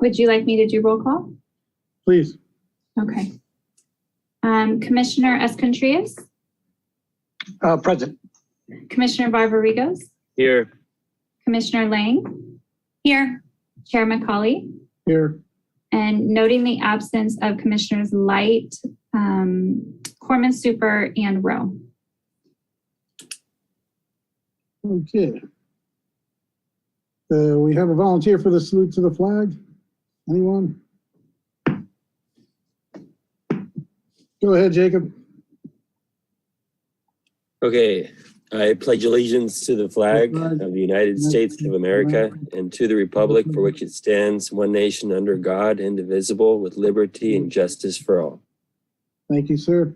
Would you like me to do roll call? Please. Okay. Commissioner Escontrias? Present. Commissioner Barbarigos? Here. Commissioner Lang? Here. Chair McCauley? Here. And noting the absence of Commissioners Light, Corman Super, and Rowe. Okay. We have a volunteer for the salute to the flag. Anyone? Go ahead, Jacob. Okay. I pledge allegiance to the flag of the United States of America and to the republic for which it stands, one nation under God, indivisible, with liberty and justice for all. Thank you, sir.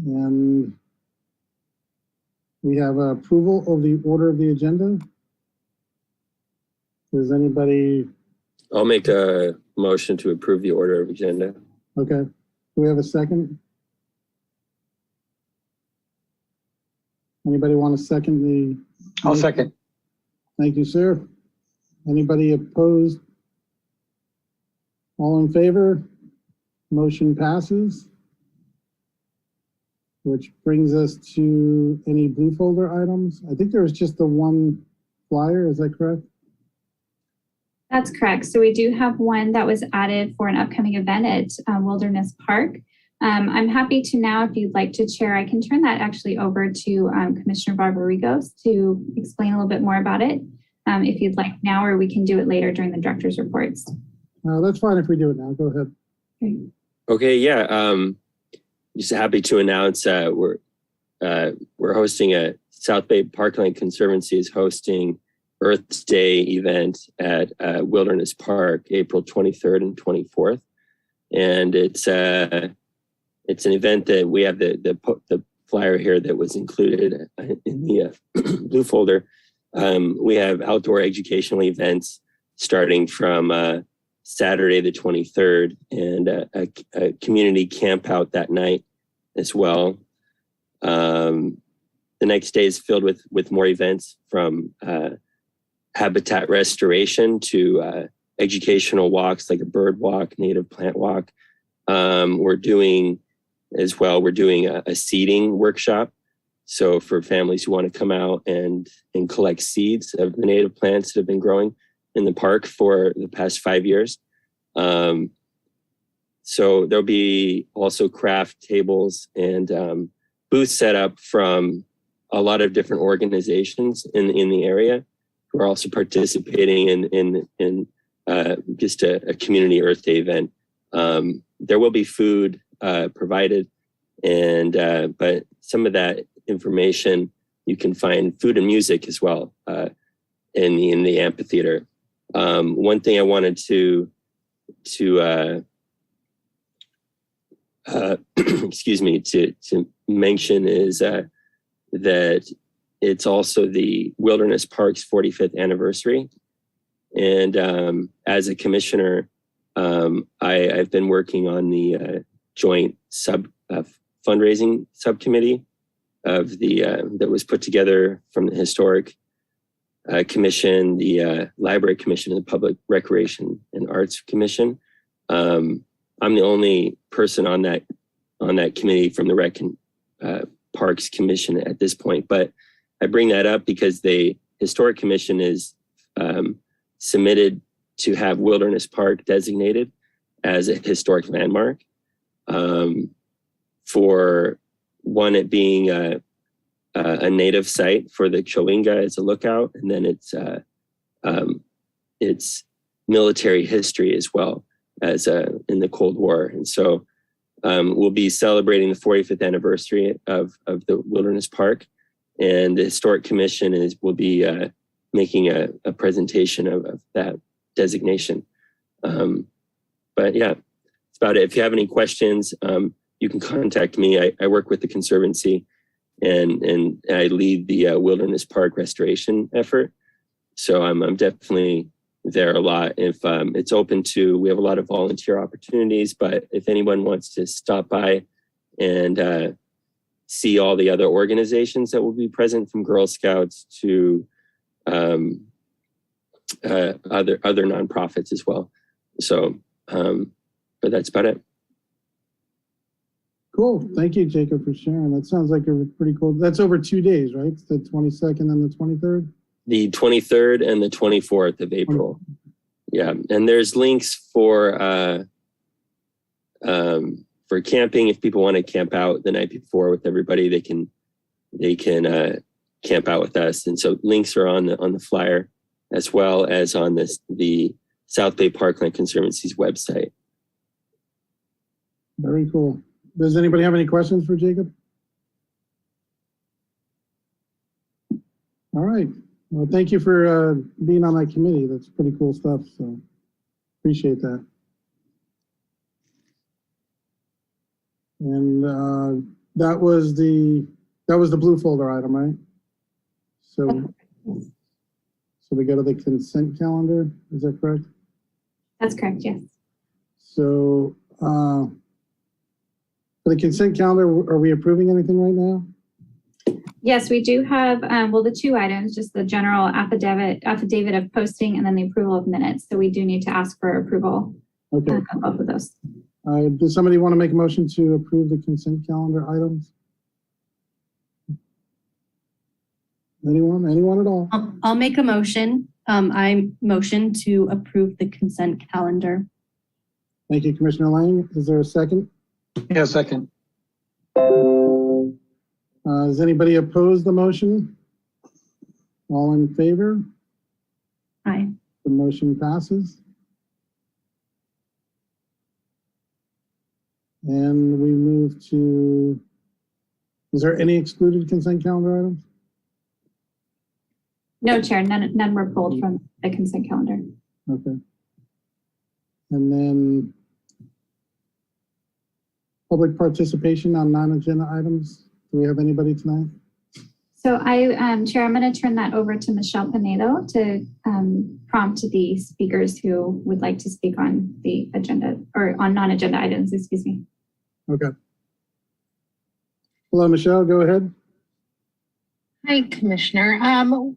And we have approval of the order of the agenda. Does anybody? I'll make a motion to approve the order of agenda. Okay. Do we have a second? Anybody want to second the? I'll second. Thank you, sir. Anybody opposed? All in favor? Motion passes. Which brings us to any blue folder items. I think there was just the one flyer, is that correct? That's correct. So we do have one that was added for an upcoming event at Wilderness Park. I'm happy to now, if you'd like to chair, I can turn that actually over to Commissioner Barbarigos to explain a little bit more about it. If you'd like now, or we can do it later during the director's reports. That's fine if we do it now. Go ahead. Okay, yeah. Just happy to announce we're hosting a South Bay Parkland Conservancy is hosting Earth's Day event at Wilderness Park, April 23rd and 24th. And it's an event that we have the flyer here that was included in the blue folder. We have outdoor educational events starting from Saturday the 23rd and a community camp out that night as well. The next day is filled with more events from habitat restoration to educational walks like a bird walk, native plant walk. We're doing a seeding workshop. So for families who want to come out and collect seeds of the native plants that have been growing in the park for the past 5 years. So there'll be also craft tables and booths set up from a lot of different organizations in the area who are also participating in just a community Earth Day event. There will be food provided, and but some of that information you can find food and music as well in the amphitheater. One thing I wanted to excuse me to mention is that it's also the Wilderness Park's 45th anniversary, and as a commissioner, I've been working on the joint fundraising subcommittee of the that was put together from the Historic Commission, the Library Commission, and the Public Recreation and Arts Commission. I'm the only person on that committee from the Rec and Parks Commission at this point, but I bring that up because the Historic Commission is submitted to have Wilderness Park designated as a historic landmark. For one, it being a native site for the Chowinga as a lookout, and then it's military history as well as in the Cold War. And so we'll be celebrating the 45th anniversary of the Wilderness Park, and the Historic Commission will be making a presentation of that designation. But yeah, that's about it. If you have any questions, you can contact me. I work with the Conservancy, and I lead the Wilderness Park restoration effort. So I'm definitely there a lot. If it's open to, we have a lot of volunteer opportunities, but if anyone wants to stop by and see all the other organizations that will be present, from Girl Scouts to other nonprofits as well. So, but that's about it. Cool. Thank you, Jacob, for sharing. That sounds like a pretty cool. That's over 2 days, right? It's the 22nd and the 23rd? The 23rd and the 24th of April. Yeah, and there's links for camping. If people want to camp out the night before with everybody, they can camp out with us. And so links are on the flyer, as well as on the South Bay Parkland Conservancy's website. Very cool. Does anybody have any questions for Jacob? All right. Well, thank you for being on that committee. That's pretty cool stuff. So appreciate that. And that was the blue folder item, right? So we go to the consent calendar. Is that correct? That's correct. Yes. So for the consent calendar, are we approving anything right now? Yes, we do have, the 2 items, just the general affidavit of posting and then the approval of minutes. So we do need to ask for approval Okay. of both of those. Does somebody want to make a motion to approve the consent calendar items? Anyone at all? I'll make a motion. I motion to approve the consent calendar. Thank you, Commissioner Lang. Is there a second? Yeah, second. Does anybody oppose the motion? All in favor? Aye. The motion passes. And we move to, is there any excluded consent calendar items? No, Chair, none were pulled from the consent calendar. Okay. And then public participation on non-agenda items. Do we have anybody tonight? So Chair, I'm going to turn that over to Michelle Pinedo to prompt the speakers who would like to speak on the agenda or on non-agenda items, excuse me. Okay. Hello, Michelle, go ahead. Hi, Commissioner.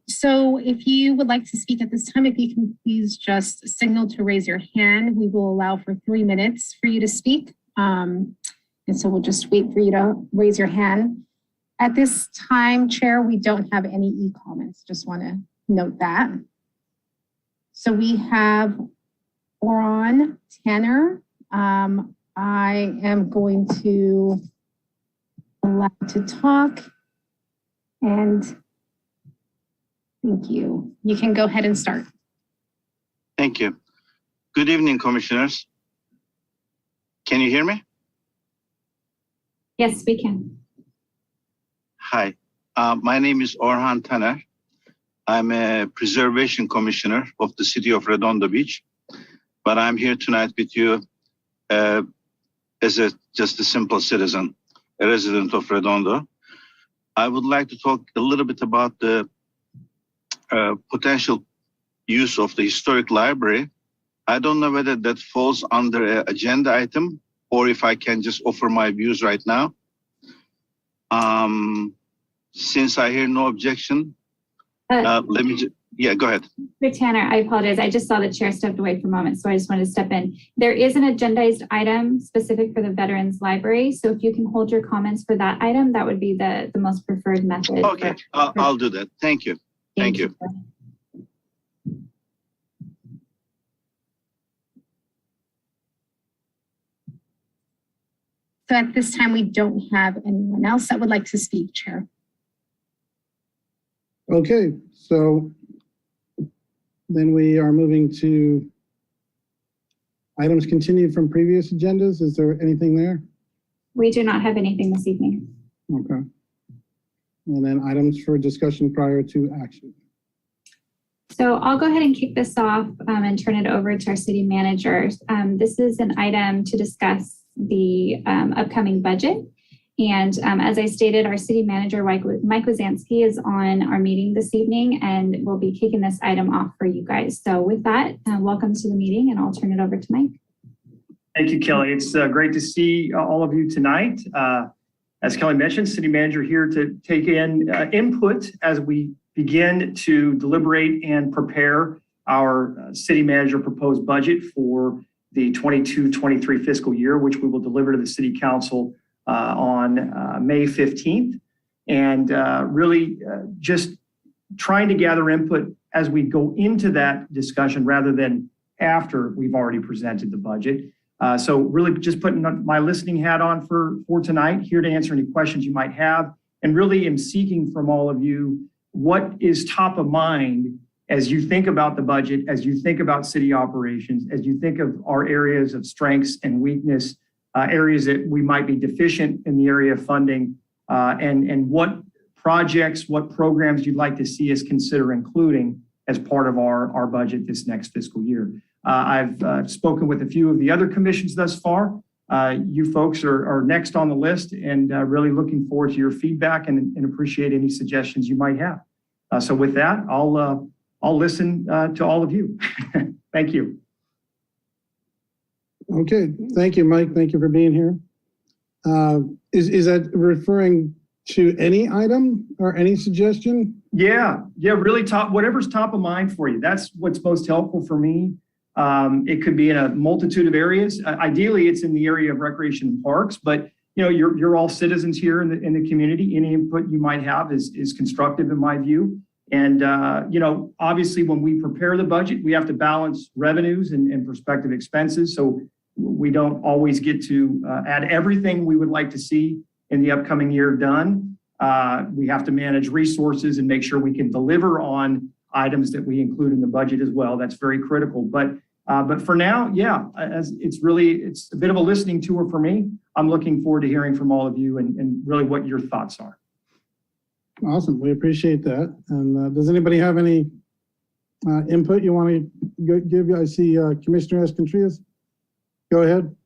So if you would like to speak at this time, if you can please just signal to raise your hand. We will allow for 3 minutes for you to speak. And so we'll just wait for you to raise your hand. At this time, Chair, we don't have any e-comments. Just want to note that. So we have Oran Tanner. I am going to allow to talk. And thank you. You can go ahead and start. Thank you. Good evening, Commissioners. Can you hear me? Yes, we can. Hi, my name is Orhan Taner. I'm a Preservation Commissioner of the City of Redondo Beach, but I'm here tonight with you as just a simple citizen, a resident of Redondo. I would like to talk a little bit about the potential use of the historic library. I don't know whether that falls under an agenda item or if I can just offer my views right now. Since I hear no objection, let me go ahead. Mr. Tanner, I apologize. I just saw the chair stepped away for a moment, so I just wanted to step in. There is an agendized item specific for the Veterans Library, so if you can hold your comments for that item, that would be the most preferred method. Okay, I'll do that. Thank you. Thank you. So at this time, we don't have anyone else that would like to speak, Chair. Okay, so then we are moving to items continued from previous agendas. Is there anything there? We do not have anything this evening. Okay. And then items for discussion prior to action. So I'll go ahead and kick this off and turn it over to our city manager. This is an item to discuss the upcoming budget. And as I stated, our city manager, Mike Wazansky, is on our meeting this evening and we'll be kicking this item off for you guys. So with that, welcome to the meeting and I'll turn it over to Mike. Thank you, Kelly. It's great to see all of you tonight. As Kelly mentioned, city manager here to take in input as we begin to deliberate and prepare our city manager proposed budget for the 22-23 fiscal year, which we will deliver to the city council on May 15th. And really just trying to gather input as we go into that discussion rather than after we've already presented the budget. So really just putting my listening hat on for tonight, here to answer any questions you might have, and really am seeking from all of you what is top of mind as you think about the budget, as you think about city operations, as you think of our areas of strengths and weakness, areas that we might be deficient in the area of funding, and what projects, what programs you'd like to see us consider including as part of our budget this next fiscal year. I've spoken with a few of the other commissions thus far. You folks are next on the list, and really looking forward to your feedback and appreciate any suggestions you might have. So with that, I'll listen to all of you. Thank you. Okay, thank you, Mike. Thank you for being here. Is that referring to any item or any suggestion? Yeah, really whatever's top of mind for you. That's what's most helpful for me. It could be in a multitude of areas. Ideally, it's in the area of recreation and parks, but you're all citizens here in the community. Any input you might have is constructive in my view. And obviously, when we prepare the budget, we have to balance revenues and prospective expenses. So we don't always get to add everything we would like to see in the upcoming year done. We have to manage resources and make sure we can deliver on items that we include in the budget as well. That's very critical. But for now, as it's a bit of a listening tour for me. I'm looking forward to hearing from all of you and really what your thoughts are. Awesome. We appreciate that. And does anybody have any input you want to give? I see Commissioner Escontrias. Go ahead.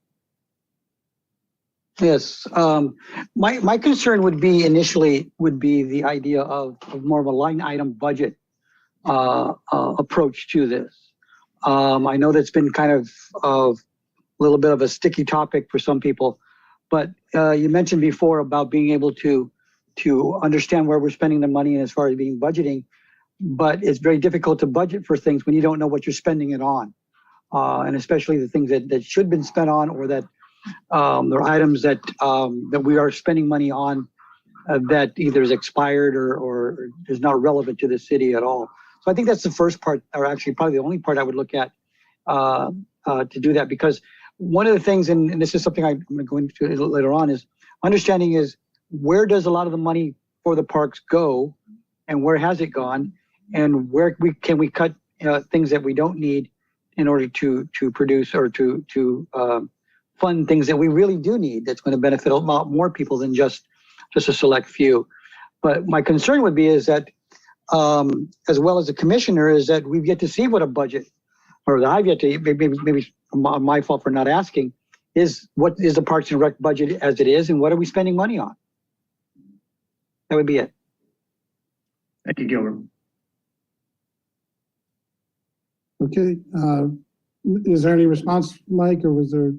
Yes. My concern would be the idea of more of a line item budget approach to this. I know that's been kind of a little bit of a sticky topic for some people, but you mentioned before about being able to understand where we're spending the money as far as being budgeting, but it's very difficult to budget for things when you don't know what you're spending it on. And especially the things that should have been spent on, or that there are items that we are spending money on that either is expired or is not relevant to the city at all. So I think that's the first part, or actually probably the only part I would look at to do that, because one of the things, and this is something I'm going to go into later on, is understanding is where does a lot of the money for the parks go, and where has it gone, and where can we cut things that we don't need in order to produce or to fund things that we really do need, that's going to benefit a lot more people than just a select few. But my concern would be is that, as well as the commissioner, is that we've yet to see what a budget, or that I've yet to, maybe my fault for not asking, is what is the Parks and Rec budget as it is, and what are we spending money on? That would be it. Thank you, Gilbert. Okay. Is there any response, Mike, or was there?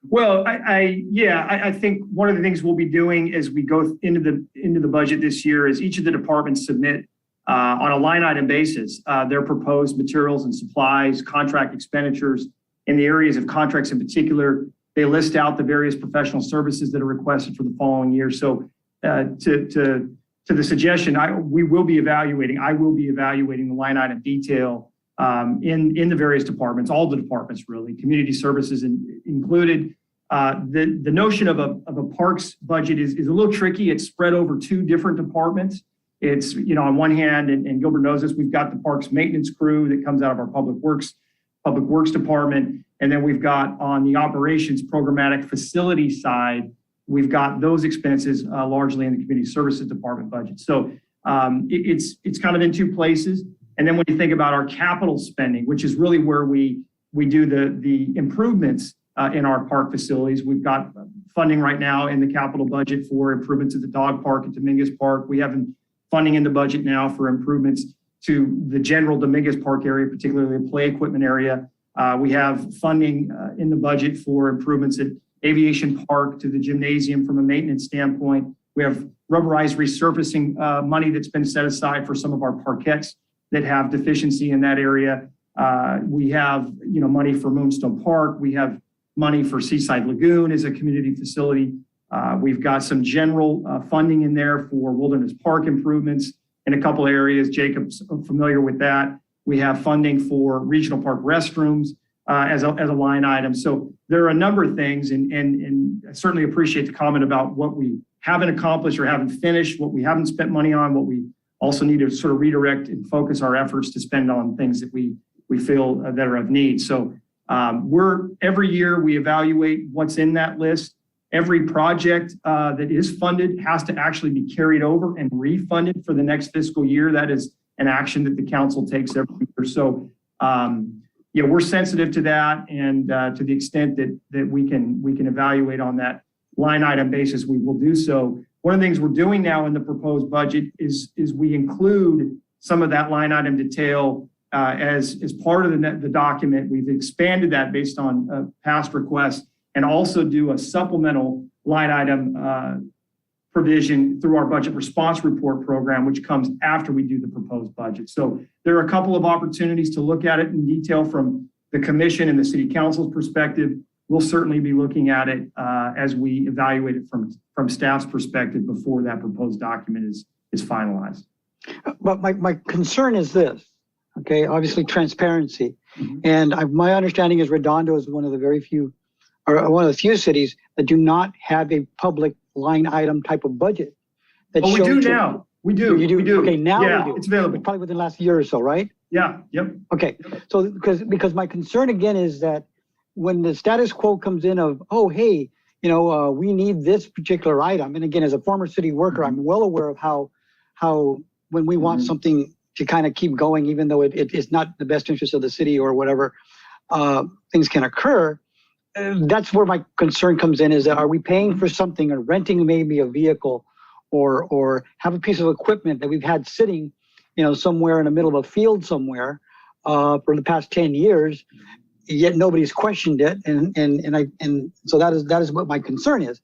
Well, I think one of the things we'll be doing as we go into the budget this year is each of the departments submit on a line item basis their proposed materials and supplies, contract expenditures. In the areas of contracts in particular, they list out the various professional services that are requested for the following year. So to the suggestion, I will be evaluating the line item detail in the various departments, all the departments really, community services included. The notion of a parks budget is a little tricky. It's spread over two different departments. It's, on one hand, and Gilbert knows this, we've got the parks maintenance crew that comes out of our public works department. And then we've got on the operations programmatic facility side, we've got those expenses largely in the community services department budget. So it's kind of in two places. And then when you think about our capital spending, which is really where we do the improvements in our park facilities, we've got funding right now in the capital budget for improvements at the dog park at Dominguez Park. We have funding in the budget now for improvements to the general Dominguez Park area, particularly the play equipment area. We have funding in the budget for improvements at Aviation Park to the gymnasium from a maintenance standpoint. We have rubberized resurfacing money that's been set aside for some of our parkettes that have deficiency in that area. We have, money for Moonstone Park. We have money for Seaside Lagoon as a community facility. We've got some general funding in there for Wilderness Park improvements in a couple areas. Jacob's familiar with that. We have funding for regional park restrooms as a line item. So there are a number of things, and I certainly appreciate the comment about what we haven't accomplished or haven't finished, what we haven't spent money on, what we also need to sort of redirect and focus our efforts to spend on things that we feel that are of need. So every year we evaluate what's in that list. Every project that is funded has to actually be carried over and refunded for the next fiscal year. That is an action that the council takes every year. So we're sensitive to that, and to the extent that we can evaluate on that line item basis, we will do so. One of the things we're doing now in the proposed budget is we include some of that line item detail as part of the document. We've expanded that based on past requests, and also do a supplemental line item provision through our budget response report program, which comes after we do the proposed budget. So there are a couple of opportunities to look at it in detail from the commission and the city council's perspective. We'll certainly be looking at it as we evaluate it from staff's perspective before that proposed document is finalized. But my concern is this, okay, obviously transparency. Mm-hmm. And my understanding is Redondo is one of the very few, or one of the few cities that do not have a public line item type of budget. We do now. We do. You do? We do. Okay, now yeah, we do. It's available. Probably within the last year or so, right? Yeah, yep. Okay, so because my concern again is that when the status quo comes in of, oh, hey, we need this particular item. And again, as a former city worker, I'm well aware of how when we want something to kind of keep going, even though it is not the best interest of the city or whatever, things can occur. That's where my concern comes in, is that are we paying for something or renting maybe a vehicle or have a piece of equipment that we've had sitting, somewhere in the middle of a field somewhere for the past 10 years, yet nobody's questioned it. And so that is what my concern is.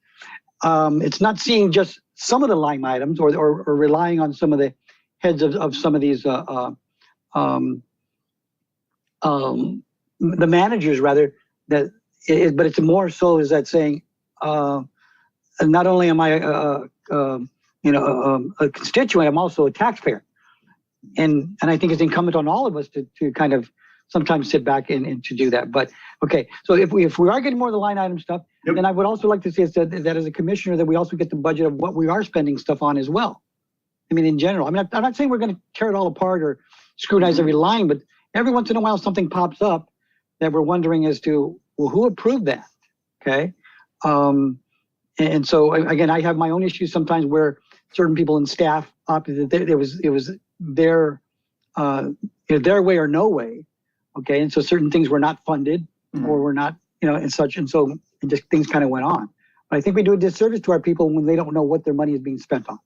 It's not seeing just some of the line items or relying on some of the heads of some of these, the managers rather, but it's more so is that saying, not only am I a constituent, I'm also a taxpayer. And I think it's incumbent on all of us to kind of sometimes sit back and to do that. But okay, so if we are getting more of the line item stuff, yep, then I would also like to see that as a commissioner that we also get the budget of what we are spending stuff on as well. I mean, in general, I'm not saying we're going to tear it all apart or scrutinize every line, but every once in a while something pops up that we're wondering as to, well, who approved that? Okay. And so again, I have my own issues sometimes where certain people in staff opted that it was their way or no way. Okay. And so certain things were not funded or were not, and such. And so just things kind of went on. But I think we do a disservice to our people when they don't know what their money is being spent on.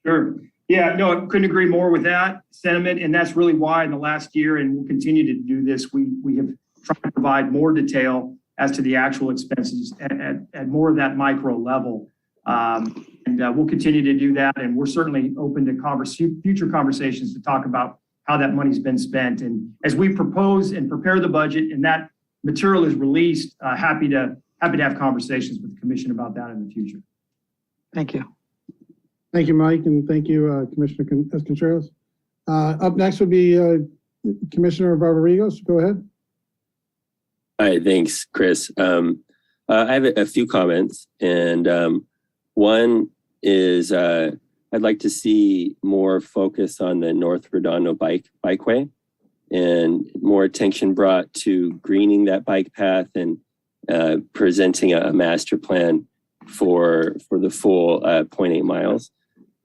Sure. Yeah, no, I couldn't agree more with that sentiment. And that's really why in the last year, and we'll continue to do this, we have tried to provide more detail as to the actual expenses at more of that micro level. And we'll continue to do that. And we're certainly open to future conversations to talk about how that money's been spent. And as we propose and prepare the budget and that material is released, happy to have conversations with the commission about that in the future. Thank you. Thank you, Mike, and thank you, Commissioner Contreras. Up next would be Commissioner Barbarigos. Go ahead. All right, thanks, Chris. I have a few comments, and one is I'd like to see more focus on the North Redondo bikeway and more attention brought to greening that bike path and presenting a master plan for the full 0.8 miles.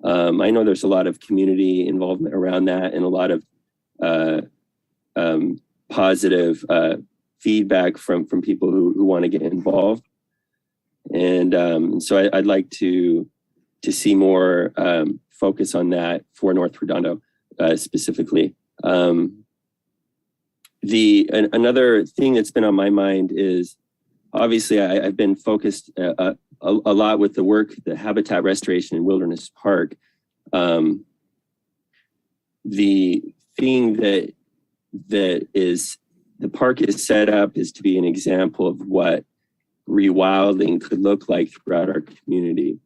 I know there's a lot of community involvement around that and a lot of positive feedback from people who want to get involved. And so I'd like to see more focus on that for North Redondo specifically. Another thing that's been on my mind is obviously I've been focused a lot with the work, the habitat restoration in Wilderness Park. The thing that that is, the park is set up is to be an example of what rewilding could look like throughout our community.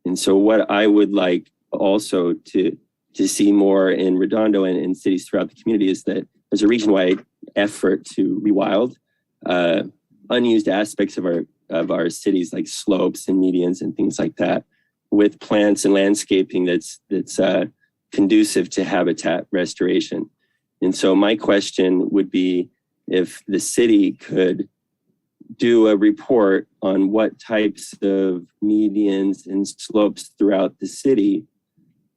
And so what I would like also to see more in Redondo and in cities throughout the community is that there's a region-wide effort to rewild unused aspects of our cities, like slopes and medians and things like that, with plants and landscaping that's conducive to habitat restoration. And so my question would be if the city could do a report on what types of medians and slopes throughout the city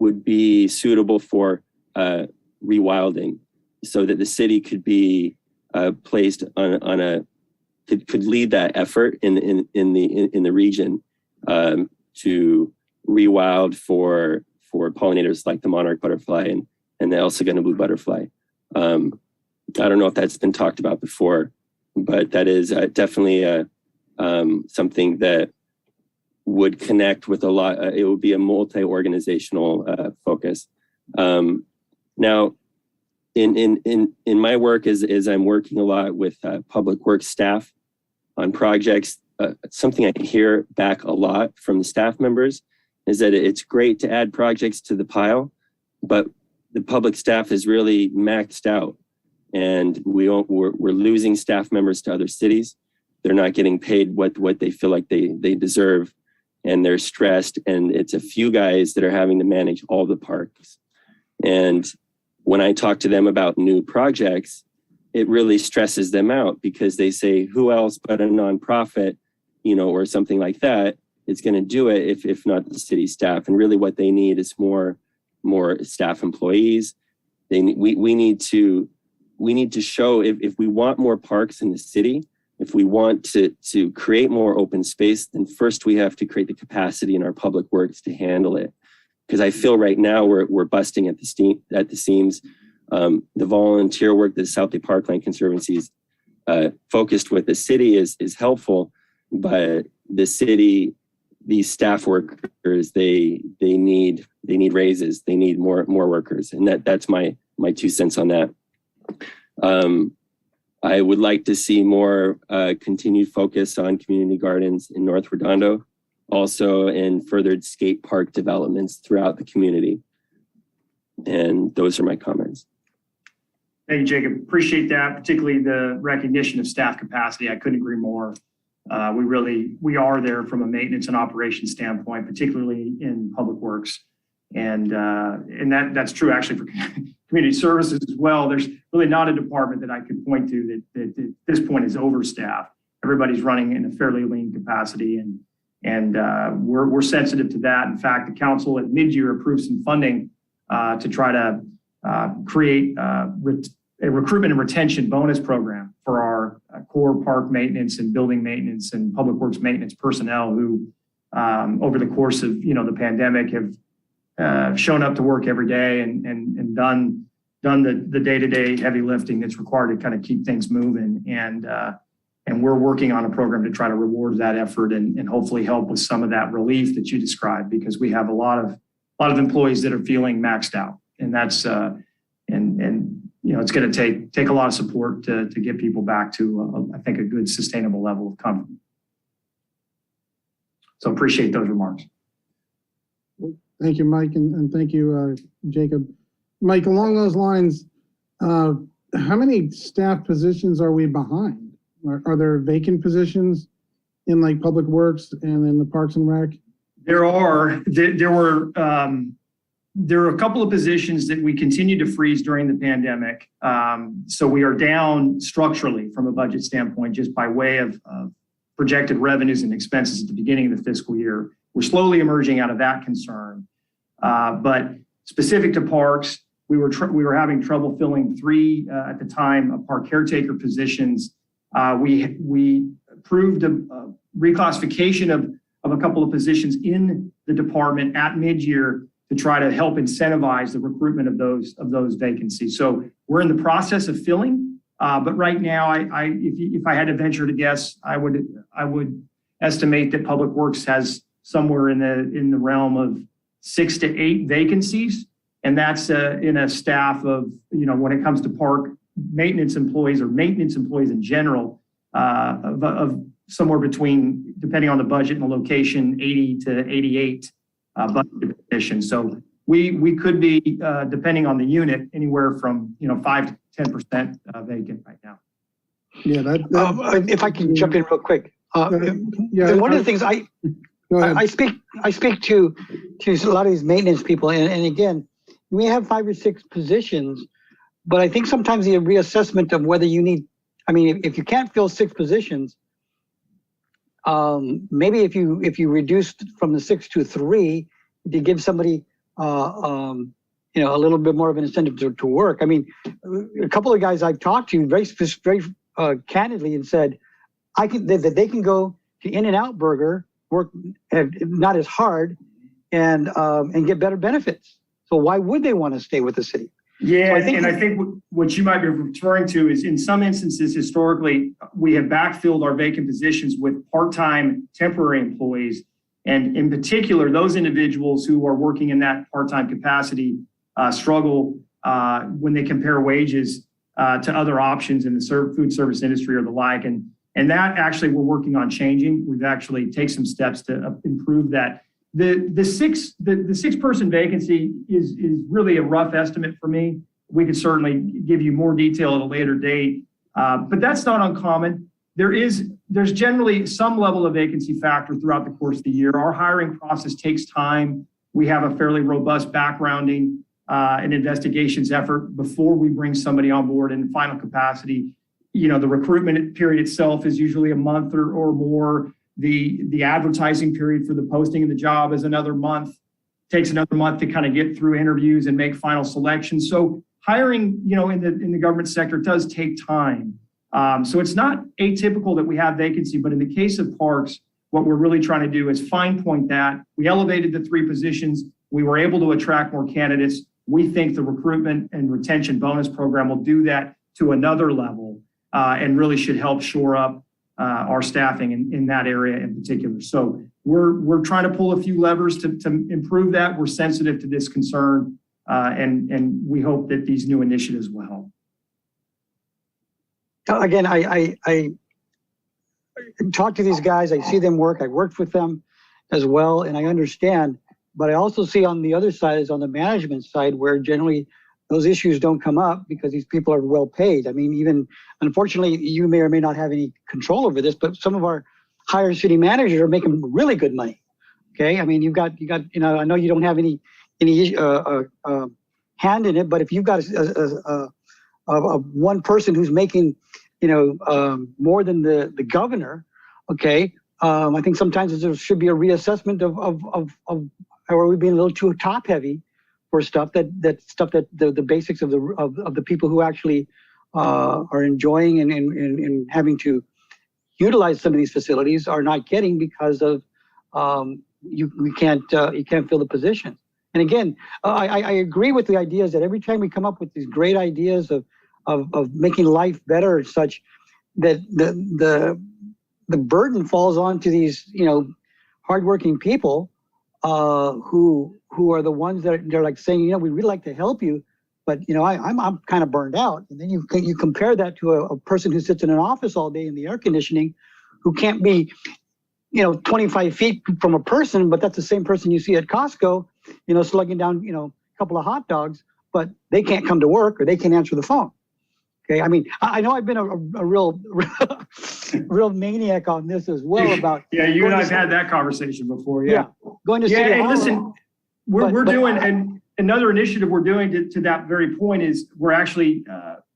would be suitable for rewilding, so that the city could be placed on a could lead that effort in the region to rewild for pollinators like the monarch butterfly and the El Segundo blue butterfly. I don't know if that's been talked about before, but that is definitely something that would connect with a lot. It would be a multi-organizational focus. Now, in my work as I'm working a lot with public works staff on projects, something I hear back a lot from the staff members is that it's great to add projects to the pile, but the public staff is really maxed out, and we're losing staff members to other cities. They're not getting paid what they feel like they deserve, and they're stressed, and it's a few guys that are having to manage all the parks. And when I talk to them about new projects, it really stresses them out, because they say, who else but a nonprofit, or something like that, is going to do it if not the city staff. And really what they need is more staff employees. We need to show, if we want more parks in the city, if we want to create more open space, then first we have to create the capacity in our public works to handle it. Because I feel right now we're busting at the seams. The volunteer work that South Bay Parkland Conservancy's focused with the city is helpful, but the city, these staff workers, they need raises. They need more workers, and that's my 2 cents on that. I would like to see more continued focus on community gardens in North Redondo, also in furthered skate park developments throughout the community. And those are my comments. Thank you, Jacob. Appreciate that, particularly the recognition of staff capacity. I couldn't agree more. We are there from a maintenance and operations standpoint, particularly in public works. And that's true actually for community services as well. There's really not a department that I could point to that at this point is overstaffed. Everybody's running in a fairly lean capacity, and we're sensitive to that. In fact, the council at mid-year approved some funding to try to create a recruitment and retention bonus program for our core park maintenance and building maintenance and public works maintenance personnel who, over the course of the pandemic, have shown up to work every day and done the day-to-day heavy lifting that's required to kind of keep things moving. And we're working on a program to try to reward that effort and hopefully help with some of that relief that you described, because we have a lot of employees that are feeling maxed out, and that's it's going to take a lot of support to get people back to I think a good sustainable level of comfort. So appreciate those remarks. Thank you, Mike, and thank you, Jacob. Mike, along those lines, how many staff positions are we behind? Are there vacant positions in like public works and in the Parks and Rec? There are a couple of positions that we continued to freeze during the pandemic. So we are down structurally from a budget standpoint, just by way of projected revenues and expenses at the beginning of the fiscal year. We're slowly emerging out of that concern. But specific to parks, we were having trouble filling 3 at the time park caretaker positions. We approved a reclassification of a couple of positions in the department at mid-year to try to help incentivize the recruitment of those vacancies. So we're in the process of filling, but right now, if I had to venture to guess, I would estimate that Public Works has somewhere in the realm of 6 to 8 vacancies, and that's in a staff of when it comes to park maintenance employees in general of somewhere between, depending on the budget and the location, 80 to 88 budget positions. So we could be, depending on the unit, anywhere from 5 to 10% vacant right now. Yeah, if I can jump in real quick. yeah, One of the things I speak to a lot of these maintenance people, and again, we have 5 or 6 positions, but I think sometimes the reassessment of whether you need, I mean, if you can't fill 6 positions, maybe if you reduced from the 6 to 3, to give somebody a little bit more of an incentive to work. I mean, a couple of guys I've talked to very candidly and said, that they can go to In-N-Out Burger, work not as hard, and get better benefits. So why would they want to stay with the city? Yeah, So I think what you might be referring to is, in some instances, historically, we have backfilled our vacant positions with part-time temporary employees. And in particular, those individuals who are working in that part-time capacity struggle when they compare wages to other options in the food service industry or the like. And that actually we're working on changing. We've actually taken some steps to improve that. The 6-person vacancy is really a rough estimate for me. We could certainly give you more detail at a later date, but that's not uncommon. There's generally some level of vacancy factor throughout the course of the year. Our hiring process takes time. We have a fairly robust backgrounding and investigations effort before we bring somebody on board in final capacity. The recruitment period itself is usually a month or more. The advertising period for the posting of the job is another month. Takes another month to kind of get through interviews and make final selections. So hiring, in the government sector does take time. So it's not atypical that we have vacancy, but in the case of parks, what we're really trying to do is fine point that. We elevated the 3 positions. We were able to attract more candidates. We think the recruitment and retention bonus program will do that to another level and really should help shore up our staffing in that area in particular. So we're trying to pull a few levers to improve that. We're sensitive to this concern, and we hope that these new initiatives will help. Again, I talk to these guys, I see them work, I worked with them as well, and I understand, but I also see on the other side is on the management side where generally those issues don't come up because these people are well paid. I mean, even unfortunately, you may or may not have any control over this, but some of our higher city managers are making really good money. Okay, I mean, you got, I know you don't have any hand in it, but if you've got a one person who's making, more than the governor, okay, I think sometimes there should be a reassessment of how are we being a little too top heavy for stuff that the basics of the people who actually are enjoying and having to utilize some of these facilities are not getting because of you can't fill the position. And again, I agree with the ideas that every time we come up with these great ideas of making life better and such, that the burden falls onto these hardworking people who are the ones that they're like saying, we really like to help you, but I'm kind of burned out. And then you compare that to a person who sits in an office all day in the air conditioning, who can't be 25 feet from a person, but that's the same person you see at Costco, slugging down a couple of hot dogs, but they can't come to work or they can't answer the phone. Okay, I mean, I know I've been a real maniac on this as well about. Yeah, you and I've had that conversation before. Yeah, going to City Hall. Listen, we're doing, and another initiative we're doing to that very point is we're actually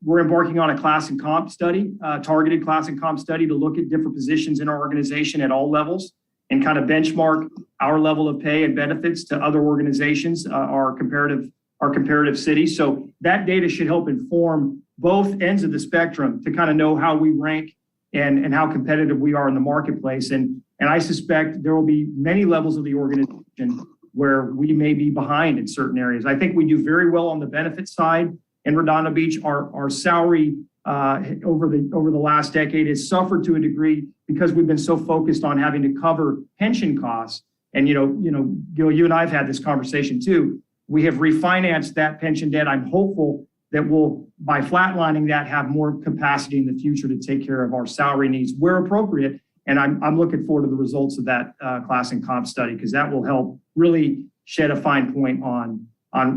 we're embarking on a class and comp study, targeted class and comp study to look at different positions in our organization at all levels and kind of benchmark our level of pay and benefits to other organizations, our comparative cities. So that data should help inform both ends of the spectrum to kind of know how we rank and how competitive we are in the marketplace. And I suspect there will be many levels of the organization where we may be behind in certain areas. I think we do very well on the benefit side in Redondo Beach. Our salary over the last decade has suffered to a degree because we've been so focused on having to cover pension costs. And Gil, you and I have had this conversation too. We have refinanced that pension debt. I'm hopeful that will, by flatlining that, have more capacity in the future to take care of our salary needs where appropriate. And I'm looking forward to the results of that class and comp study, because that will help really shed a fine point on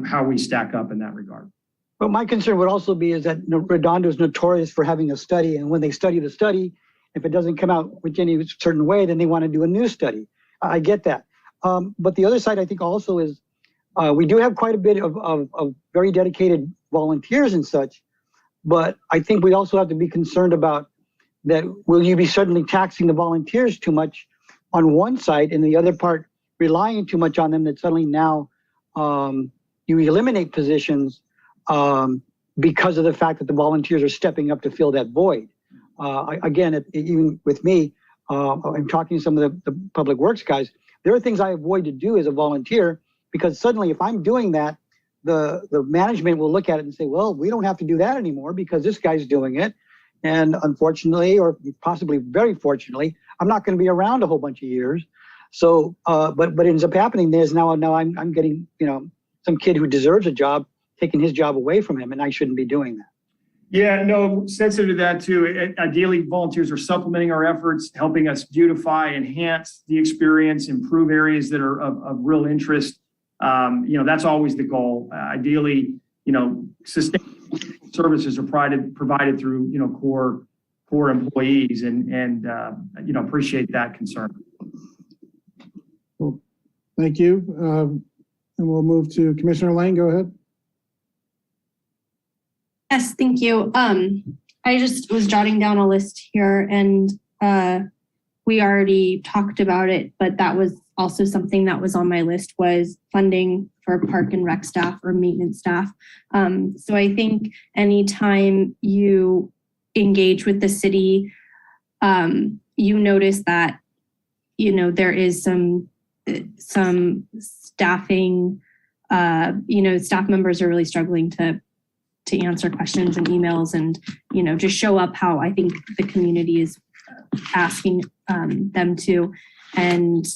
how we stack up in that regard. But my concern would also be is that Redondo is notorious for having a study, and when they study the study, if it doesn't come out with any certain way, then they want to do a new study. I get that. But the other side, I think also is we do have quite a bit of very dedicated volunteers and such, but I think we also have to be concerned about that. Will you be suddenly taxing the volunteers too much on one side, and the other part relying too much on them, that suddenly now you eliminate positions because of the fact that the volunteers are stepping up to fill that void? Again, even with me, I'm talking to some of the public works guys, there are things I avoid to do as a volunteer, because suddenly if I'm doing that, the management will look at it and say, well, we don't have to do that anymore because this guy's doing it. And unfortunately, or possibly very fortunately, I'm not going to be around a whole bunch of years. So, but what ends up happening is now I'm getting, some kid who deserves a job, taking his job away from him, and I shouldn't be doing that. Yeah, no, sensitive to that too. Ideally, volunteers are supplementing our efforts, helping us beautify, enhance the experience, improve areas that are of real interest. That's always the goal. Ideally, sustainable services are provided through, core employees, and appreciate that concern. Well, thank you. And we'll move to Commissioner Lang. Go ahead. Yes, thank you. I just was jotting down a list here, and we already talked about it, but that was also something that was on my list, was funding for park and rec staff or maintenance staff. So I think anytime you engage with the city, you notice that, there is some staffing, staff members are really struggling to answer questions and emails and, just show up how I think the community is asking them to. And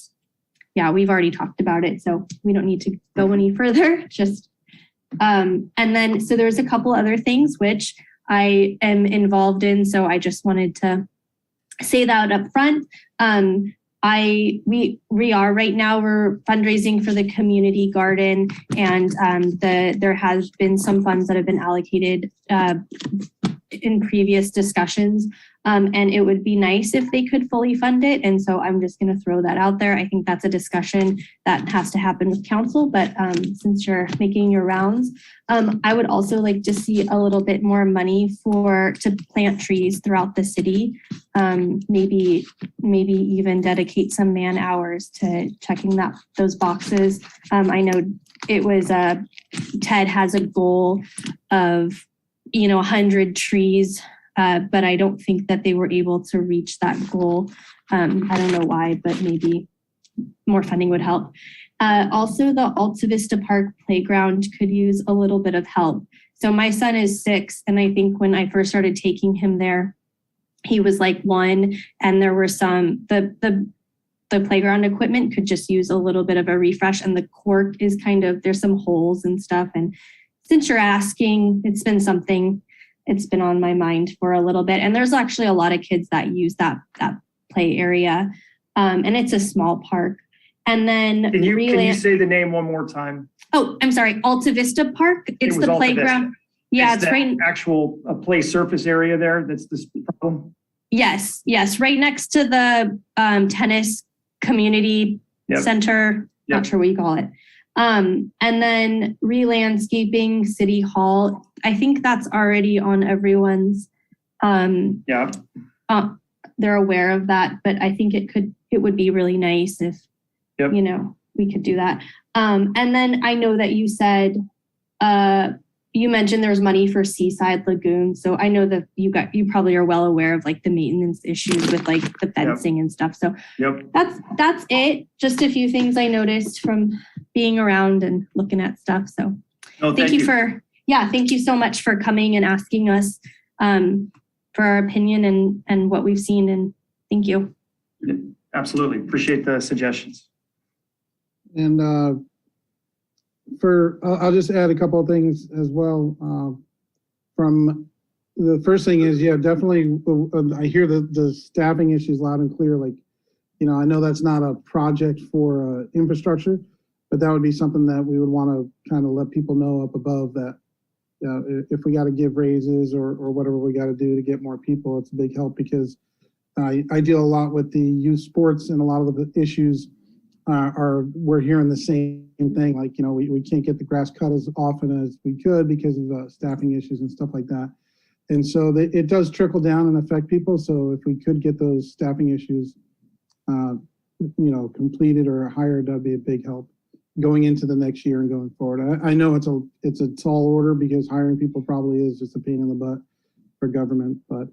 yeah, we've already talked about it, so we don't need to go any further. And then, so there's a couple other things which I am involved in. So I just wanted to say that up front. We are right now, we're fundraising for the community garden, and there has been some funds that have been allocated in previous discussions, and it would be nice if they could fully fund it. And so I'm just going to throw that out there. I think that's a discussion that has to happen with council, but since you're making your rounds, I would also like to see a little bit more money to plant trees throughout the city. Maybe even dedicate some man hours to checking those boxes. I know it was Ted has a goal of 100 trees, but I don't think that they were able to reach that goal. I don't know why, but maybe more funding would help. Also, the Alta Vista Park playground could use a little bit of help. So my son is 6, and I think when I first started taking him there, he was like 1, and there were the playground equipment could just use a little bit of a refresh, and the cork is there's some holes and stuff. And since you're asking, it's been on my mind for a little bit. And there's actually a lot of kids that use that play area. And it's a small park. And then can you say the name one more time? Oh, I'm sorry. Alta Vista Park. It's the playground. Yeah, it's right. Actual play surface area there. That's the problem. Yes. Right next to the tennis community center. Yep. Not sure what you call it. And then re-landscaping City Hall. I think that's already on everyone's. They're aware of that, but I think it would be really nice if, we could do that. And then I know that you said, you mentioned there's money for Seaside Lagoon. So I know that you probably are well aware of the maintenance issues with the fencing and stuff. So that's it. Just a few things I noticed from being around and looking at stuff. So thank you so much for coming and asking us for our opinion and what we've seen. And thank you. Absolutely. Appreciate the suggestions. And, I'll just add a couple of things as well. from the first thing is, yeah, definitely. I hear the staffing issues loud and clear. Like, I know that's not a project for infrastructure, but that would be something that we would want to kind of let people know up above that if we got to give raises or whatever we got to do to get more people, it's a big help because I deal a lot with the youth sports and a lot of the issues we're hearing the same thing. Like, we can't get the grass cut as often as we could because of staffing issues and stuff like that. And so it does trickle down and affect people. So if we could get those staffing issues, completed or hired, that'd be a big help going into the next year and going forward. I know it's a tall order because hiring people probably is just a pain in the butt for government. But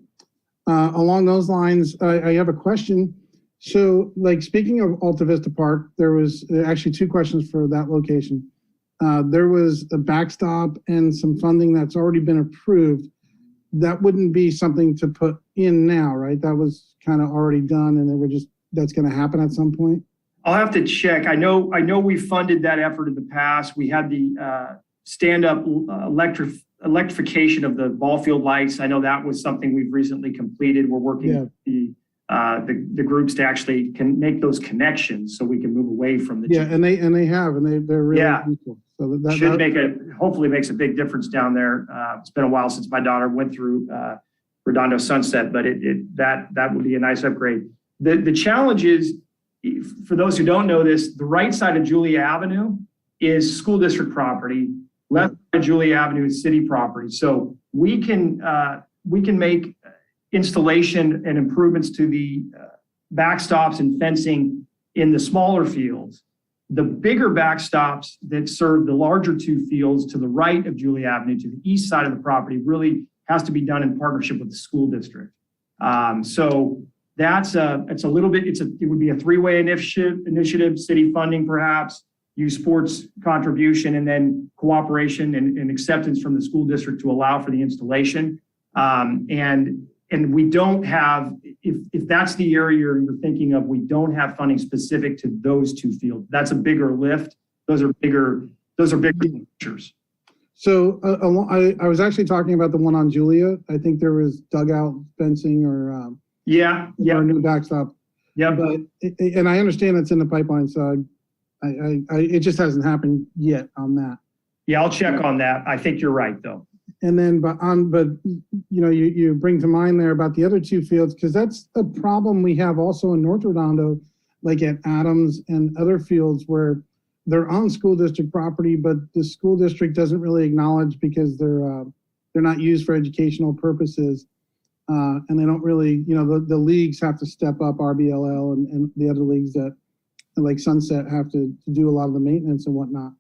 along those lines, I have a question. So, like, speaking of Alta Vista Park, there was actually two questions for that location. There was a backstop and some funding that's already been approved. That wouldn't be something to put in now, right? That was kind of already done, and that's going to happen at some point. I'll have to check. I know we funded that effort in the past. We had the stand-up electrification of the ball field lights. I know that was something we've recently completed. We're working with the groups to actually can make those connections so we can move away from the and they're really useful. So that hopefully makes a big difference down there. It's been a while since my daughter went through Redondo Sunset, but that would be a nice upgrade. The challenge is, for those who don't know this, the right side of Julia Avenue is school district property. Left side of Julia Avenue is city property. So we can make installation and improvements to the backstops and fencing in the smaller fields. The bigger backstops that serve the larger two fields to the right of Julia Avenue, to the east side of the property, really has to be done in partnership with the school district. So it's a little bit, it would be a three-way initiative, city funding perhaps, youth sports contribution, and then cooperation and acceptance from the school district to allow for the installation. And we don't have, if that's the area you're thinking of, we don't have funding specific to those two fields. That's a bigger lift. Those are bigger pictures. So I was actually talking about the one on Julia. I think there was dugout fencing or a new backstop. Yeah, but and I understand it's in the pipeline, so it just hasn't happened yet on that. Yeah, I'll check on that. I think you're right, though. And then, you bring to mind there about the other two fields, because that's a problem we have also in North Redondo, like at Adams and other fields where they're on school district property, but the school district doesn't really acknowledge because they're not used for educational purposes. And they don't really, the leagues have to step up, RBLL and the other leagues that, like Sunset, have to do a lot of the maintenance and whatnot.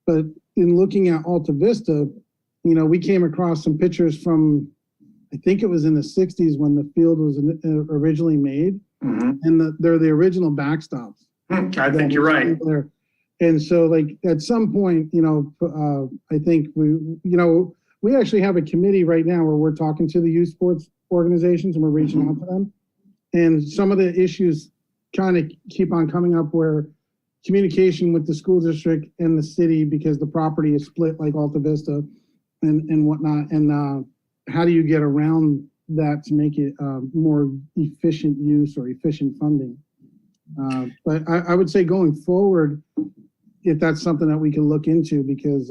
But in looking at Alta Vista, we came across some pictures from, I think it was in the 60s when the field was originally made, and they're the original backstops. I think you're right. There. And so, like, at some point, I think we actually have a committee right now where we're talking to the youth sports organizations and we're reaching out to them. And some of the issues kind of keep on coming up where communication with the school district and the city, because the property is split like Alta Vista and whatnot. And how do you get around that to make it more efficient use or efficient funding? But I would say going forward, if that's something that we can look into, because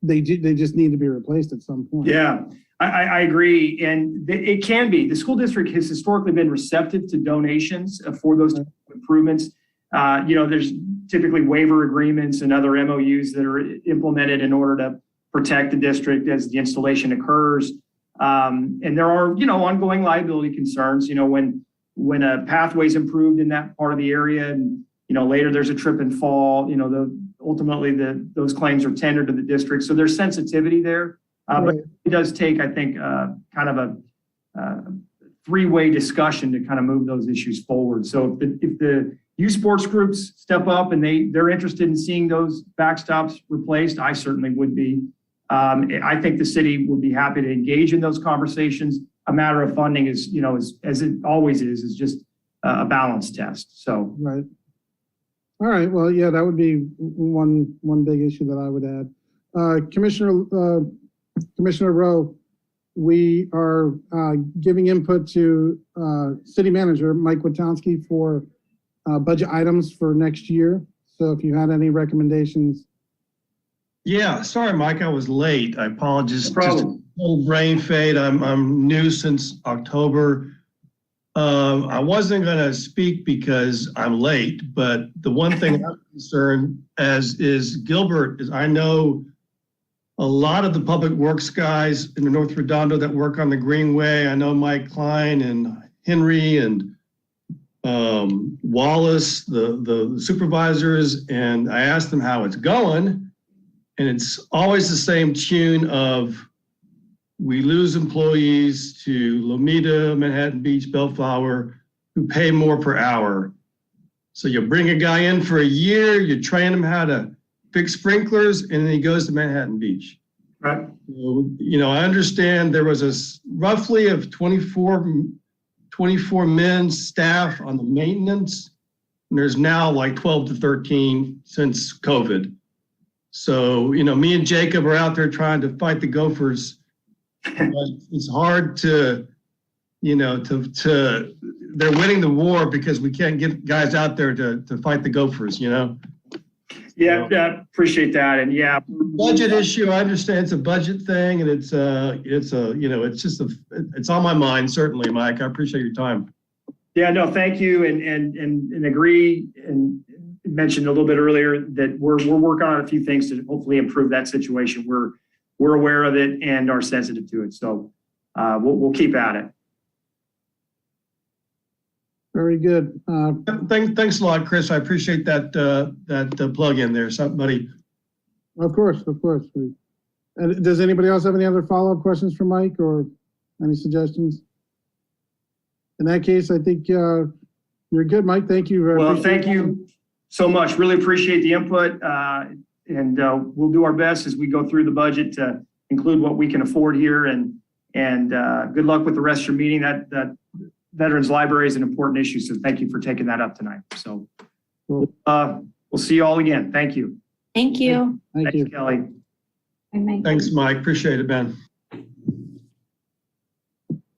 they just need to be replaced at some point. Yeah, I agree. And it can be. The school district has historically been receptive to donations for those improvements. There's typically waiver agreements and other MOUs that are implemented in order to protect the district as the installation occurs. And there are, ongoing liability concerns, when a pathway is improved in that part of the area and, later there's a trip and fall, ultimately those claims are tendered to the district. So there's sensitivity there. But it does take, I think, kind of a three-way discussion to kind of move those issues forward. So if the youth sports groups step up and they're interested in seeing those backstops replaced, I certainly would be. I think the city would be happy to engage in those conversations. A matter of funding is, as it always is just a balance test. So right. All right. Well, yeah, that would be one big issue that I would add. Commissioner Rowe, we are giving input to City Manager Mike Witowski for budget items for next year. So if you had any recommendations. Yeah, sorry, Mike, I was late. I apologize. No problem. Just a little brain fade. I'm new since October. I wasn't going to speak because I'm late, but the one thing I'm concerned as is Gilbert is I know a lot of the public works guys in the North Redondo that work on the Greenway. I know Mike Klein and Henry and Wallace, the supervisors, and I asked them how it's going. And it's always the same tune of we lose employees to Lomita, Manhattan Beach, Bellflower, who pay more per hour. So you bring a guy in for a year, you train him how to fix sprinklers, and then he goes to Manhattan Beach. Right. So, I understand there was a roughly of 24 men staff on the maintenance, and there's now like 12 to 13 since COVID. So, me and Jacob are out there trying to fight the Gophers. It's hard to, they're winning the war because we can't get guys out there to fight the Gophers, Yeah, appreciate that. And yeah. Budget issue, I understand it's a budget thing and it's on my mind, certainly, Mike. I appreciate your time. Yeah, no, thank you. And agree and mentioned a little bit earlier that we're working on a few things to hopefully improve that situation. We're aware of it and are sensitive to it. So we'll keep at it. Very good. Thanks a lot, Chris. I appreciate that plug in there, buddy. Of course. And does anybody else have any other follow-up questions for Mike or any suggestions? In that case, I think you're good, Mike. Thank you. Well, thank you so much. Really appreciate the input. And we'll do our best as we go through the budget to include what we can afford here. And good luck with the rest of your meeting. That Veterans Library is an important issue. So thank you for taking that up tonight. So we'll see you all again. Thank you. Thank you. Thank you, Kelly. Thanks, Mike. Appreciate it, Ben.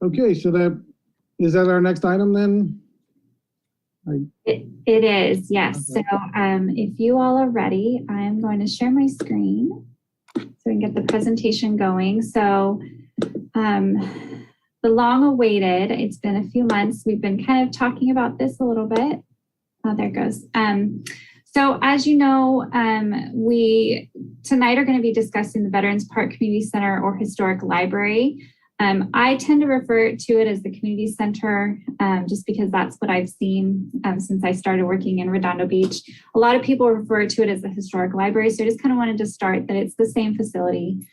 Okay, so is that our next item then? It is, yes. So if you all are ready, I'm going to share my screen so we can get the presentation going. So the long awaited, it's been a few months. We've been kind of talking about this a little bit. Oh, there it goes. So as you know, we tonight are going to be discussing the Veterans Park Community Center or Historic Library. I tend to refer to it as the community center just because that's what I've seen since I started working in Redondo Beach. A lot of people refer to it as the historic library. So I just kind of wanted to start that it's the same facility.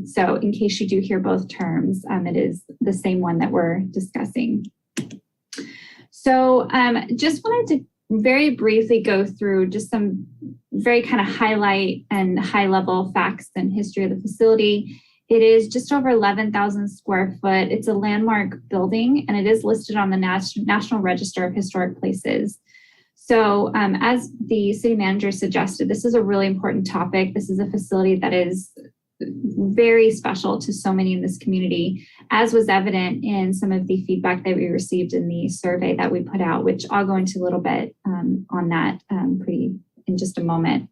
So in case you do hear both terms, it is the same one that we're discussing. So just wanted to very briefly go through just some very kind of highlight and high level facts and history of the facility. It is just over 11,000 square foot. It's a landmark building and it is listed on the National Register of Historic Places. So as the city manager suggested, this is a really important topic. This is a facility that is very special to so many in this community, as was evident in some of the feedback that we received in the survey that we put out, which I'll go into a little bit on that in just a moment.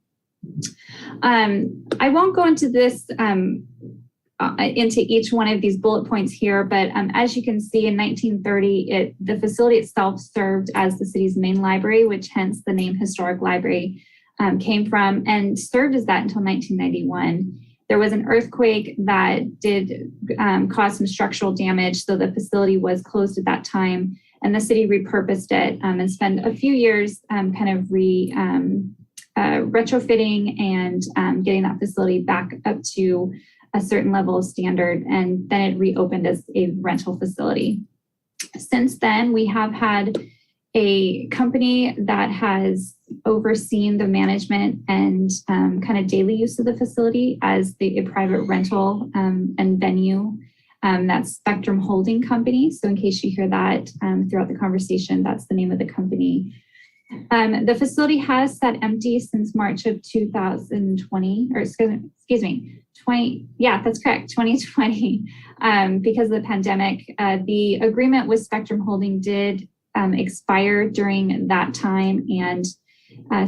I won't go into this into each one of these bullet points here, but as you can see in 1930, the facility itself served as the city's main library, which hence the name Historic Library came from, and served as that until 1991. There was an earthquake that did cause some structural damage, so the facility was closed at that time, and the city repurposed it and spent a few years kind of retrofitting and getting that facility back up to a certain level of standard, and then it reopened as a rental facility. Since then, we have had a company that has overseen the management and kind of daily use of the facility as a private rental and venue. That's Spectrum Holding Company. So in case you hear that throughout the conversation, that's the name of the company. The facility has sat empty since March of 2020, or excuse me, 20, yeah, that's correct, 2020, because of the pandemic. The agreement with Spectrum Holding did expire during that time, and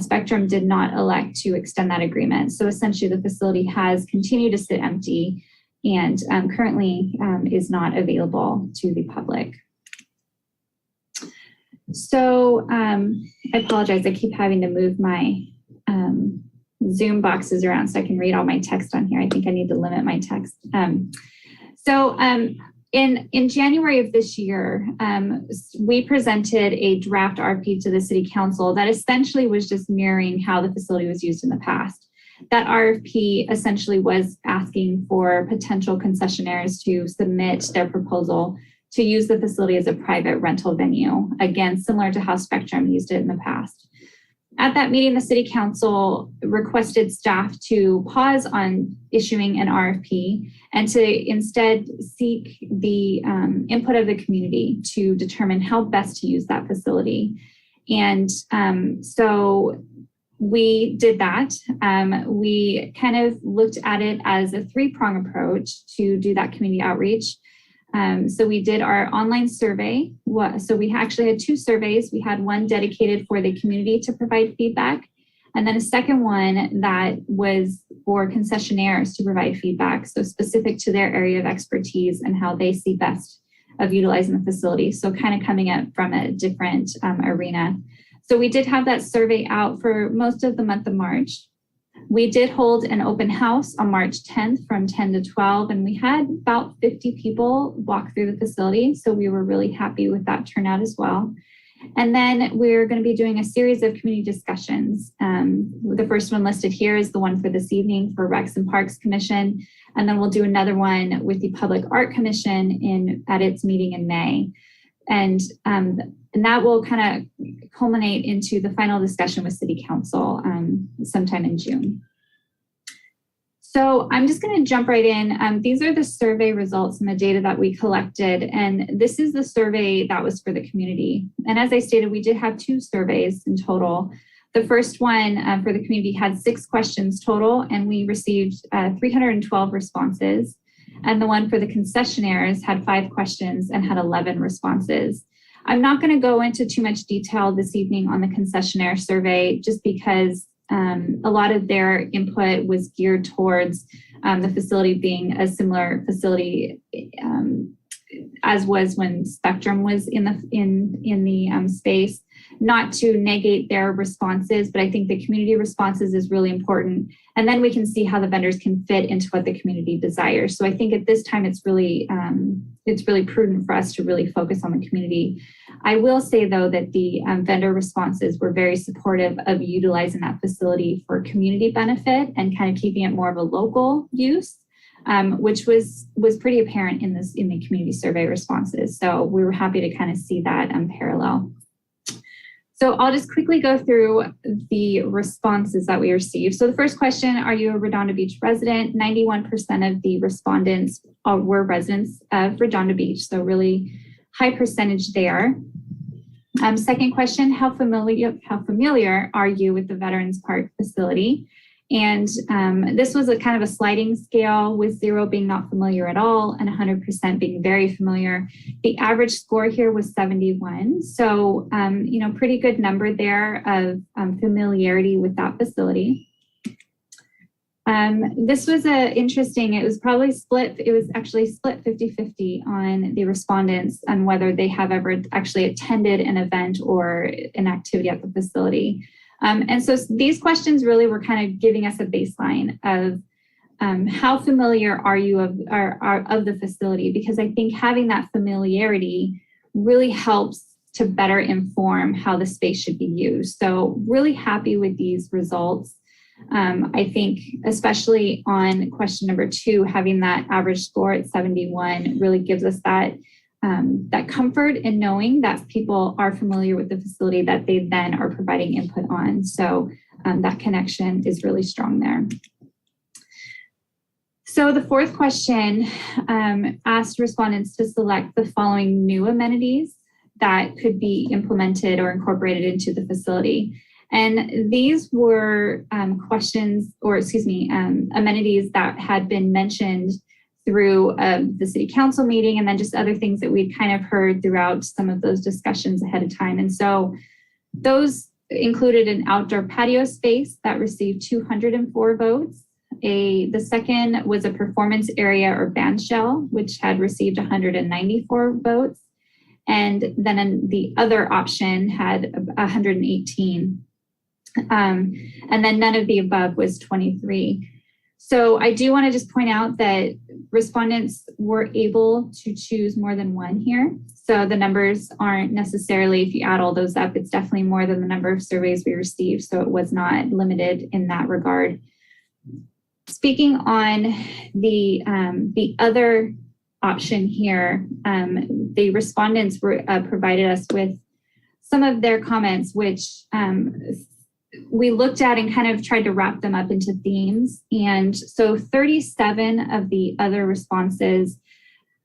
Spectrum did not elect to extend that agreement. So essentially the facility has continued to sit empty and currently is not available to the public. So I apologize, I keep having to move my Zoom boxes around so I can read all my text on here. I think I need to limit my text. In January of this year, we presented a draft RFP to the City Council that essentially was just mirroring how the facility was used in the past. That RFP essentially was asking for potential concessionaires to submit their proposal to use the facility as a private rental venue, again, similar to how Spectrum used it in the past. At that meeting, the City Council requested staff to pause on issuing an RFP and to instead seek the input of the community to determine how best to use that facility. And so we did that. We kind of looked at it as a three-prong approach to do that community outreach. So we did our online survey. So we actually had two surveys. We had one dedicated for the community to provide feedback, and then a second one that was for concessionaires to provide feedback, so specific to their area of expertise and how they see best of utilizing the facility. So kind of coming up from a different arena. So we did have that survey out for most of the month of March. We did hold an open house on March 10th from 10 to 12, and we had about 50 people walk through the facility. So we were really happy with that turnout as well. And then we're going to be doing a series of community discussions. The first one listed here is the one for this evening for Recs and Parks Commission. And then we'll do another one with the Public Art Commission at its meeting in May. And that will kind of culminate into the final discussion with City Council sometime in June. So I'm just going to jump right in. These are the survey results and the data that we collected. And this is the survey that was for the community. And as I stated, we did have two surveys in total. The first one for the community had 6 questions total, and we received 312 responses. And the one for the concessionaires had 5 questions and had 11 responses. I'm not going to go into too much detail this evening on the concessionaire survey, just because a lot of their input was geared towards the facility being a similar facility as was when Spectrum was in the space. Not to negate their responses, but I think the community responses is really important. And then we can see how the vendors can fit into what the community desires. So I think at this time, it's really prudent for us to really focus on the community. I will say though that the vendor responses were very supportive of utilizing that facility for community benefit and kind of keeping it more of a local use, which was pretty apparent in the community survey responses. So we were happy to kind of see that parallel. So I'll just quickly go through the responses that we received. So the first question, are you a Redondo Beach resident? 91% of the respondents were residents of Redondo Beach, so really high percentage there. Second question, how familiar are you with the Veterans Park facility? And this was a kind of a sliding scale, with 0 being not familiar at all and 100% being very familiar. The average score here was 71. So, pretty good number there of familiarity with that facility. This was interesting. It was probably split. It was actually split 50-50 on the respondents on whether they have ever actually attended an event or an activity at the facility. And so these questions really were kind of giving us a baseline of how familiar are you of the facility, because I think having that familiarity really helps to better inform how the space should be used. So really happy with these results. I think especially on question number 2, having that average score at 71 really gives us that comfort in knowing that people are familiar with the facility that they then are providing input on. So that connection is really strong there. So the fourth question asked respondents to select the following new amenities that could be implemented or incorporated into the facility. And these were amenities that had been mentioned through the city council meeting, and then just other things that we'd kind of heard throughout some of those discussions ahead of time. And so those included an outdoor patio space that received 204 votes. The second was a performance area or band shell, which had received 194 votes. And then the other option had 118. And then none of the above was 23. So I do want to just point out that respondents were able to choose more than one here. So the numbers aren't necessarily, if you add all those up, it's definitely more than the number of surveys we received. So it was not limited in that regard. Speaking on the other option here, the respondents were provided us with some of their comments, which we looked at and kind of tried to wrap them up into themes. And so 37 of the other responses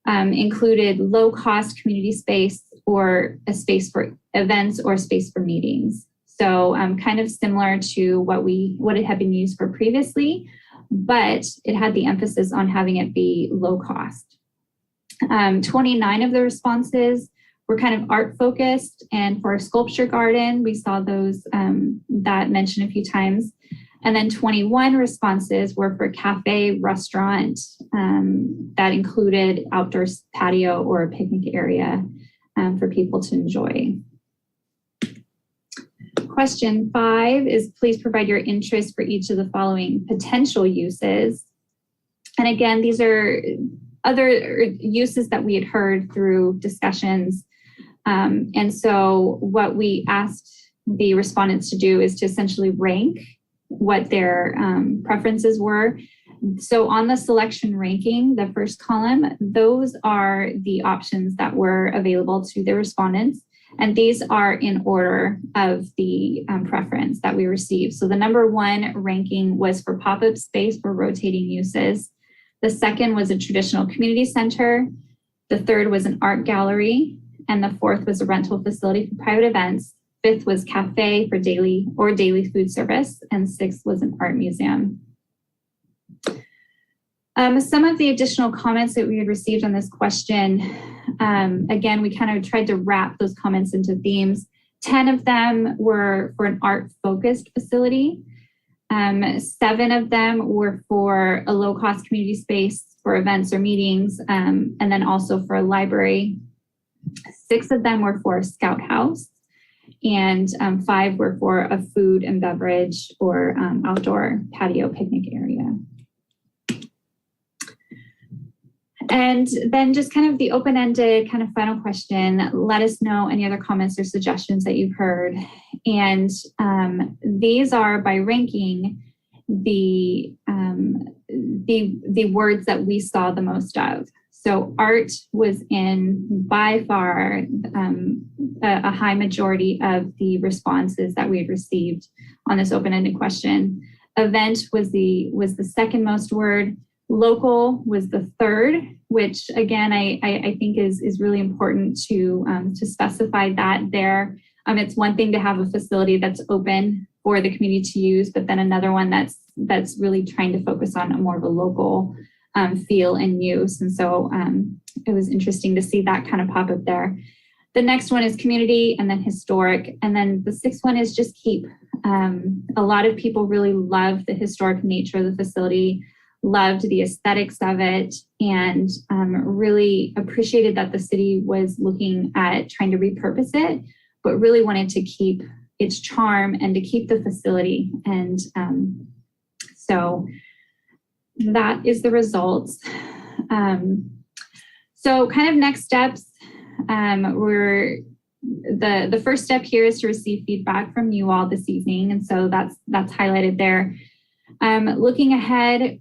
included low-cost community space or a space for events or space for meetings. So kind of similar to what it had been used for previously, but it had the emphasis on having it be low cost. 29 of the responses were kind of art focused, and for a sculpture garden, we saw those that mentioned a few times. And then 21 responses were for cafe, restaurant, that included outdoor patio or a picnic area for people to enjoy. Question 5 is, please provide your interest for each of the following potential uses. And again, these are other uses that we had heard through discussions. And so what we asked the respondents to do is to essentially rank what their preferences were. So on the selection ranking, the first column, those are the options that were available to the respondents. And these are in order of the preference that we received. So the number 1 ranking was for pop-up space for rotating uses. The second was a traditional community center. The third was an art gallery. And the fourth was a rental facility for private events. Fifth was cafe for daily food service. And sixth was an art museum. Some of the additional comments that we had received on this question, again, we kind of tried to wrap those comments into themes. 10 of them were for an art-focused facility. 7 of them were for a low-cost community space for events or meetings, and then also for a library. 6 of them were for a scout house, and 5 were for a food and beverage or outdoor patio picnic area. And then just kind of the open-ended kind of final question, let us know any other comments or suggestions that you've heard. And these are by ranking the words that we saw the most of. So art was in by far a high majority of the responses that we had received on this open-ended question. Event was the second most word. Local was the third, which again, I think is really important to specify that there. It's one thing to have a facility that's open for the community to use, but then another one that's really trying to focus on a more of a local feel and use. And so it was interesting to see that kind of pop up there. The next one is community, and then historic. And then the 6th one is just keep. A lot of people really love the historic nature of the facility, loved the aesthetics of it, and really appreciated that the city was looking at trying to repurpose it, but really wanted to keep its charm and to keep the facility. And so that is the results. So kind of next steps, the first step here is to receive feedback from you all this evening. And so that's highlighted there. Looking ahead,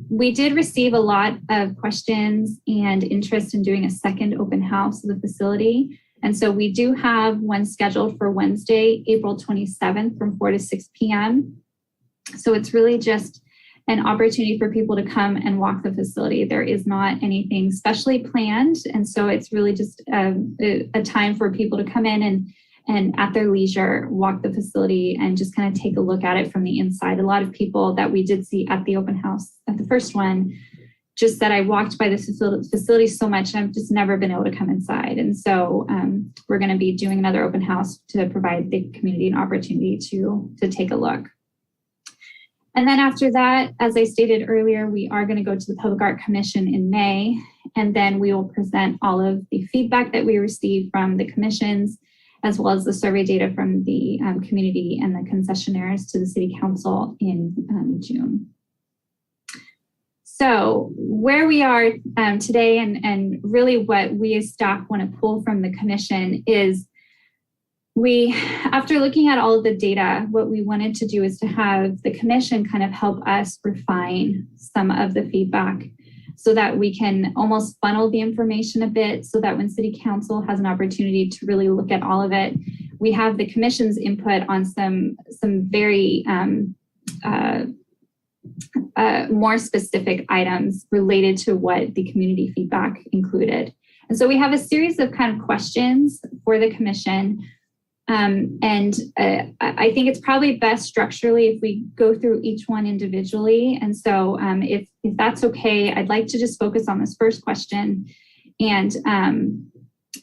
we did receive a lot of questions and interest in doing a second open house of the facility. And so we do have one scheduled for Wednesday, April 27th from 4 to 6 p.m. So it's really just an opportunity for people to come and walk the facility. There is not anything specially planned. And so it's really just a time for people to come in and at their leisure, walk the facility and just kind of take a look at it from the inside. A lot of people that we did see at the open house, at the first one, just said, I walked by this facility so much and I've just never been able to come inside. And so we're going to be doing another open house to provide the community an opportunity to take a look. And then after that, as I stated earlier, we are going to go to the Public Art Commission in May, and then we will present all of the feedback that we received from the commissions, as well as the survey data from the community and the concessionaires to the City Council in June. So where we are today and really what we as staff want to pull from the commission is after looking at all of the data, what we wanted to do is to have the commission kind of help us refine some of the feedback so that we can almost funnel the information a bit so that when City Council has an opportunity to really look at all of it, we have the commission's input on some very more specific items related to what the community feedback included. And so we have a series of kind of questions for the commission. I think it's probably best structurally if we go through each one individually. And so if that's okay, I'd like to just focus on this first question. And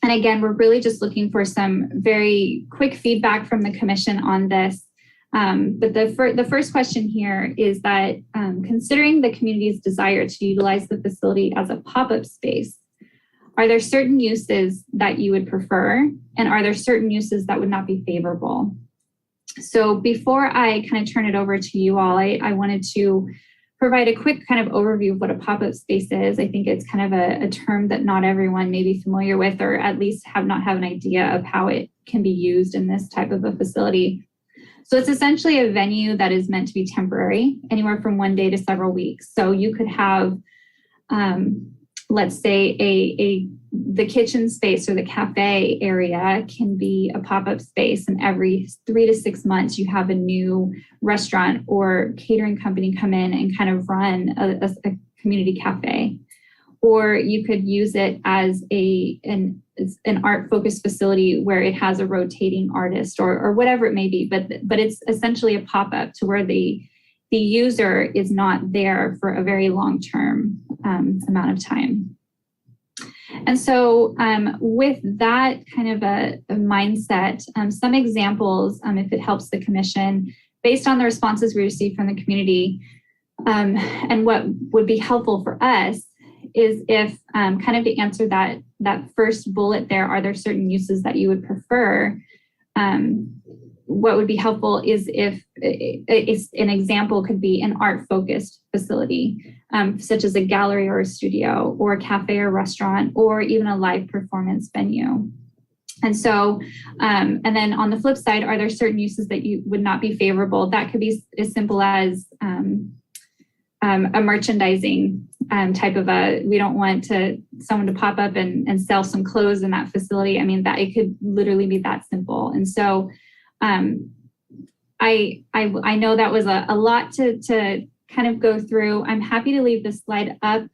again, we're really just looking for some very quick feedback from the commission on this. But the first question here is that considering the community's desire to utilize the facility as a pop-up space, are there certain uses that you would prefer? And are there certain uses that would not be favorable? So before I kind of turn it over to you all, I wanted to provide a quick kind of overview of what a pop-up space is. I think it's kind of a term that not everyone may be familiar with, or at least not have an idea of how it can be used in this type of a facility. So it's essentially a venue that is meant to be temporary, anywhere from 1 day to several weeks. So you could have, let's say the kitchen space or the cafe area can be a pop-up space, and every 3 to 6 months you have a new restaurant or catering company come in and kind of run a community cafe. Or you could use it as an art-focused facility where it has a rotating artist or whatever it may be, but it's essentially a pop-up to where the user is not there for a very long-term amount of time. And so with that kind of a mindset, some examples, if it helps the commission, based on the responses we received from the community, and what would be helpful for us is if kind of to answer that first bullet there, are there certain uses that you would prefer? What would be helpful is if an example could be an art-focused facility, such as a gallery or a studio or a cafe or restaurant, or even a live performance venue. And so, and then on the flip side, are there certain uses that you would not be favorable? That could be as simple as a merchandising type of we don't want someone to pop up and sell some clothes in that facility. I mean, that it could literally be that simple. And so I know that was a lot to kind of go through. I'm happy to leave this slide up.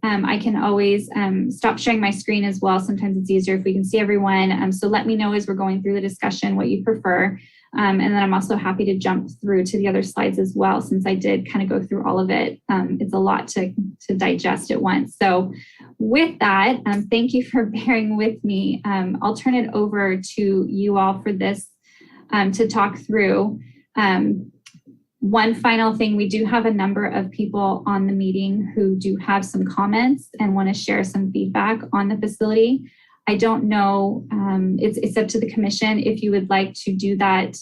I can always stop sharing my screen as well. Sometimes it's easier if we can see everyone. So let me know as we're going through the discussion what you prefer. And then I'm also happy to jump through to the other slides as well, since I did kind of go through all of it. It's a lot to digest at once. So with that, thank you for bearing with me. I'll turn it over to you all for this to talk through. One final thing, we do have a number of people on the meeting who do have some comments and want to share some feedback on the facility. I don't know, it's up to the commission if you would like to do that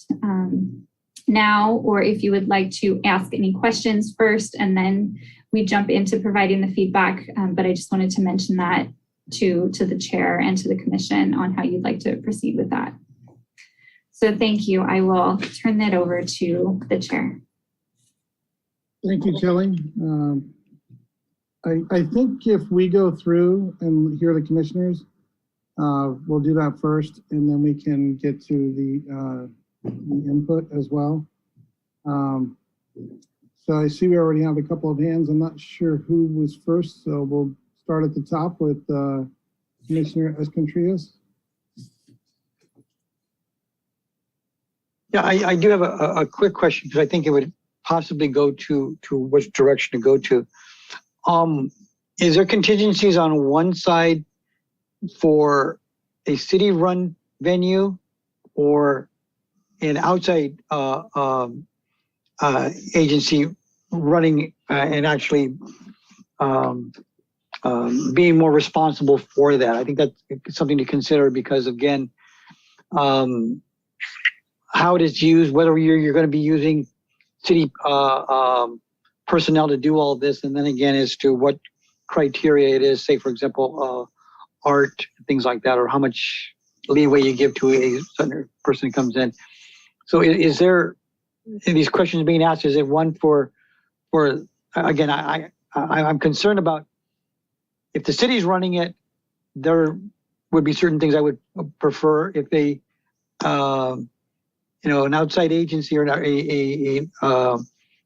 now, or if you would like to ask any questions first and then we jump into providing the feedback. But I just wanted to mention that to the chair and to the commission on how you'd like to proceed with that. So thank you. I will turn that over to the chair. Thank you, Kelly. I think if we go through and hear the commissioners, we'll do that first, and then we can get to the input as well. So I see we already have a couple of hands. I'm not sure who was first, so we'll start at the top with Commissioner Escontrias. Yeah, I do have a quick question because I think it would possibly go to which direction to go to. Is there contingencies on one side for a city-run venue or an outside agency running and actually being more responsible for that? I think that's something to consider because, again, how it is used, whether you're going to be using city personnel to do all this, and then again as to what criteria it is, say, for example, art, things like that, or how much leeway you give to a certain person who comes in. So is there, these questions being asked, is it one for again, I'm concerned about if the city's running it, there would be certain things I would prefer if they, an outside agency or a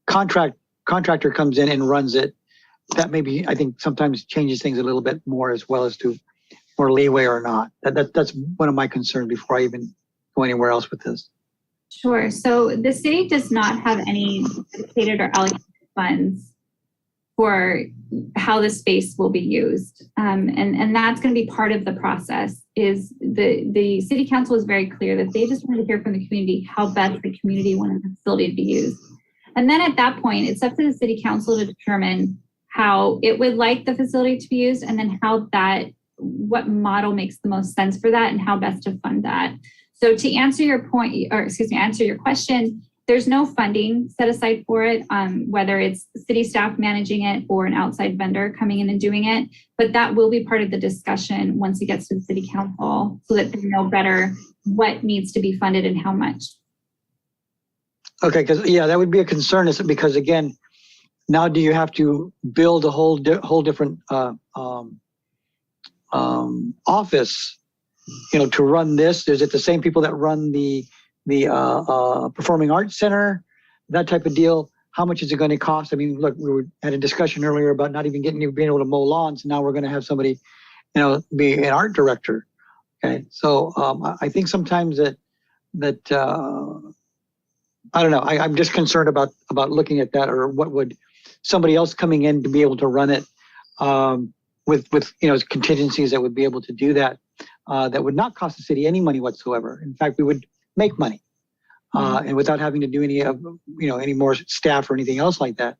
contractor comes in and runs it. That maybe, I think, sometimes changes things a little bit more as well as to more leeway or not. That's one of my concerns before I even go anywhere else with this. Sure. So the city does not have any dedicated or allocated funds for how the space will be used. And that's going to be part of the process. Is the city council is very clear that they just want to hear from the community how best the community wanted the facility to be used. And then at that point, it's up to the city council to determine how it would like the facility to be used, and then what model makes the most sense for that and how best to fund that. So to answer your point, or excuse me, answer your question, there's no funding set aside for it, whether it's city staff managing it or an outside vendor coming in and doing it. But that will be part of the discussion once it gets to the city council so that they know better what needs to be funded and how much. Okay, because yeah, that would be a concern, is because again, now do you have to build a whole different office, to run this? Is it the same people that run the Performing Arts Center, that type of deal? How much is it going to cost? I mean, look, had a discussion earlier about not even being able to mow lawns. Now we're going to have somebody, be an art director. Okay, so I think sometimes that I don't know. I'm just concerned about looking at that, or what would somebody else coming in to be able to run it with contingencies that would be able to do that. That would not cost the city any money whatsoever. In fact, we would make money, and without having to do any more staff or anything else like that,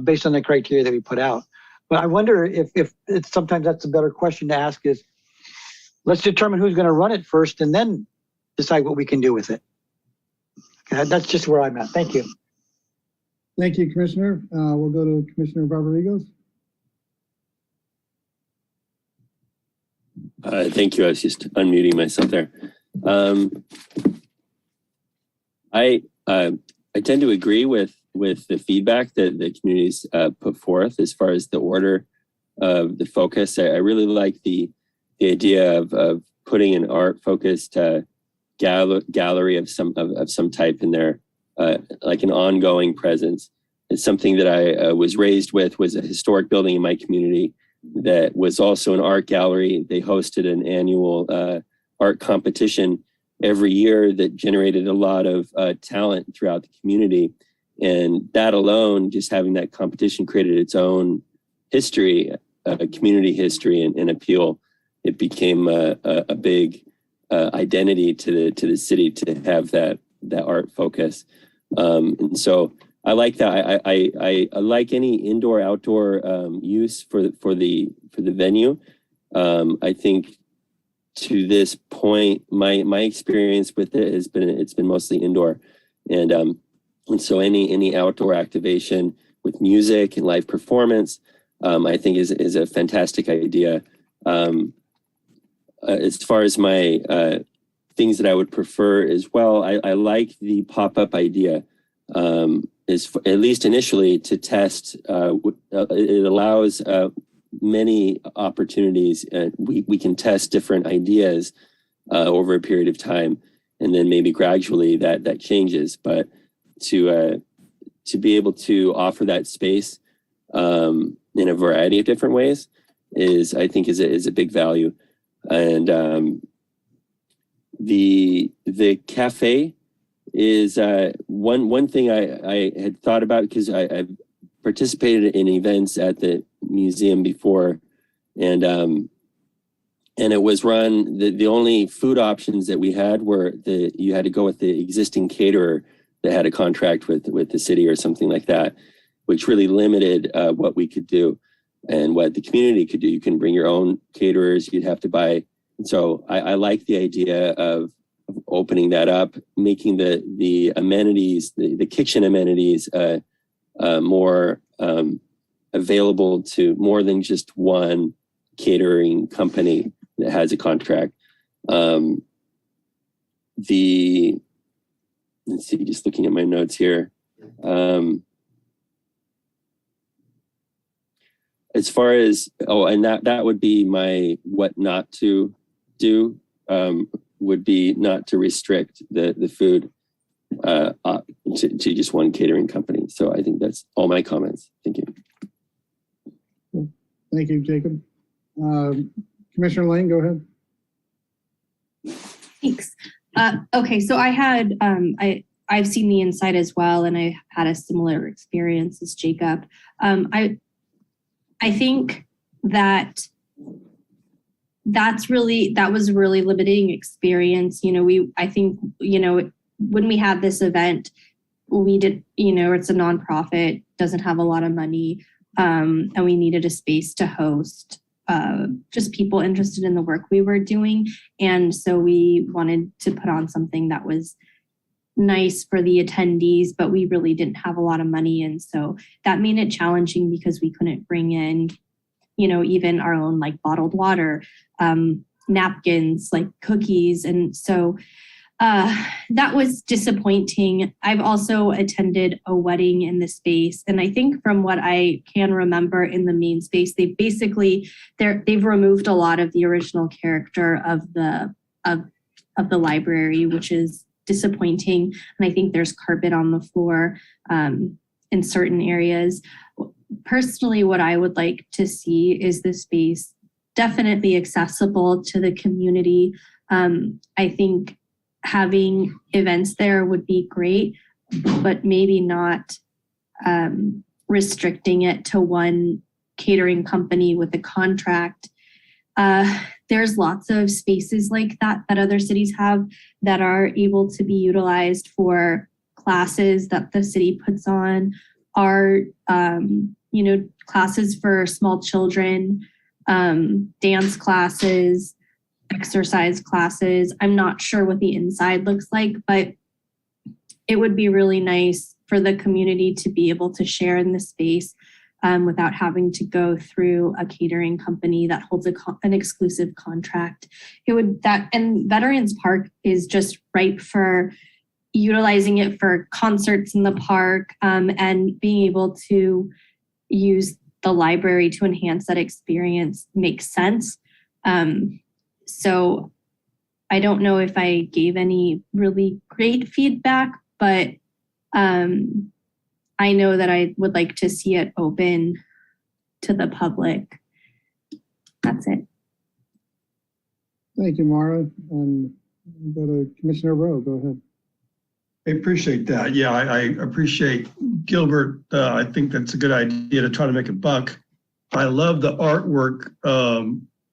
based on the criteria that we put out. But I wonder if it's, sometimes that's a better question to ask is, let's determine who's going to run it first and then decide what we can do with it. Okay, that's just where I'm at. Thank you. Thank you, Commissioner. We'll go to Commissioner Barbarigos. Thank you. I was just unmuting myself there. I tend to agree with the feedback that the communities put forth as far as the order of the focus. I really like the idea of putting an art focused gallery of some type in there, like an ongoing presence. It's something that I was raised with, was a historic building in my community that was also an art gallery. They hosted an annual art competition every year that generated a lot of talent throughout the community. And that alone, just having that competition, created its own history, community history and appeal. It became a big identity to the city to have that art focus. And so I like that. I like any indoor outdoor use for the venue. I think to this point, my experience with it has been, it's been mostly indoor, and so any outdoor activation with music and live performance, I think is a fantastic idea. As far as my things that I would prefer as well, I like the pop-up idea. Is at least initially to test. It allows many opportunities. We can test different ideas over a period of time, and then maybe gradually that changes. But to to be able to offer that space in a variety of different ways is a big value. And the cafe is one thing I had thought about, because I've participated in events at the museum before, and it was run, the only food options that we had were you had to go with the existing caterer that had a contract with the city or something like that, which really limited what we could do and what the community could do. You can bring your own caterers, you'd have to buy. And so I like the idea of opening that up, making the amenities, the kitchen amenities more available to more than just one catering company that has a contract. Let's see, just looking at my notes here. As far as, and that would be my what not to do, would be not to restrict the food to just one catering company. So I think that's all my comments. Thank you. Thank you, Jacob. Commissioner Lane, go ahead. Thanks. Okay, so I had I've seen the inside as well, and I had a similar experience as Jacob. I think that was a really limiting experience. I think when we had this event, we did, it's a nonprofit, doesn't have a lot of money, and we needed a space to host just people interested in the work we were doing. And so we wanted to put on something that was nice for the attendees, but we really didn't have a lot of money. And so that made it challenging because we couldn't bring in, even our own like bottled water, napkins, like cookies. And so that was disappointing. I've also attended a wedding in the space. And I think from what I can remember in the main space, they've removed a lot of the original character of the library, which is disappointing. And I think there's carpet on the floor in certain areas. Personally, what I would like to see is the space definitely accessible to the community. I think having events there would be great, but maybe not restricting it to one catering company with a contract. There's lots of spaces like that other cities have that are able to be utilized for classes that the city puts on, are classes for small children, dance classes, exercise classes. I'm not sure what the inside looks like, but it would be really nice for the community to be able to share in the space without having to go through a catering company that holds an exclusive contract. And Veterans Park is just ripe for utilizing it for concerts in the park, and being able to use the library to enhance that experience makes sense. So I don't know if I gave any really great feedback, but I know that I would like to see it open to the public. That's it. Thank you, Mara. And go to Commissioner Rowe. Go ahead. I appreciate that. Yeah, I appreciate Gilbert. I think that's a good idea to try to make a buck. I love the artwork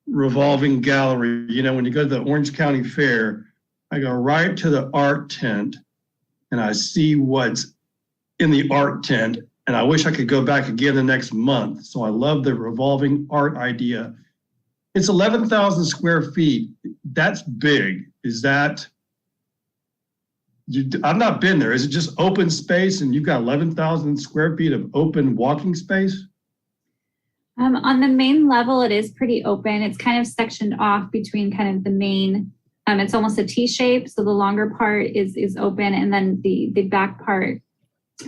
revolving gallery. When you go to the Orange County Fair, I go right to the art tent and I see what's in the art tent. And I wish I could go back again the next month. So I love the revolving art idea. It's 11,000 square feet. That's big. Is that... I've not been there. Is it just open space and you've got 11,000 square feet of open walking space? On the main level, it is pretty open. It's kind of sectioned off between kind of the main, it's almost a T shape. So the longer part is open, and then the back part,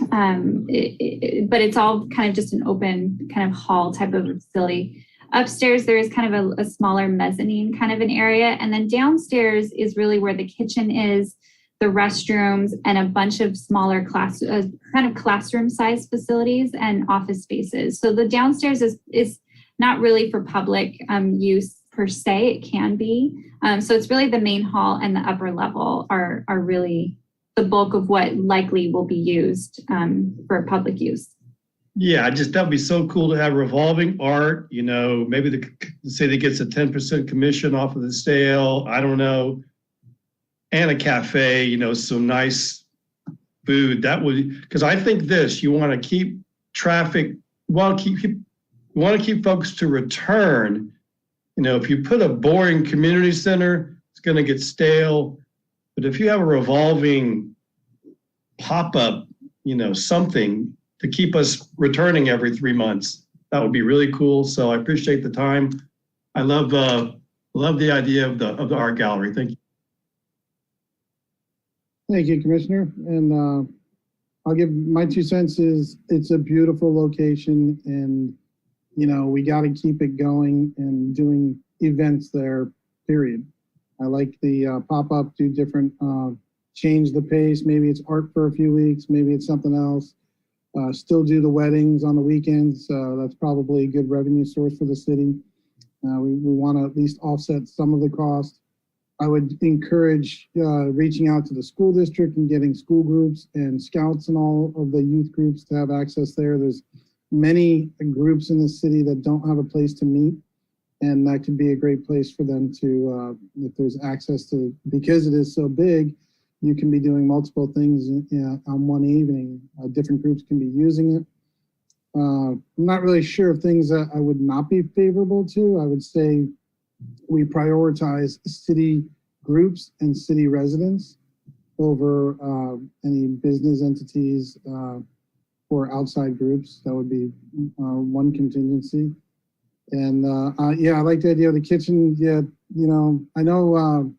but it's all kind of just an open kind of hall type of facility. Upstairs, there is kind of a smaller mezzanine kind of an area. And then downstairs is really where the kitchen is. the restrooms, and a bunch of smaller kind of classroom-sized facilities and office spaces. So the downstairs is not really for public use per se. It can be. So it's really the main hall and the upper level are really the bulk of what likely will be used for public use. Yeah, that'd be so cool to have revolving art, maybe say they gets a 10% commission off of the sale. I don't know. And a cafe, some nice food. That would, because I think you want to keep traffic, you want to keep folks to return. If you put a boring community center, it's going to get stale. But if you have a revolving pop-up, something to keep us returning every 3 months, that would be really cool. So I appreciate the time. I love the idea of the art gallery. Thank you. Thank you, Commissioner. And I'll give my 2 cents is it's a beautiful location, and we got to keep it going and doing events there, period. I like the pop-up, do different, change the pace. Maybe it's art for a few weeks, maybe it's something else. Still do the weddings on the weekends. That's probably a good revenue source for the city. We want to at least offset some of the cost. I would encourage reaching out to the school district and getting school groups and scouts and all of the youth groups to have access there. There's many groups in the city that don't have a place to meet, and that could be a great place for them to, if there's access to, because it is so big, you can be doing multiple things on one evening. Different groups can be using it. I'm not really sure of things that I would not be favorable to. I would say we prioritize city groups and city residents over any business entities or outside groups. That would be one contingency. And yeah, I like the idea of the kitchen. Yeah, I know,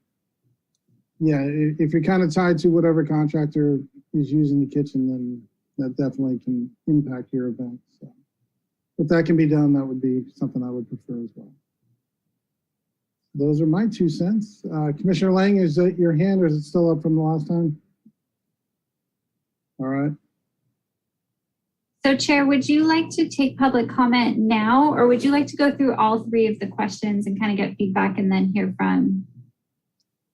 yeah, if you're kind of tied to whatever contractor is using the kitchen, then that definitely can impact your event. So if that can be done, that would be something I would prefer as well. Those are my 2 cents. Commissioner Lang, is that your hand or is it still up from the last time? All right. So Chair, would you like to take public comment now, or would you like to go through all 3 of the questions and kind of get feedback and then hear from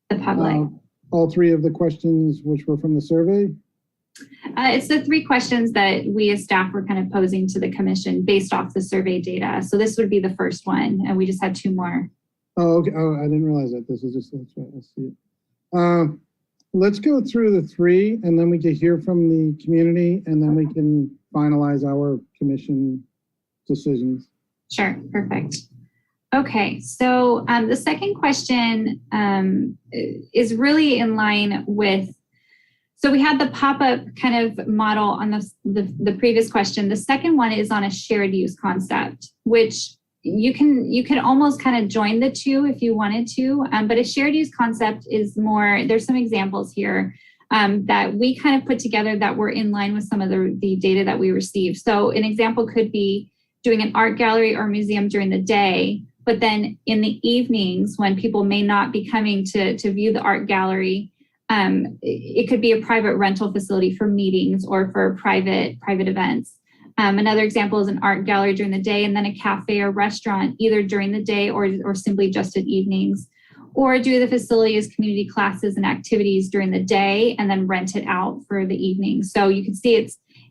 the public? All 3 of the questions which were from the survey? It's the 3 questions that we as staff were kind of posing to the commission based off the survey data. So this would be the first one, and we just had 2 more. Oh, okay. Oh, I didn't realize that. This is just, that's right. I see it. Let's go through the 3, and then we can hear from the community, and then we can finalize our commission decisions. Sure, perfect. Okay, so the second question is really in line with, so we had the pop-up kind of model on the previous question. The second one is on a shared use concept, which you can almost kind of join the 2 if you wanted to, but a shared use concept is more, there's some examples here that we kind of put together that were in line with some of the data that we received. So an example could be doing an art gallery or museum during the day, but then in the evenings when people may not be coming to view the art gallery, it could be a private rental facility for meetings or for private events. Another example is an art gallery during the day and then a cafe or restaurant either during the day or simply just at evenings. Or do the facility as community classes and activities during the day and then rent it out for the evening. So you can see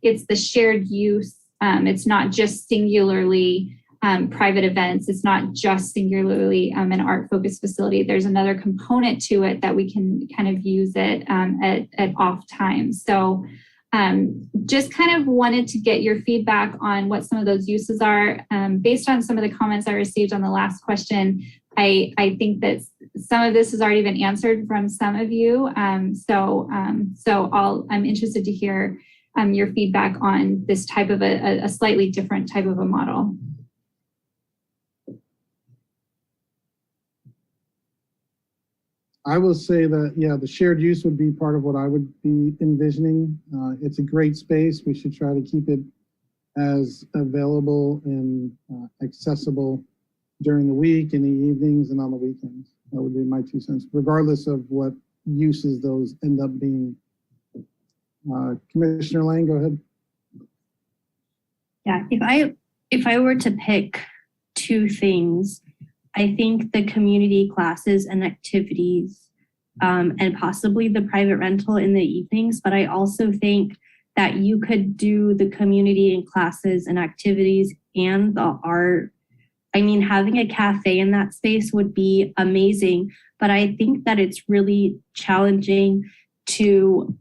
it's the shared use. It's not just singularly private events. It's not just singularly an art-focused facility. There's another component to it that we can kind of use it at off times. So just kind of wanted to get your feedback on what some of those uses are. Based on some of the comments I received on the last question, I think that some of this has already been answered from some of you. So I'm interested to hear your feedback on this type of a slightly different type of a model. I will say that, yeah, the shared use would be part of what I would be envisioning. It's a great space. We should try to keep it as available and accessible during the week, in the evenings, and on the weekends. That would be my 2 cents, regardless of what uses those end up being. Commissioner Lang, go ahead. Yeah, if I were to pick two things, I think the community classes and activities, and possibly the private rental in the evenings, but I also think that you could do the community and classes and activities and the art. I mean, having a cafe in that space would be amazing, but I think that it's really challenging to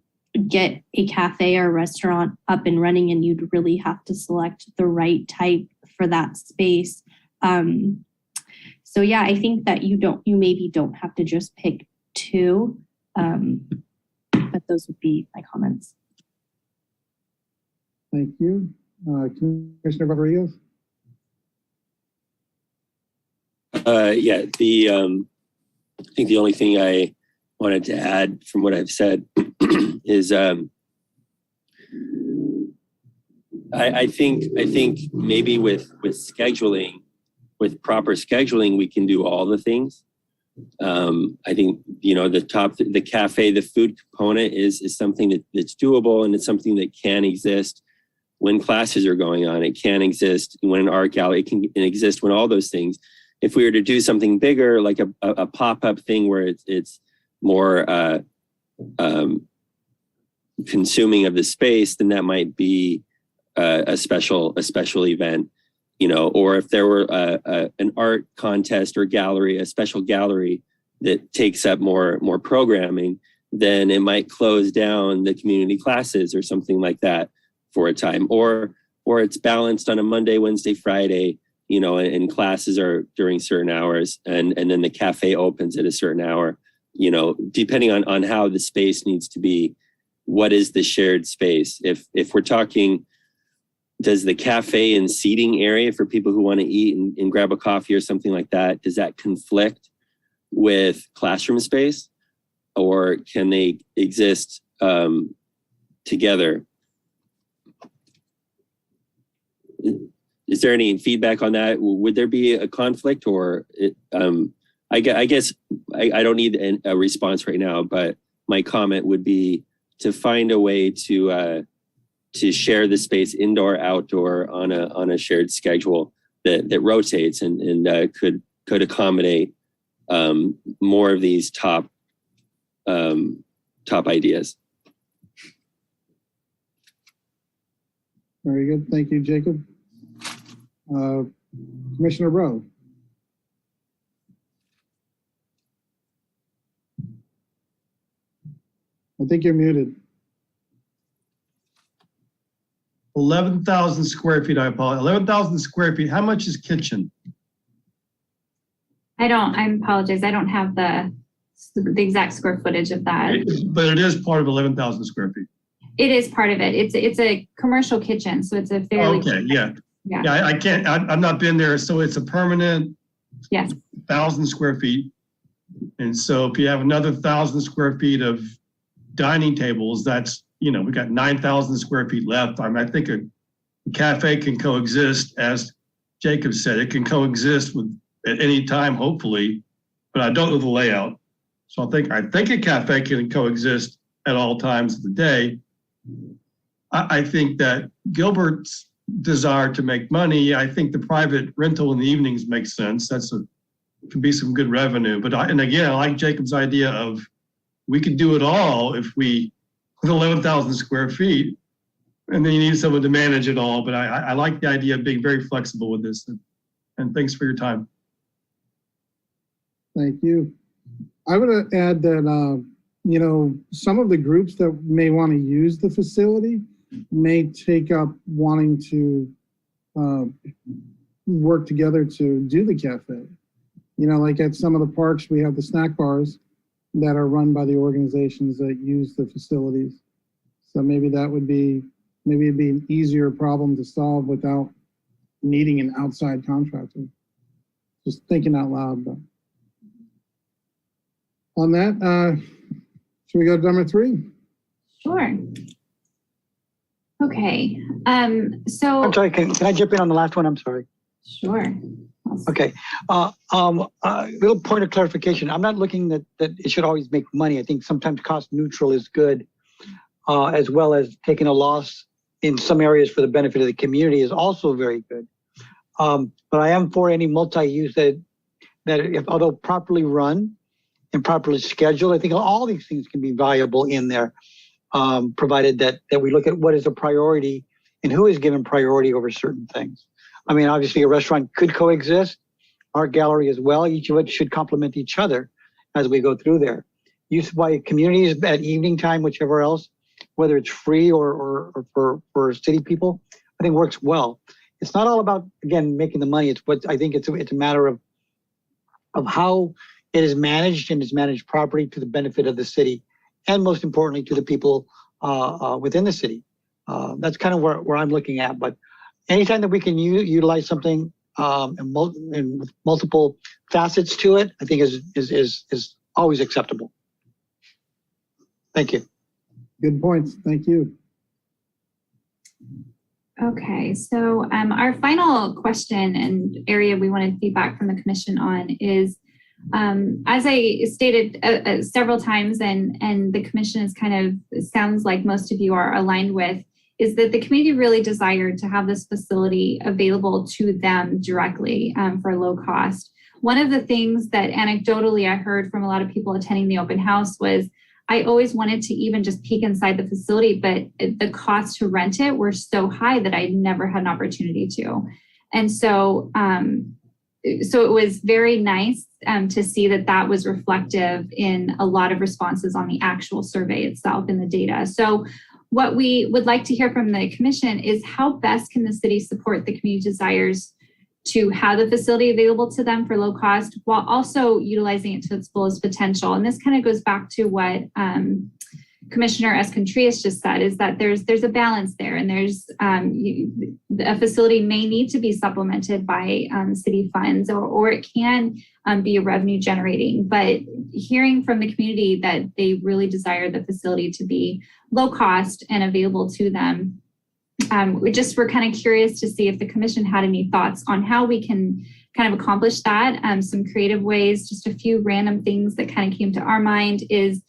get a cafe or restaurant up and running, and you'd really have to select the right type for that space. So yeah, I think that you maybe don't have to just pick two, but those would be my comments. Thank you. Commissioner Rodriguez? Yeah, I think the only thing I wanted to add from what I've said is I think maybe with scheduling, with proper scheduling, we can do all the things. I think, the cafe, the food component is something that's doable, and it's something that can exist when classes are going on. It can exist when an art gallery, it can exist when all those things. If we were to do something bigger, like a pop-up thing where it's more consuming of the space, then that might be a special event, or if there were an art contest or gallery, a special gallery that takes up more programming, then it might close down the community classes or something like that for a time, or it's balanced on a Monday, Wednesday, Friday, and classes are during certain hours, and then the cafe opens at a certain hour, depending on how the space needs to be. What is the shared space? If we're talking, does the cafe and seating area for people who want to eat and grab a coffee or something like that, does that conflict with classroom space, or can they exist together? Is there any feedback on that? Would there be a conflict, or I guess I don't need a response right now, but my comment would be to find a way to share the space, indoor, outdoor, on a shared schedule that rotates and could accommodate more of these top ideas. Very good. Thank you, Jacob. Commissioner Rowe. I think you're muted. 11,000 square feet, I apologize. 11,000 square feet. How much is kitchen? I apologize. I don't have the exact square footage of that. But it is part of 11,000 square feet. It is part of it. It's a commercial kitchen, so it's a fairly. Okay, yeah. Yeah, I can't, I've not been there. So it's a permanent. Yes. 1,000 square feet. And so if you have another 1,000 square feet of dining tables, that's, we got 9,000 square feet left. I think a cafe can coexist, as Jacob said, it can coexist with at any time, hopefully, but I don't know the layout. So I think a cafe can coexist at all times of the day. I think that Gilbert's desire to make money, I think the private rental in the evenings makes sense. Can be some good revenue. But I like Jacob's idea of we could do it all with 11,000 square feet, and then you need someone to manage it all. But I like the idea of being very flexible with this. And thanks for your time. Thank you. I would add that, some of the groups that may want to use the facility may take up wanting to work together to do the cafe. Like at some of the parks, we have the snack bars that are run by the organizations that use the facilities. So maybe it'd be an easier problem to solve without needing an outside contractor. Just thinking out loud. But on that, should we go to number 3? Sure. Okay. So. I'm sorry, can I jump in on the last one? I'm sorry. Sure. Okay. Little point of clarification. I'm not looking that it should always make money. I think sometimes cost neutral is good, as well as taking a loss in some areas for the benefit of the community is also very good. But I am for any multi-use that if, although properly run and properly scheduled, I think all these things can be valuable in there, provided that we look at what is a priority and who is given priority over certain things. I mean, obviously a restaurant could coexist, art gallery as well. Each of it should complement each other as we go through there. Use by communities at evening time, whichever else, whether it's free or for city people, I think works well. It's not all about, again, making the money. It's what I think it's a matter of how it is managed and is managed properly to the benefit of the city, and most importantly to the people within the city. That's kind of where I'm looking at. But anytime that we can utilize something and with multiple facets to it, I think is always acceptable. Thank you. Good points. Thank you. Okay, so our final question and area we wanted feedback from the commission on is, as I stated several times, and the commission is kind of, sounds like most of you are aligned with, is that the community really desired to have this facility available to them directly for low cost. One of the things that anecdotally I heard from a lot of people attending the open house was, I always wanted to even just peek inside the facility, but the costs to rent it were so high that I never had an opportunity to. And so, so it was very nice to see that that was reflective in a lot of responses on the actual survey itself in the data. So what we would like to hear from the commission is how best can the city support the community desires to have the facility available to them for low cost while also utilizing it to its fullest potential. And this kind of goes back to what Commissioner Escontrias just said, is that there's a balance there, and there's a facility may need to be supplemented by city funds, or it can be a revenue generating. But hearing from the community that they really desire the facility to be low cost and available to them, we're kind of curious to see if the commission had any thoughts on how we can kind of accomplish that. Some creative ways, just a few random things that kind of came to our mind is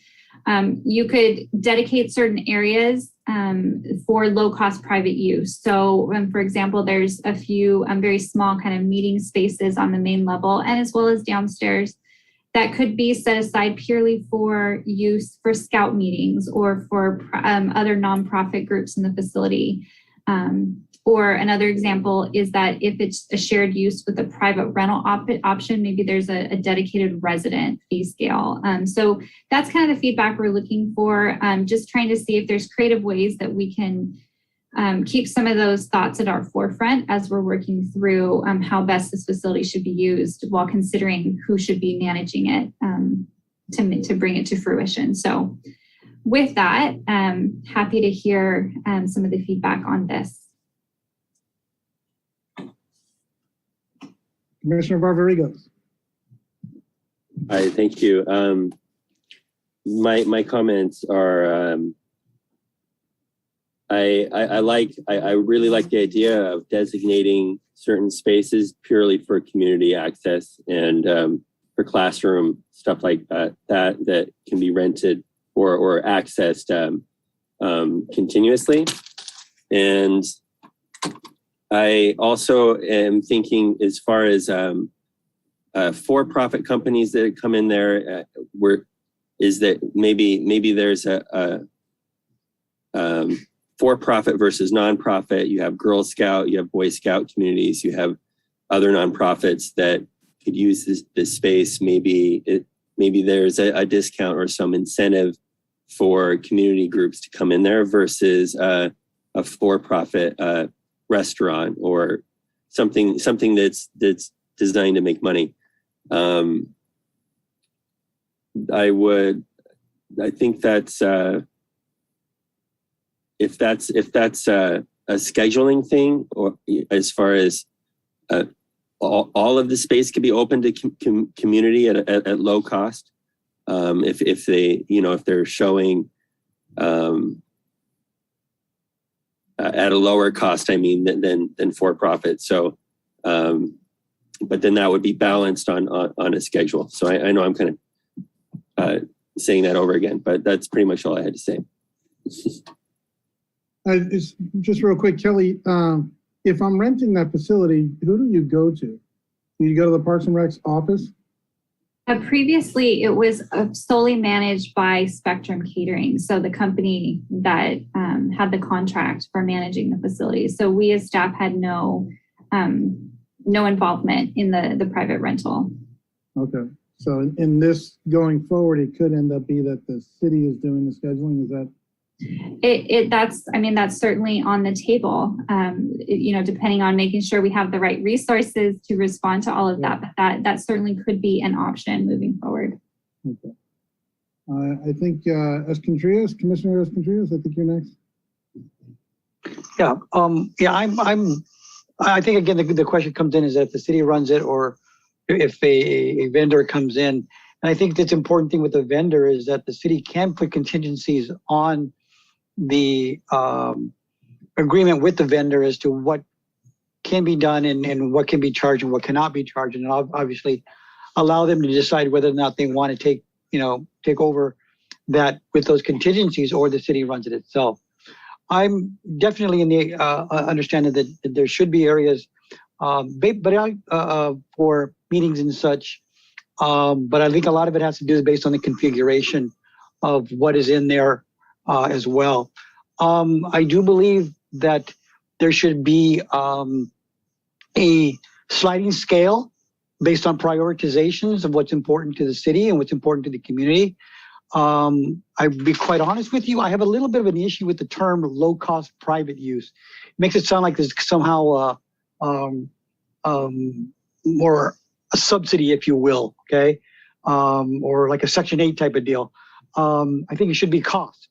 you could dedicate certain areas for low cost private use. So for example, there's a few very small kind of meeting spaces on the main level and as well as downstairs that could be set aside purely for use for scout meetings or for other nonprofit groups in the facility. Or another example is that if it's a shared use with a private rental option, maybe there's a dedicated resident fee scale. So that's kind of the feedback we're looking for, just trying to see if there's creative ways that we can keep some of those thoughts at our forefront as we're working through how best this facility should be used while considering who should be managing it to bring it to fruition. So with that, happy to hear some of the feedback on this. Commissioner Barbarigos. Hi, thank you. My comments are, I really like the idea of designating certain spaces purely for community access and for classroom stuff like that can be rented or accessed continuously. And I also am thinking as far as for-profit companies that come in there, is that maybe there's a for-profit versus nonprofit. You have Girl Scout, you have Boy Scout communities, you have other nonprofits that could use this space. Maybe there's a discount or some incentive for community groups to come in there versus a for-profit restaurant or something that's designed to make money. I think that's if that's a scheduling thing, or as far as all of the space could be open to community at low cost. If they, if they're showing at a lower cost, I mean, than for profit. So but then that would be balanced on a schedule. So I know I'm kind of saying that over again, but that's pretty much all I had to say. Just real quick, Kelly, if I'm renting that facility, who do you go to? Do you go to the Parks and Rec's office? Previously, it was solely managed by Spectrum Catering, so the company that had the contract for managing the facility. So we as staff had no involvement in the private rental. Okay, so in this going forward, it could end up be that the city is doing the scheduling. Is that? That's certainly on the table, depending on making sure we have the right resources to respond to all of that, but that certainly could be an option moving forward. Okay. I think Commissioner Escondrillas, I think you're next. Yeah, I think again, the question comes in is that if the city runs it or if a vendor comes in. And I think that's important thing with the vendor is that the city can put contingencies on the agreement with the vendor as to what can be done and what can be charged and what cannot be charged, and obviously allow them to decide whether or not they want to take over that with those contingencies, or the city runs it itself. I'm definitely in the understanding that there should be areas, for meetings and such. But I think a lot of it has to do based on the configuration of what is in there as well. I do believe that there should be a sliding scale based on prioritizations of what's important to the city and what's important to the community. I'd be quite honest with you, I have a little bit of an issue with the term low-cost private use. It makes it sound like there's somehow more a subsidy, if you will, okay? Or like a Section 8 type of deal. I think it should be cost.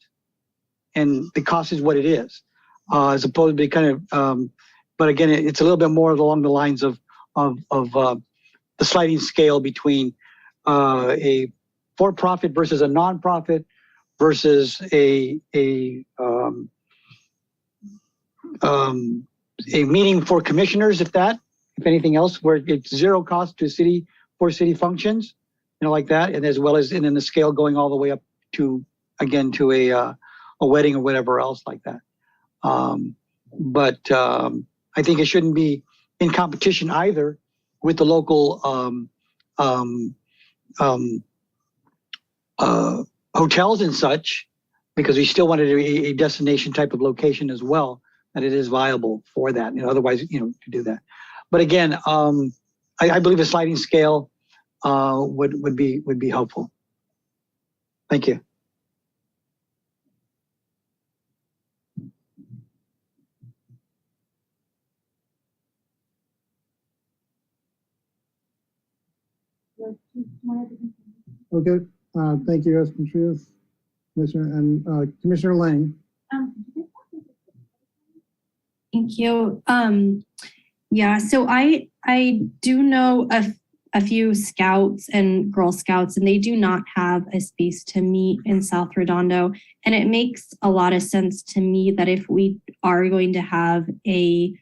And the cost is what it is, as opposed to be kind of, but again, it's a little bit more along the lines of the sliding scale between a for-profit versus a non-profit versus a meeting for commissioners, if anything else, where it's zero cost to city for city functions, like that, and as well as and then the scale going all the way up to again to a wedding or whatever else like that. But I think it shouldn't be in competition either with the local hotels and such, because we still wanted a destination type of location as well, that it is viable for that. Otherwise, to do that. But again, I believe a sliding scale would be helpful. Thank you. Okay, thank you, Escondrillas, Commissioner, and Commissioner Lang. Thank you. Yeah, so I do know a few Scouts and Girl Scouts, and they do not have a space to meet in South Redondo. And it makes a lot of sense to me that if we are going to have a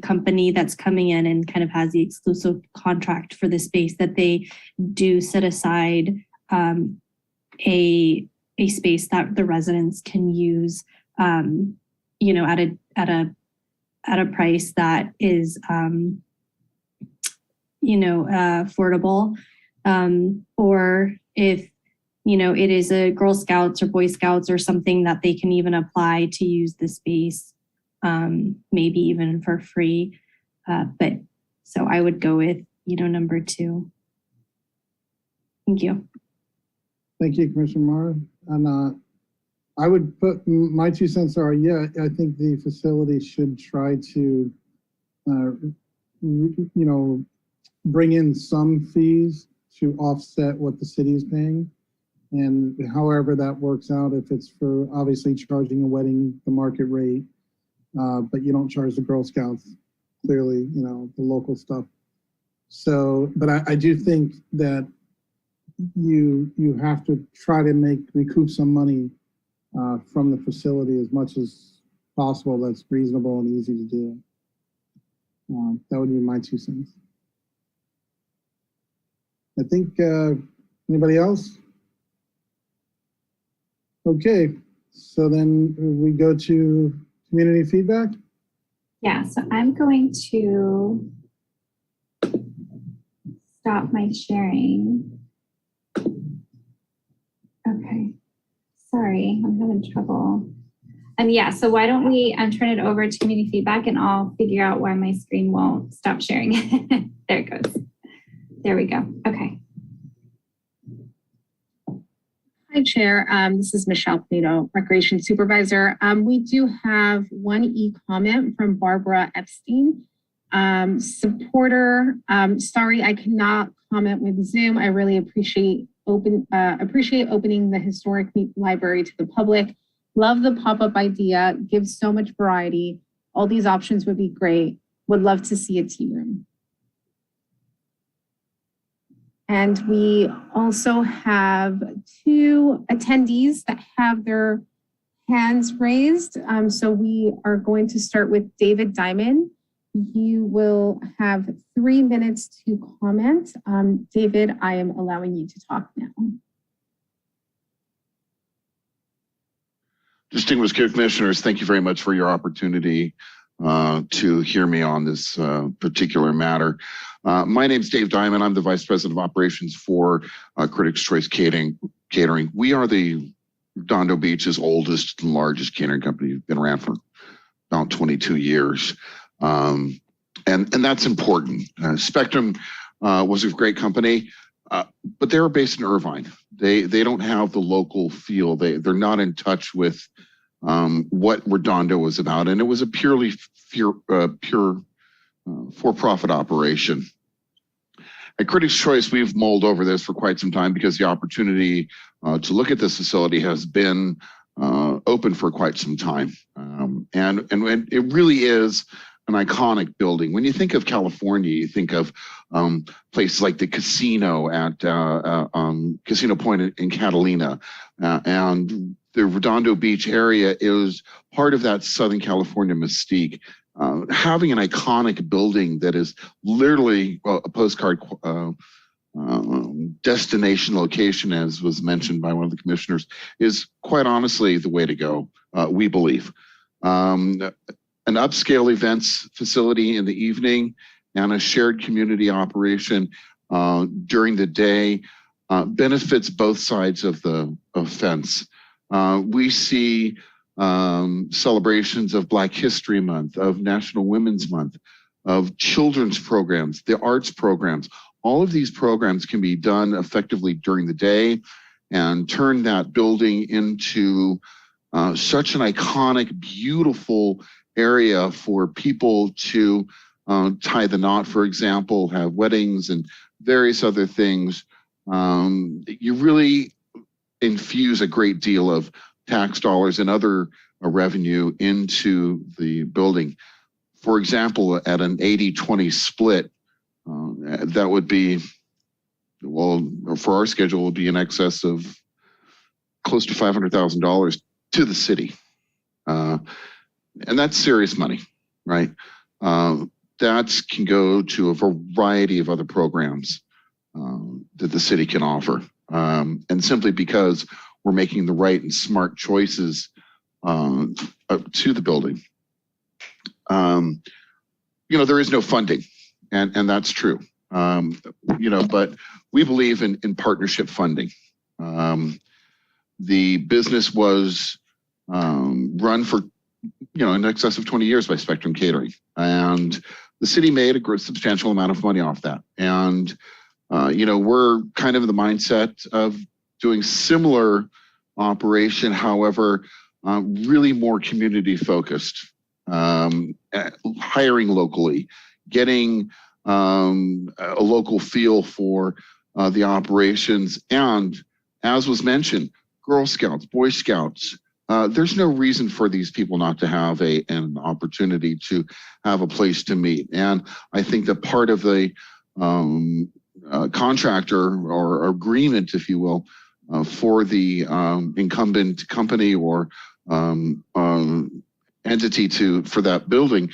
company that's coming in and kind of has the exclusive contract for the space, that they do set aside a space that the residents can use, at a price that is, affordable, or if, it is a Girl Scouts or Boy Scouts or something that they can even apply to use the space, maybe even for free. But so I would go with, number 2. Thank you. Thank you, Commissioner Mara. And I would put my 2 cents are, I think the facility should try to, bring in some fees to offset what the city is paying. And however that works out, if it's for obviously charging a wedding the market rate, but you don't charge the Girl Scouts, clearly, the local stuff. So, but I do think that you have to try to recoup some money from the facility as much as possible. That's reasonable and easy to do. That would be my 2 cents. I think, anybody else? Okay, so then we go to community feedback. Yeah, so I'm going to stop my sharing. Okay, sorry, I'm having trouble. Yeah, so why don't we turn it over to community feedback and I'll figure out why my screen won't stop sharing. There it goes. There we go. Okay. Hi, Chair. This is Michelle Plato, Recreation Supervisor. We do have one e-comment from Barbara Epstein. Supporter, sorry, I cannot comment with Zoom. I really appreciate opening the historic library to the public. Love the pop-up idea, gives so much variety. All these options would be great. Would love to see a tea room. And we also have 2 attendees that have their hands raised. So we are going to start with David Diamond. You will have 3 minutes to comment. David, I am allowing you to talk now. Distinguished commissioners, thank you very much for your opportunity to hear me on this particular matter. My name is Dave Diamond. I'm the Vice President of Operations for Critics' Choice Catering. We are the Redondo Beach's oldest and largest catering company. We've been around for about 22 years. And that's important. Spectrum was a great company, but they were based in Irvine. They don't have the local feel. They're not in touch with what Redondo was about, and it was a pure for-profit operation. At Critics' Choice, we've mulled over this for quite some time because the opportunity to look at this facility has been open for quite some time, and it really is an iconic building. When you think of California, you think of places like the casino at Casino Point in Catalina, and the Redondo Beach area is part of that Southern California mystique. Having an iconic building that is literally a postcard destination location, as was mentioned by one of the commissioners, is quite honestly the way to go, we believe. An upscale events facility in the evening and a shared community operation during the day benefits both sides of the fence. We see celebrations of Black History Month, of National Women's Month, of children's programs, the arts programs. All of these programs can be done effectively during the day and turn that building into such an iconic, beautiful area for people to tie the knot, for example, have weddings and various other things. You really infuse a great deal of tax dollars and other revenue into the building. For example, at an 80-20 split, that would be, well, for our schedule, would be in excess of close to $500,000 to the city. And that's serious money, right? That can go to a variety of other programs that the city can offer. And simply because we're making the right and smart choices to the building. There is no funding, and that's true. But we believe in partnership funding. The business was run for in excess of 20 years by Spectrum Catering, and the city made a substantial amount of money off that. And we're kind of in the mindset of doing similar operation, however, really more community focused, hiring locally, getting a local feel for the operations. And as was mentioned, Girl Scouts, Boy Scouts, there's no reason for these people not to have an opportunity to have a place to meet. And I think that part of the contractor or agreement, if you will, for the incumbent company or entity for that building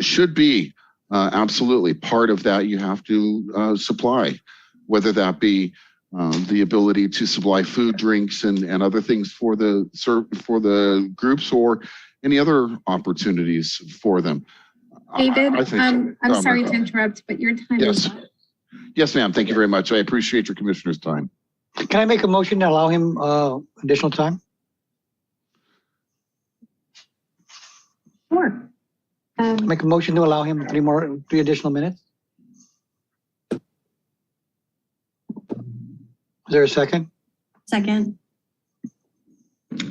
should be absolutely. Part of that you have to supply, whether that be the ability to supply food, drinks, and other things for the groups, or any other opportunities for them. David, I think I'm sorry to interrupt, but your time is up. Yes, ma'am. Thank you very much. I appreciate your commissioner's time. Can I make a motion to allow him additional time? Sure. Make a motion to allow him 3 additional minutes? Is there a second? Second.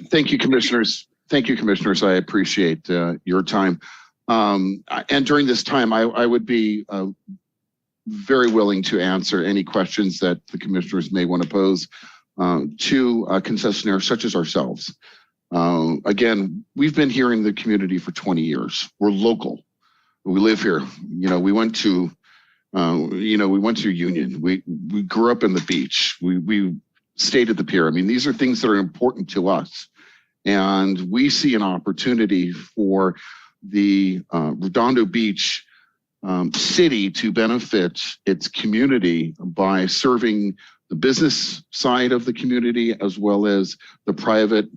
Thank you, commissioners. Thank you, commissioners. I appreciate your time. And during this time, I would be very willing to answer any questions that the commissioners may want to pose to concessionaires such as ourselves. Again, we've been here in the community for 20 years. We're local. We live here. We went to, Union. We grew up in the beach. We stayed at the pier. I mean, these are things that are important to us. And we see an opportunity for the Redondo Beach city to benefit its community by serving the business side of the community as well as the private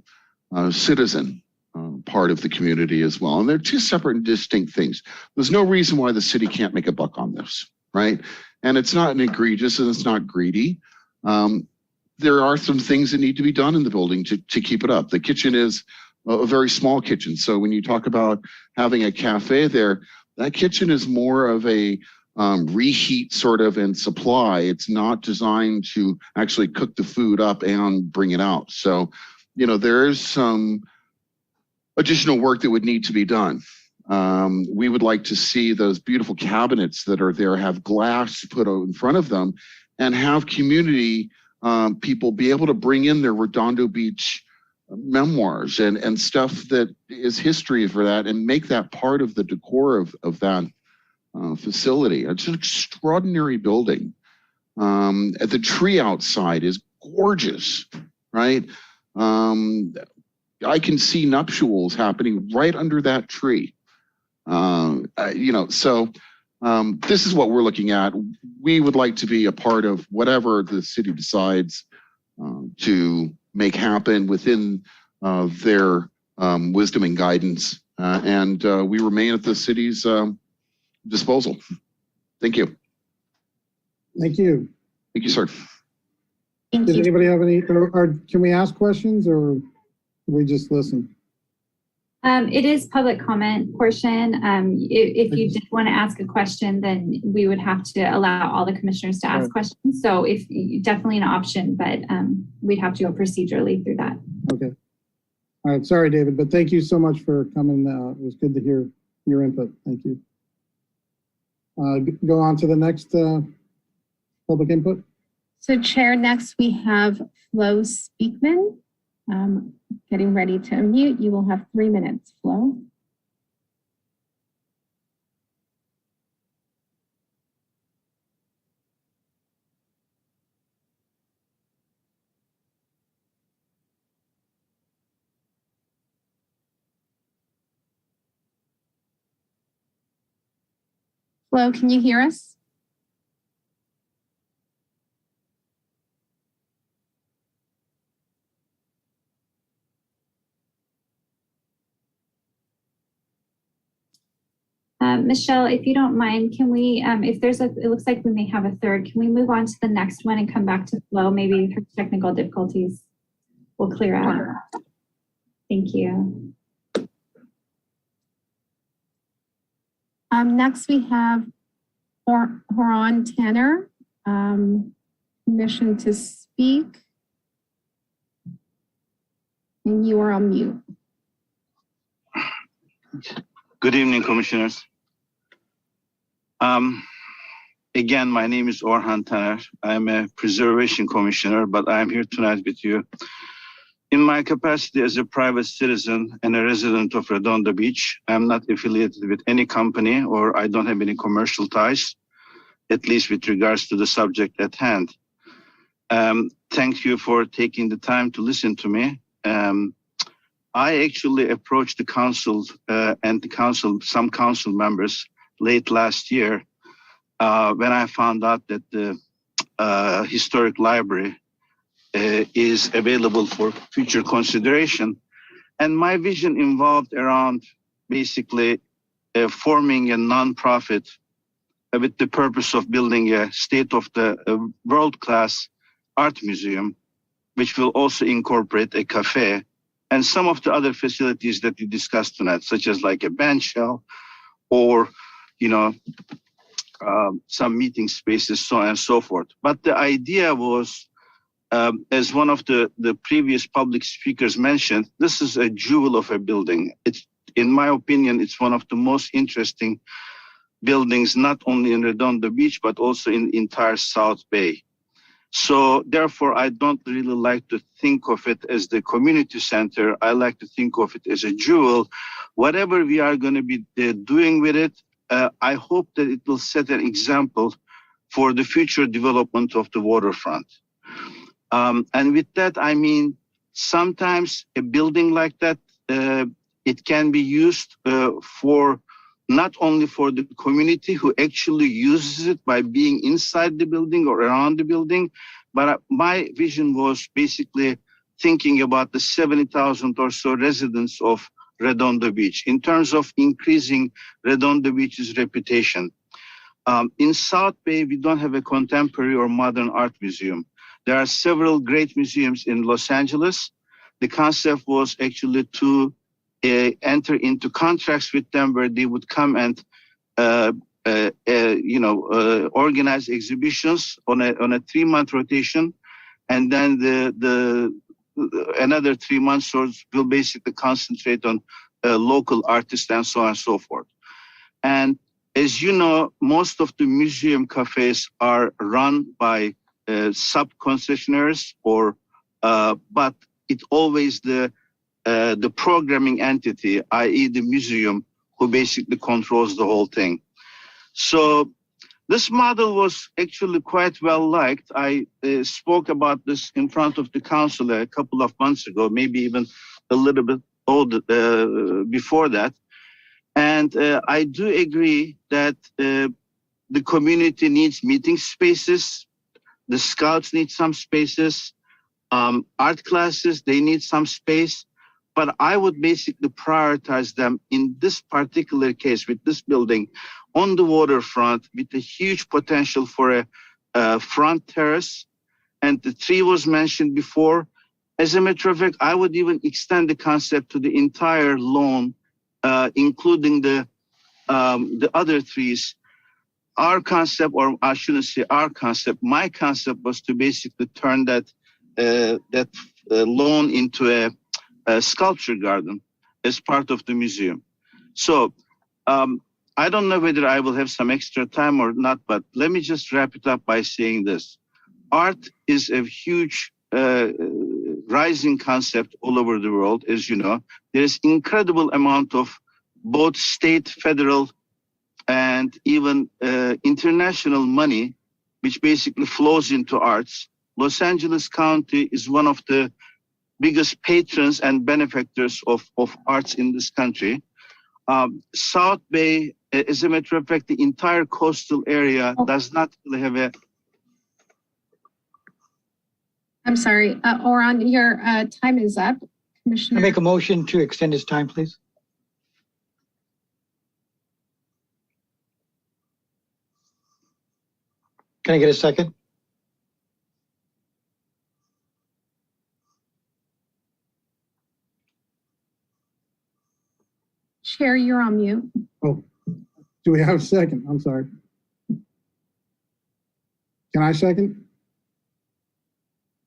citizen part of the community as well. And they're two separate and distinct things. There's no reason why the city can't make a buck on this, right? And it's not an egregious and it's not greedy. There are some things that need to be done in the building to keep it up. The kitchen is a very small kitchen. So when you talk about having a cafe there, that kitchen is more of a reheat sort of and supply. It's not designed to actually cook the food up and bring it out. So, there is some additional work that would need to be done. We would like to see those beautiful cabinets that are there have glass put in front of them and have community people be able to bring in their Redondo Beach memoirs and stuff that is history for that and make that part of the decor of that facility. It's an extraordinary building. The tree outside is gorgeous, right? I can see nuptials happening right under that tree. So this is what we're looking at. We would like to be a part of whatever the city decides to make happen within their wisdom and guidance. And we remain at the city's disposal. Thank you. Thank you. Thank you, sir. Thank Does you. anybody have any, or can we ask questions or we just listen? It is public comment portion. If you did want to ask a question, then we would have to allow all the commissioners to ask questions. So if definitely an option, but we'd have to go procedurally through that. Okay. All right. Sorry, David, but thank you so much for coming. It was good to hear your input. Thank you. Go on to the next public input. So Chair, next we have Flo Speakman. Getting ready to unmute. You will have 3 minutes, Flo. Flo, can you hear us? Michelle, if you don't mind, can we, if there's it looks like we may have a third, can we move on to the next one and come back to Flo? Maybe her technical difficulties will clear out. Thank you. Next we have Horan Tanner, permission to speak. And you are on mute. Good evening, commissioners. Again, my name is Orhan Taner. I'm a preservation commissioner, but I'm here tonight with you in my capacity as a private citizen and a resident of Redondo Beach. I'm not affiliated with any company, or I don't have any commercial ties, at least with regards to the subject at hand. Thank you for taking the time to listen to me. I actually approached the council and some council members late last year when I found out that the historic library is available for future consideration. And my vision involved around basically forming a nonprofit with the purpose of building a state-of-the world-class art museum, which will also incorporate a cafe and some of the other facilities that we discussed tonight, such as like a band shell or, you know, some meeting spaces, so on and so forth. But the idea was, as one of the previous public speakers mentioned, this is a jewel of a building. It's, in my opinion, it's one of the most interesting buildings, not only in Redondo Beach, but also in the entire South Bay. So therefore, I don't really like to think of it as the community center. I like to think of it as a jewel. Whatever we are going to be doing with it, I hope that it will set an example for the future development of the waterfront. And with that, I mean, sometimes a building like that, it can be used for not only for the community who actually uses it by being inside the building or around the building, but my vision was basically thinking about the 70,000 or so residents of Redondo Beach in terms of increasing Redondo Beach's reputation. In South Bay, we don't have a contemporary or modern art museum. There are several great museums in Los Angeles. The concept was actually to enter into contracts with them where they would come and organize exhibitions on a 3-month rotation, and then another 3 months will basically concentrate on local artists and so on and so forth. And as you know, most of the museum cafes are run by sub-concessionaires, but it always the programming entity, i.e. the museum, who basically controls the whole thing. So this model was actually quite well liked. I spoke about this in front of the council a couple of months ago, maybe even a little bit older before that. And I do agree that the community needs meeting spaces. The scouts need some spaces. Art classes, they need some space. But I would basically prioritize them in this particular case with this building on the waterfront with a huge potential for a front terrace. And the tree was mentioned before. As a matter of fact, I would even extend the concept to the entire lawn, including the other trees. Our concept, or I shouldn't say our concept, my concept was to basically turn that lawn into a sculpture garden as part of the museum. So I don't know whether I will have some extra time or not, but let me just wrap it up by saying this. Art is a huge rising concept all over the world, as you know. There is incredible amount of both state, federal, and even international money, which basically flows into arts. Los Angeles County is one of the biggest patrons and benefactors of arts in this country. South Bay, as a matter of fact, the entire coastal area does not really have a... I'm sorry, Orhan, your time is up. Commissioner. I make a motion to extend his time, please. Can I get a second? Chair, you're on mute. Oh, do we have a second? I'm sorry. Can I second?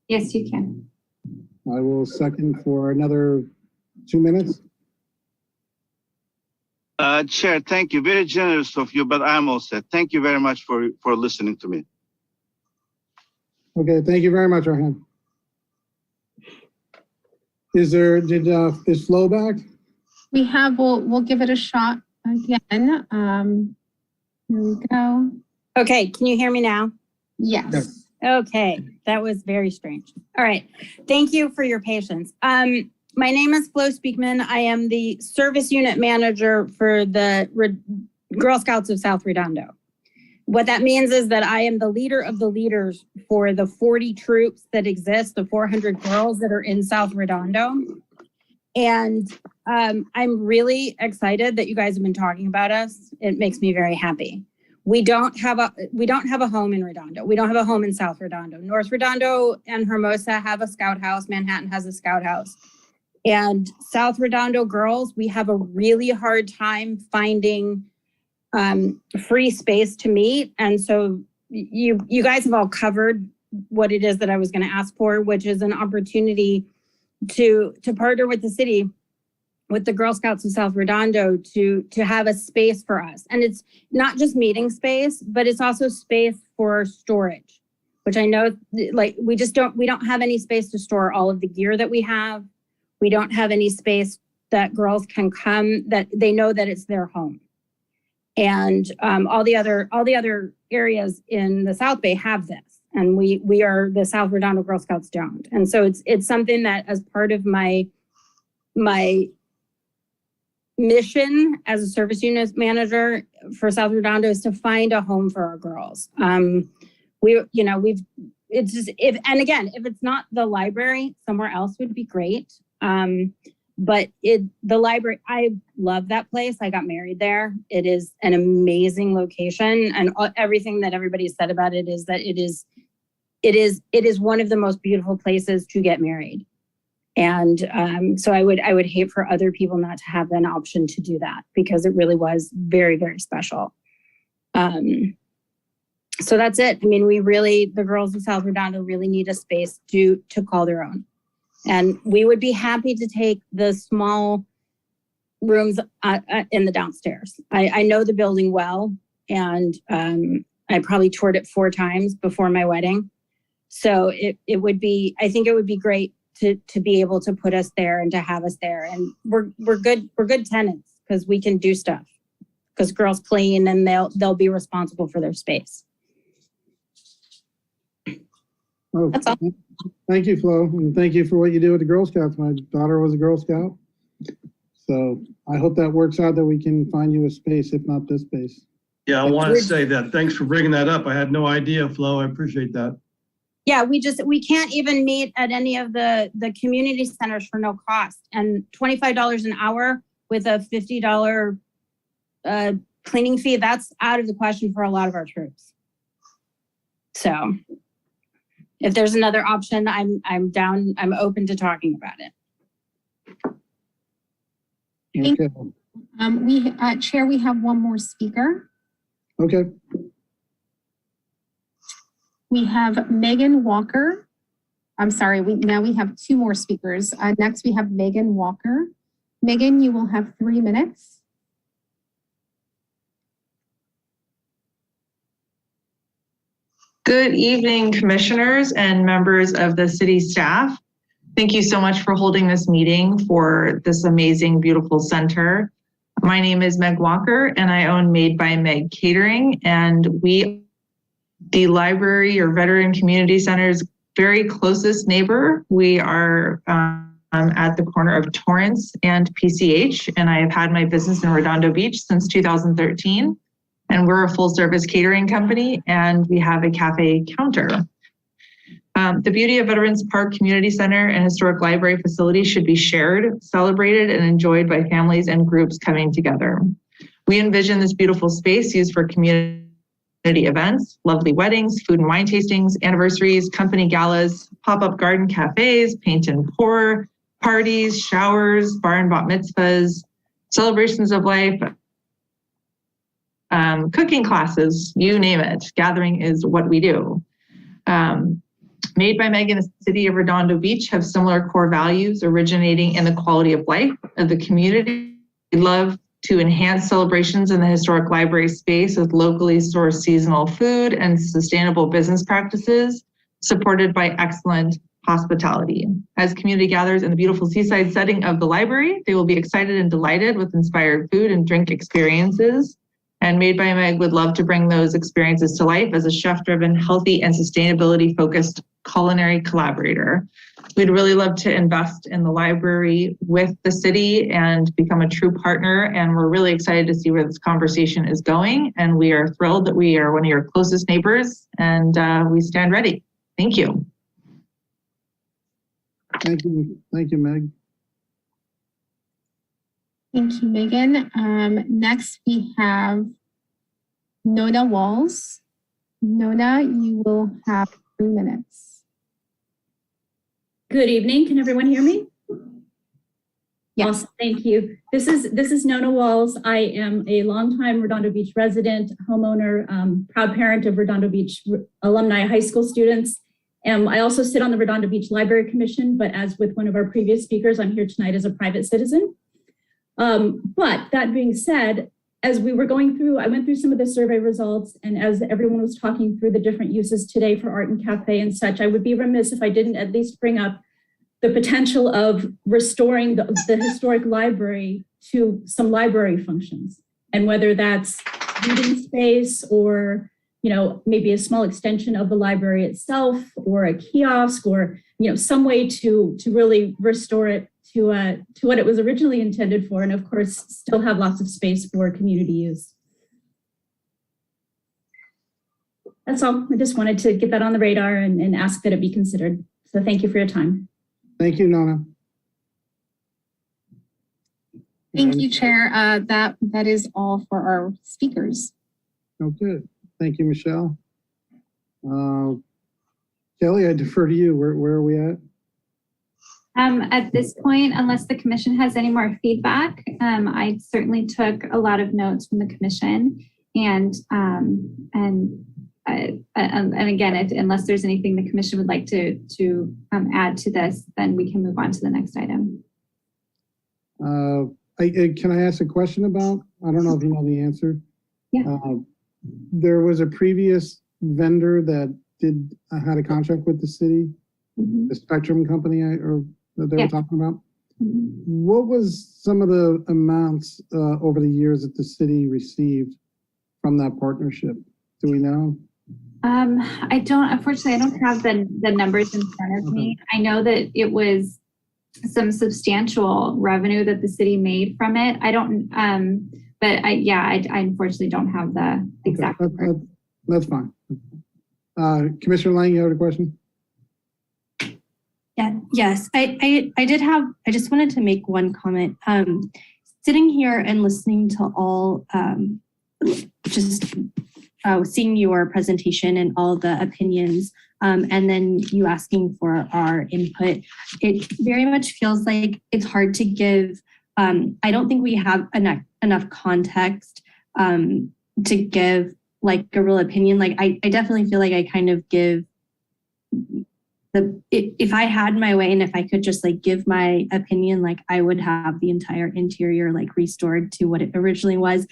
Yes, you can. I will second for another 2 minutes. Chair, thank you. Very generous of you, but I'm all set. Thank you very much for listening to me. Okay, thank you very much, Orhan. Is Flo back? We have, we'll give it a shot again. Here we go. Okay, can you hear me now? Yes. Yes. Okay, that was very strange. All right, thank you for your patience. My name is Flo Speakman. I am the service unit manager for the Girl Scouts of South Redondo. What that means is that I am the leader of the leaders for the 40 troops that exist, the 400 girls that are in South Redondo. And I'm really excited that you guys have been talking about us. It makes me very happy. We don't have a home in Redondo. We don't have a home in South Redondo. North Redondo and Hermosa have a scout house. Manhattan has a scout house. And South Redondo girls, we have a really hard time finding free space to meet. And so you guys have all covered what it is that I was going to ask for, which is an opportunity to partner with the city, with the Girl Scouts of South Redondo, to have a space for us. And it's not just meeting space, but it's also space for storage, which I know, like, we don't have any space to store all of the gear that we have. We don't have any space that girls can come, that they know that it's their home. And all the other areas in the South Bay have this, and we are, the South Redondo Girl Scouts don't. And so it's something that, as part of my mission as a service unit manager for South Redondo, is to find a home for our girls. If it's not the library, somewhere else would be great. But the library, I love that place. I got married there. It is an amazing location, and everything that everybody said about it is that it is one of the most beautiful places to get married. And so I would hate for other people not to have an option to do that, because it really was very, very special. So that's it. I mean, the girls of South Redondo really need a space to call their own. And we would be happy to take the small rooms in the downstairs. I know the building well, and I probably toured it 4 times before my wedding. So I think it would be great to be able to put us there and to have us there. And we're good tenants, because we can do stuff, because girls clean and they'll be responsible for their space. Oh, That's all. Thank you, Flo, and thank you for what you do with the Girl Scouts. My daughter was a Girl Scout, so I hope that works out, that we can find you a space, if not this space. Yeah, I want to say that. Thanks for bringing that up. I had no idea, Flo. I appreciate that. Yeah, we can't even meet at any of the community centers for no cost, and $25 an hour with a $50 cleaning fee, that's out of the question for a lot of our troops. So if there's another option, I'm down. I'm open to talking about it. Okay. Chair, we have one more speaker. Okay. We have Megan Walker. I'm sorry, now we have 2 more speakers. Next, we have Megan Walker. Megan, you will have 3 minutes. Good evening, commissioners and members of the city staff. Thank you so much for holding this meeting for this amazing, beautiful center. My name is Meg Walker, and I own Made by Meg Catering, and the library or Veteran Community Center's very closest neighbor. We are at the corner of Torrance and PCH, and I have had my business in Redondo Beach since 2013. And we're a full service catering company, and we have a cafe counter. The beauty of Veterans Park Community Center and Historic Library facilities should be shared, celebrated, and enjoyed by families and groups coming together. We envision this beautiful space used for community events, lovely weddings, food and wine tastings, anniversaries, company galas, pop-up garden cafes, paint and pour, parties, showers, bar and bat mitzvahs, celebrations of life, cooking classes, you name it. Gathering is what we do. Made by Meg and the city of Redondo Beach have similar core values originating in the quality of life of the community. We love to enhance celebrations in the historic library space with locally sourced seasonal food and sustainable business practices, supported by excellent hospitality. As community gathers in the beautiful seaside setting of the library, they will be excited and delighted with inspired food and drink experiences. And Made by Meg would love to bring those experiences to life as a chef-driven, healthy, and sustainability-focused culinary collaborator. We'd really love to invest in the library with the city and become a true partner. And we're really excited to see where this conversation is going. And we are thrilled that we are one of your closest neighbors, and we stand ready. Thank you. Thank you. Thank you, Meg. Thank you, Megan. Next, we have Nona Walls. Nona, you will have 3 minutes. Good evening. Can everyone hear me? Yes. Awesome. Thank you. This is Nona Walls. I am a longtime Redondo Beach resident, homeowner, proud parent of Redondo Beach alumni high school students. I also sit on the Redondo Beach Library Commission, but as with one of our previous speakers, I'm here tonight as a private citizen. But that being said, as we were going through, I went through some of the survey results, and as everyone was talking through the different uses today for art and cafe and such, I would be remiss if I didn't at least bring up the potential of restoring the historic library to some library functions, and whether that's reading space or, you know, maybe a small extension of the library itself, or a kiosk, or, you know, some way to really restore it to what it was originally intended for, and of course still have lots of space for community use. That's all. I just wanted to get that on the radar and ask that it be considered. So thank you for your time. Thank you, Nona. Thank you, Chair. That is all for our speakers. Oh, good. Thank you, Michelle. Kelly, I defer to you. Where are we at? At this point, unless the commission has any more feedback, I certainly took a lot of notes from the commission, and again, unless there's anything the commission would like to add to this, then we can move on to the next item. Can I ask a question about? I don't know if you know the answer. Yeah. There was a previous vendor that had a contract with the city, the Spectrum company, that they were talking about. What was some of the amounts over the years that the city received from that partnership? Do we know? Unfortunately, I don't have the numbers in front of me. I know that it was some substantial revenue that the city made from it. I don't, but I unfortunately don't have the exact number. That's fine. Commissioner Lang, you had a question? Yeah, yes, I just wanted to make one comment. Sitting here and listening to all, seeing your presentation and all the opinions, and then you asking for our input, it very much feels like it's hard to give. I don't think we have enough context to give like a real opinion. Like I definitely feel like I kind of give if I had my way and if I could just like give my opinion, like I would have the entire interior like restored to what it originally was,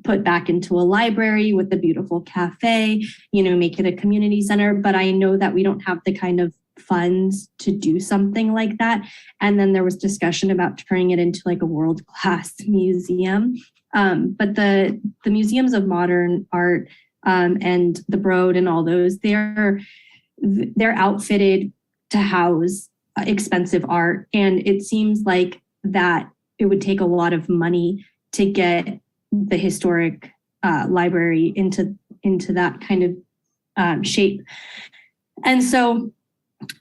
put back into a library with a beautiful cafe, you know, make it a community center. But I know that we don't have the kind of funds to do something like that. And then there was discussion about turning it into like a world-class museum. But the museums of modern art and the Broad and all those, they're outfitted to house expensive art. And it seems like that it would take a lot of money to get the historic library into that kind of shape. And so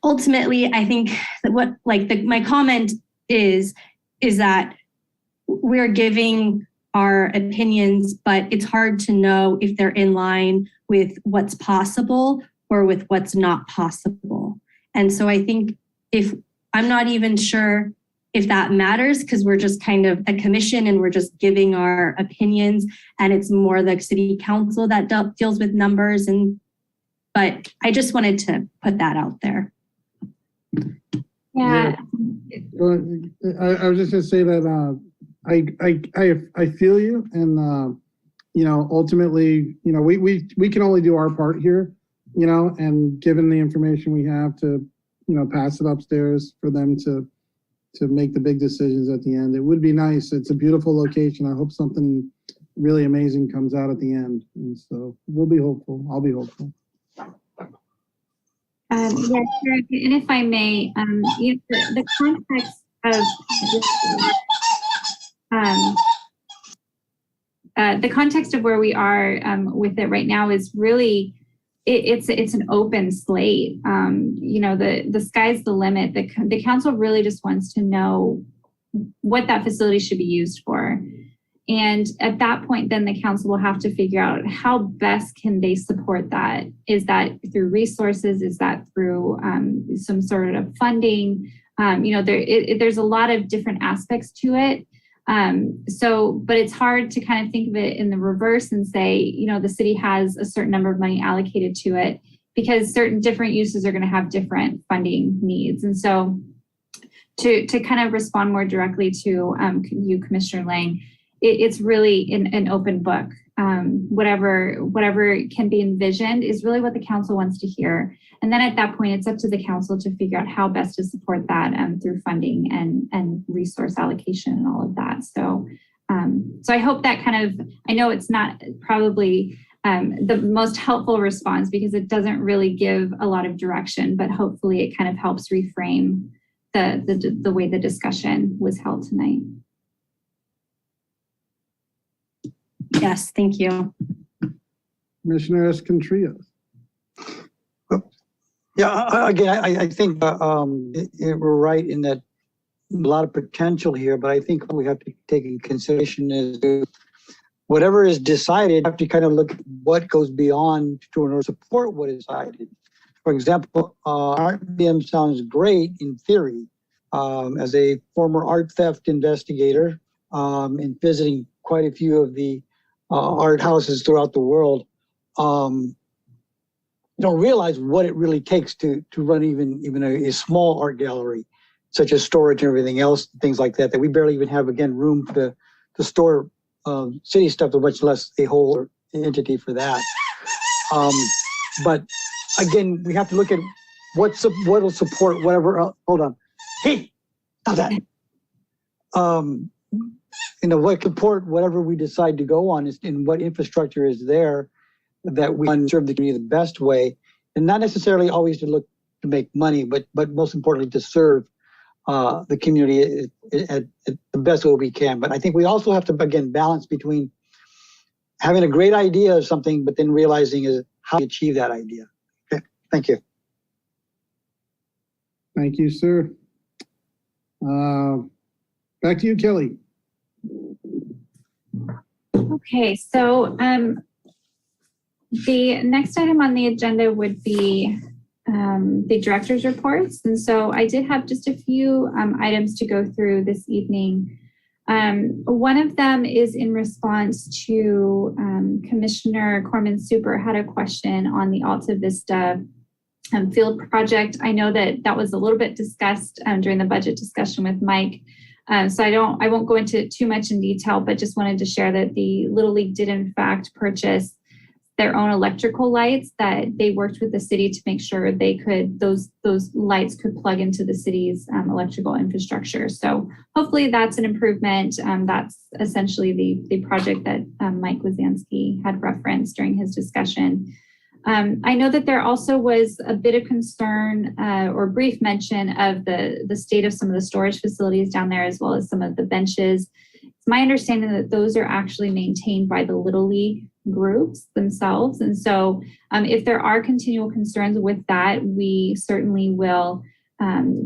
ultimately, I think that my comment is that we're giving our opinions, but it's hard to know if they're in line with what's possible or with what's not possible. And so I think I'm not even sure if that matters, because we're just kind of a commission and we're just giving our opinions, and it's more the city council that deals with numbers. But I just wanted to put that out there. Yeah. I was just gonna say that I feel you, and you know, ultimately, you know, we can only do our part here, you know, and given the information we have to, you know, pass it upstairs for them to make the big decisions at the end. It would be nice. It's a beautiful location. I hope something really amazing comes out at the end. And so we'll be hopeful. I'll be hopeful. Yeah, sure. And if I may, the context of the context of where we are with it right now is really it's an open slate. The sky's the limit. The council really just wants to know what that facility should be used for. And at that point, then the council will have to figure out how best can they support that. Is that through resources? Is that through some sort of funding? There's a lot of different aspects to it. But it's hard to kind of think of it in the reverse and say, the city has a certain number of money allocated to it because certain different uses are going to have different funding needs. And so to kind of respond more directly to you, Commissioner Lang, it's really an open book. Whatever can be envisioned is really what the council wants to hear. And then at that point, it's up to the council to figure out how best to support that through funding and resource allocation and all of that. So I hope that I know it's not probably the most helpful response because it doesn't really give a lot of direction, but hopefully it kind of helps reframe the way the discussion was held tonight. Yes, thank you. Commissioner Escontrias. Yeah, again, I think we're right in that a lot of potential here, but I think we have to take in consideration is whatever is decided, have to kind of look at what goes beyond to support what is decided. For example, RBM sounds great in theory. As a former art theft investigator and visiting quite a few of the art houses throughout the world, don't realize what it really takes to run even a small art gallery, such as storage and everything else, things like that we barely even have, again, room to store city stuff, much less a whole entity for that. But again, we have to look at what will support whatever. Hold on. Hey, stop that. What support whatever we decide to go on is and what infrastructure is there that we can serve the community the best way, and not necessarily always to look to make money, but most importantly to serve the community at the best way we can. But I think we also have to, again, balance between having a great idea of something, but then realizing is how to achieve that idea. Okay, thank you. Thank you, sir. Back to you, Kelly. Okay, so the next item on the agenda would be the director's reports. And so I did have just a few items to go through this evening. One of them is in response to Commissioner Corman Super had a question on the Alta Vista field project. I know that was a little bit discussed during the budget discussion with Mike. So I won't go into too much in detail, but just wanted to share that the Little League did in fact purchase their own electrical lights, that they worked with the city to make sure they could, those lights could plug into the city's electrical infrastructure. So hopefully that's an improvement. That's essentially the project that Mike Wazansky had referenced during his discussion. I know that there also was a bit of concern or brief mention of the state of some of the storage facilities down there, as well as some of the benches. It's my understanding that those are actually maintained by the Little League groups themselves. And so if there are continual concerns with that, we certainly will,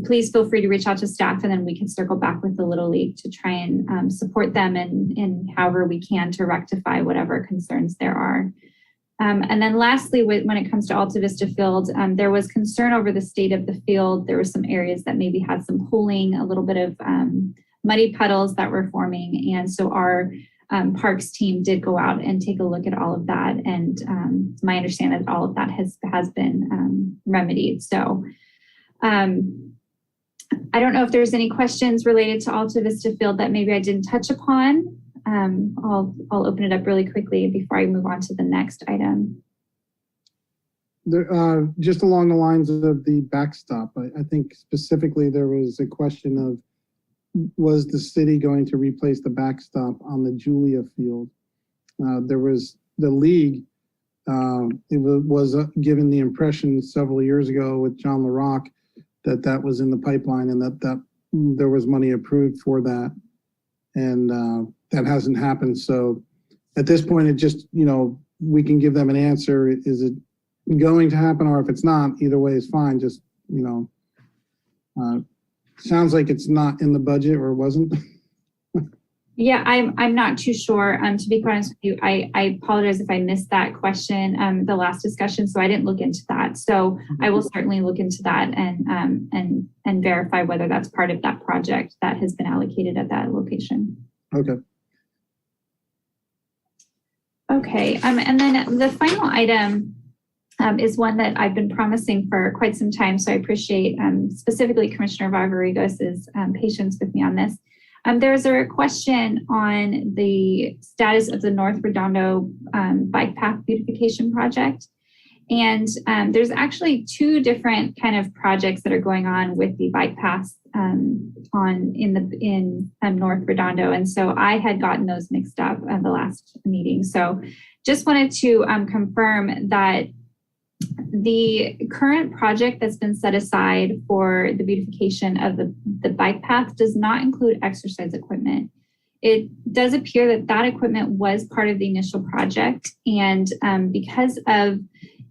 please feel free to reach out to staff, and then we can circle back with the Little League to try and support them in however we can to rectify whatever concerns there are. And then lastly, when it comes to Alta Vista Field, there was concern over the state of the field. There were some areas that maybe had some pooling, a little bit of muddy puddles that were forming. And so our parks team did go out and take a look at all of that. And it's my understanding that all of that has been remedied. So I don't know if there's any questions related to Alta Vista Field that maybe I didn't touch upon. I'll open it up really quickly before I move on to the next item. Just along the lines of the backstop, I think specifically there was a question of, was the city going to replace the backstop on the Julia field? There was the league it was given the impression several years ago with John LaRock that was in the pipeline and that there was money approved for that. And that hasn't happened. So at this point, it just, we can give them an answer. Is it going to happen? Or if it's not, either way is fine. Just, sounds like it's not in the budget or wasn't. Yeah, I'm not too sure. To be honest with you, I apologize if I missed that question, the last discussion, so I didn't look into that. So I will certainly look into that and verify whether that's part of that project that has been allocated at that location. Okay. Okay, and then the final item is one that I've been promising for quite some time. So I appreciate specifically Commissioner Varvarigos's patience with me on this. There's a question on the status of the North Redondo bike path beautification project. And there's actually two different kind of projects that are going on with the bike paths in North Redondo. And so I had gotten those mixed up at the last meeting. So just wanted to confirm that the current project that's been set aside for the beautification of the bike path does not include exercise equipment. It does appear that that equipment was part of the initial project. And because of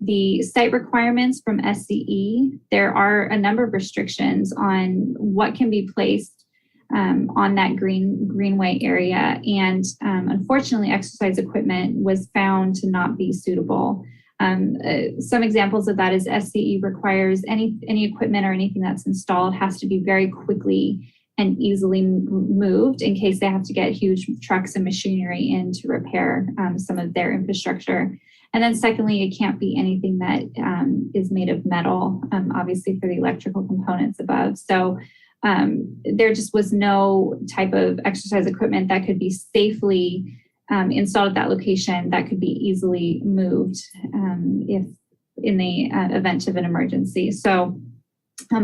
the site requirements from SCE, there are a number of restrictions on what can be placed on that greenway area. And unfortunately, exercise equipment was found to not be suitable. Some examples of that is SCE requires any equipment or anything that's installed has to be very quickly and easily moved in case they have to get huge trucks and machinery in to repair some of their infrastructure. And then secondly, it can't be anything that is made of metal, obviously for the electrical components above. So there just was no type of exercise equipment that could be safely installed at that location that could be easily moved if in the event of an emergency. So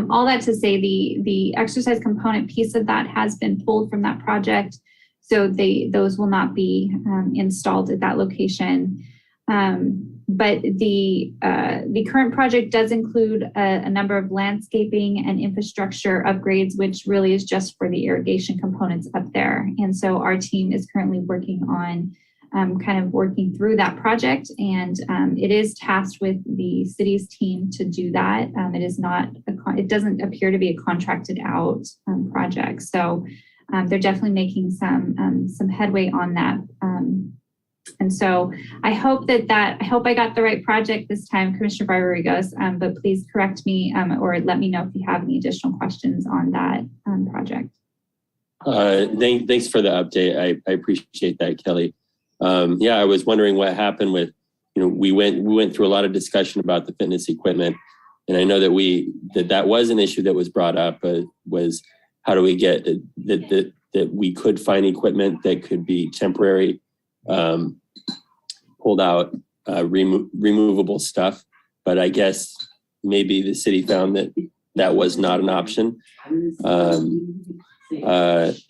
all that to say, the exercise component piece of that has been pulled from that project. So those will not be installed at that location. But the current project does include a number of landscaping and infrastructure upgrades, which really is just for the irrigation components up there. And so our team is currently working on kind of working through that project, and it is tasked with the city's team to do that. It is not, it doesn't appear to be a contracted out project. So they're definitely making some headway on that. And so I hope I I got the right project this time, Commissioner Barbarigos, but please correct me or let me know if you have any additional questions on that project. Thanks for the update. I appreciate that, Kelly. Yeah, I was wondering what happened with, we went through a lot of discussion about the fitness equipment, and I know that that was an issue that was brought up, was how do we get that we could find equipment that could be temporary, pulled out, removable stuff. But I guess maybe the city found that was not an option.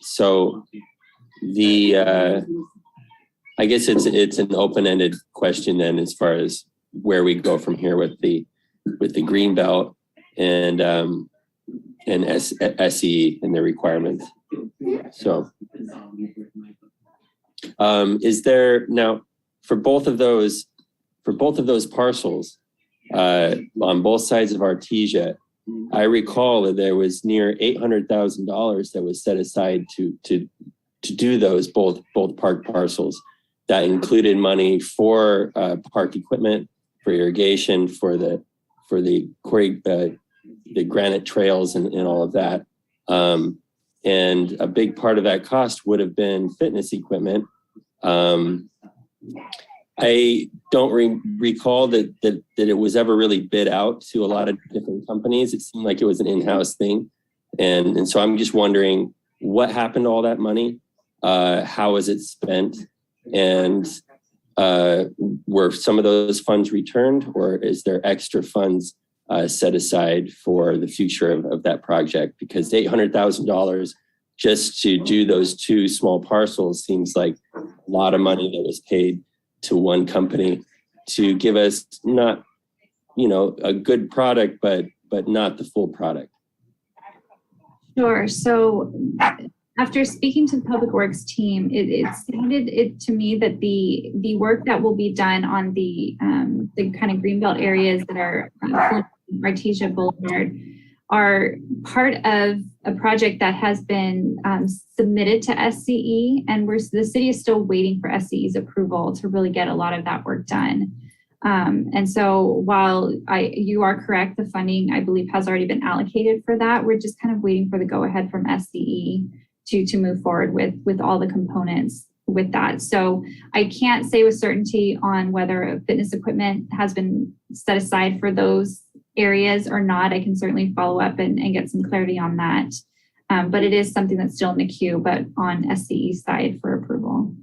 So I guess it's an open-ended question then, as far as where we go from here with the green belt and SE and their requirements. So is there now for both of those parcels on both sides of Artesia? I recall that there was near $800,000 that was set aside to do those both park parcels. That included money for park equipment, for irrigation, for the granite trails and all of that. And a big part of that cost would have been fitness equipment. I don't recall that it was ever really bid out to a lot of different companies. It seemed like it was an in-house thing. And so I'm just wondering what happened to all that money? How was it spent? And were some of those funds returned, or is there extra funds set aside for the future of that project? Because $800,000 just to do those two small parcels seems like a lot of money that was paid to one company to give us not, a good product, but not the full product? Sure. So after speaking to the Public Works team, it sounded to me that the work that will be done on the kind of greenbelt areas that are Artesia Boulevard are part of a project that has been submitted to SCE, and the city is still waiting for SCE's approval to really get a lot of that work done. And so while you are correct, the funding, I believe, has already been allocated for that. We're just kind of waiting for the go-ahead from SCE to move forward with all the components with that. So I can't say with certainty on whether fitness equipment has been set aside for those areas or not. I can certainly follow up and get some clarity on that. But it is something that's still in the queue, but on SCE's side for approval.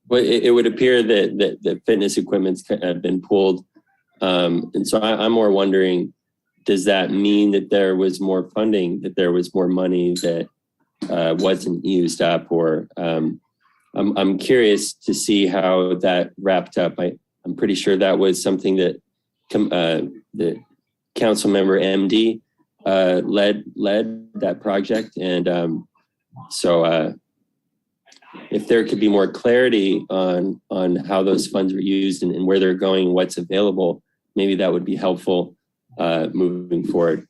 Well, it would appear that fitness equipment's have been pulled. And so I'm more wondering, does that mean that there was more funding, that there was more money that wasn't used up? Or I'm curious to see how that wrapped up. I'm pretty sure that was something that the council member MD led that project. And so if there could be more clarity on how those funds were used and where they're going, what's available, maybe that would be helpful moving forward.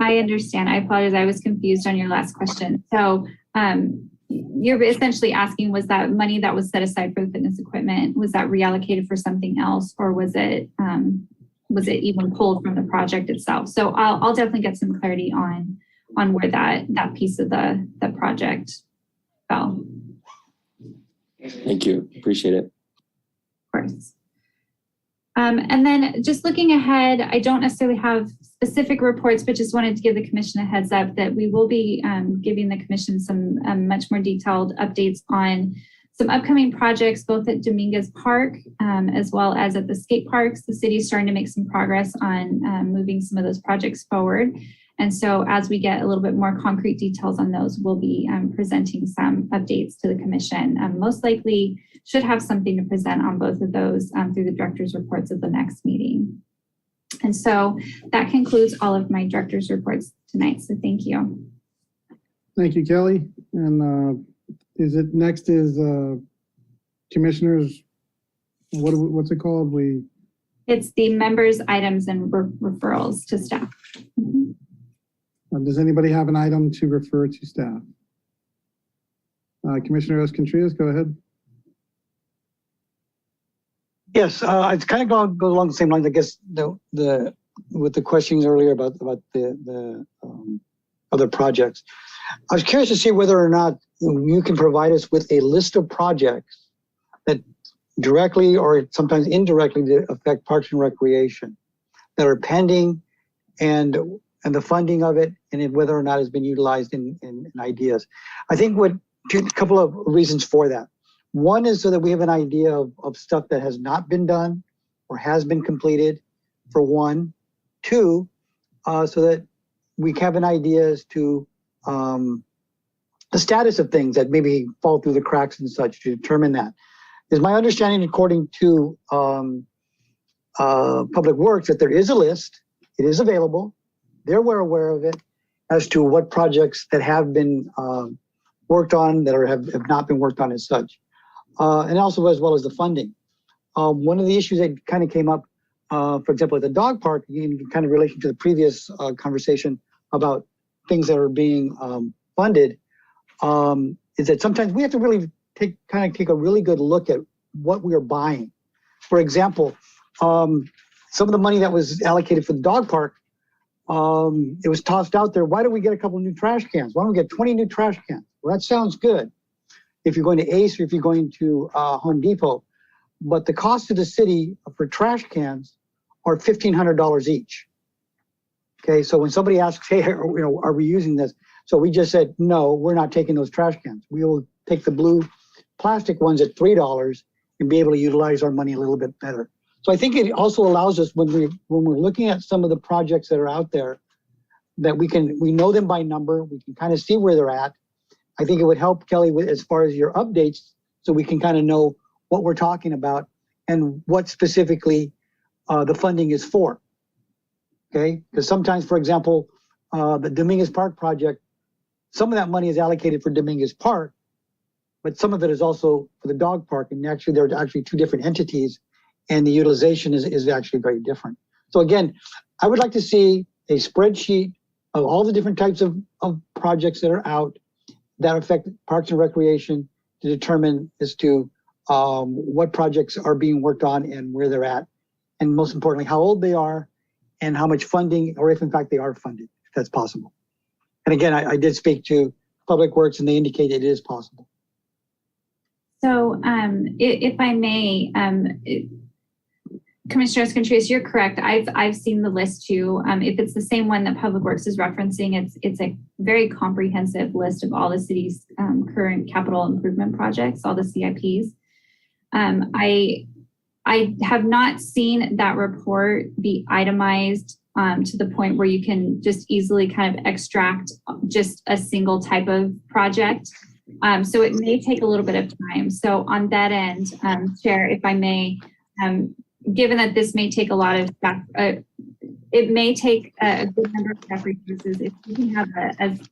I understand. I apologize. I was confused on your last question. So you're essentially asking, was that money that was set aside for the fitness equipment, was that reallocated for something else, or was it even pulled from the project itself? So I'll definitely get some clarity on where that piece of the project fell. Thank you. Appreciate it. Of course. And then just looking ahead, I don't necessarily have specific reports, but just wanted to give the commission a heads up that we will be giving the commission some much more detailed updates on some upcoming projects, both at Dominguez Park as well as at the skate parks. The city is starting to make some progress on moving some of those projects forward. And so as we get a little bit more concrete details on those, we'll be presenting some updates to the commission. Most likely should have something to present on both of those through the director's reports of the next meeting. And so that concludes all of my director's reports tonight. So thank you. Thank you, Kelly. And next is commissioners, what's it called? It's the members' items and referrals to staff. Mm-hmm. Does anybody have an item to refer to staff? Commissioner Escontrias, go ahead. Yes, it's kind of goes along the same lines, I guess, with the questions earlier about the other projects. I was curious to see whether or not you can provide us with a list of projects that directly or sometimes indirectly affect Parks and Recreation that are pending and the funding of it, and whether or not it's been utilized in ideas. I think a couple of reasons for that. One is so that we have an idea of stuff that has not been done or has been completed, for one. Two, so that we have an idea as to the status of things that maybe fall through the cracks and such, to determine that. Is my understanding, according to Public Works, that there is a list, it is available, they're aware of it, as to what projects that have been worked on that have not been worked on as such. And also as well as the funding. One of the issues that kind of came up, for example, at the dog park, in kind of relation to the previous conversation about things that are being funded, is that sometimes we have to really take a really good look at what we are buying. For example, some of the money that was allocated for the dog park, it was tossed out there. Why don't we get a couple new trash cans? Why don't we get 20 new trash cans? Well, that sounds good if you're going to Ace or if you're going to Home Depot. But the cost to the city for trash cans are $1,500 each. Okay, so when somebody asks, hey, are we using this? So we just said, no, we're not taking those trash cans. We will take the blue plastic ones at $3 and be able to utilize our money a little bit better. So I think it also allows us, when we're looking at some of the projects that are out there, that we know them by number, we can kind of see where they're at. I think it would help, Kelly, as far as your updates, so we can kind of know what we're talking about and what specifically the funding is for. Okay, because sometimes, for example, the Dominguez Park project, some of that money is allocated for Dominguez Park, but some of it is also for the dog park. And actually, there are actually two different entities, and the utilization is actually very different. So again, I would like to see a spreadsheet of all the different types of projects that are out that affect Parks and Recreation to determine as to what projects are being worked on and where they're at. And most importantly, how old they are and how much funding, or if in fact they are funded, if that's possible. And again, I did speak to Public Works and they indicated it is possible. So if I may, Commissioner Contreras, you're correct. I've seen the list too. If it's the same one that Public Works is referencing, it's a very comprehensive list of all the city's current capital improvement projects, all the CIPs. I have not seen that report be itemized to the point where you can just easily kind of extract just a single type of project. So it may take a little bit of time. So on that end, Chair, if I may, given that this may take a lot of staff, it may take a good number of staff resources. If you can have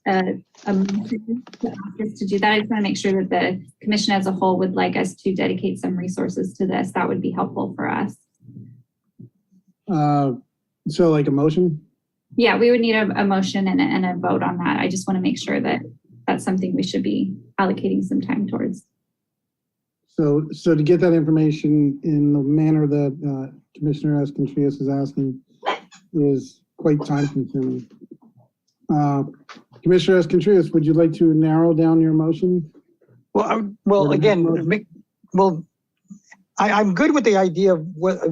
a motion to ask us to do that, I just want to make sure that the commission as a whole would like us to dedicate some resources to this. That would be helpful for us. So like a motion? Yeah, we would need a motion and a vote on that. I just want to make sure that that's something we should be allocating some time towards. So to get that information in the manner that Commissioner Contreras is asking is quite time consuming. Commissioner Contreras, would you like to narrow down your motion? Well, again, I'm good with the idea of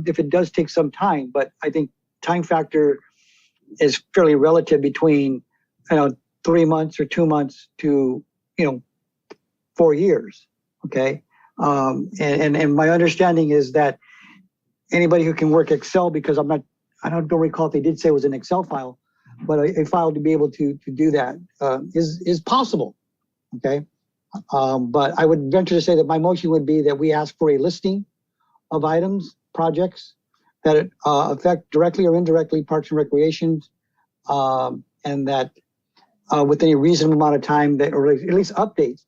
if it does take some time, but I think time factor is fairly relative between 3 months or 2 months to 4 years. Okay. And my understanding is that anybody who can work Excel, because I don't recall if they did say it was an Excel file, but a file to be able to do that is possible. Okay. But I would venture to say that my motion would be that we ask for a listing of items, projects that affect directly or indirectly Parks and Recreation, and that within a reasonable amount of time, that, or at least updates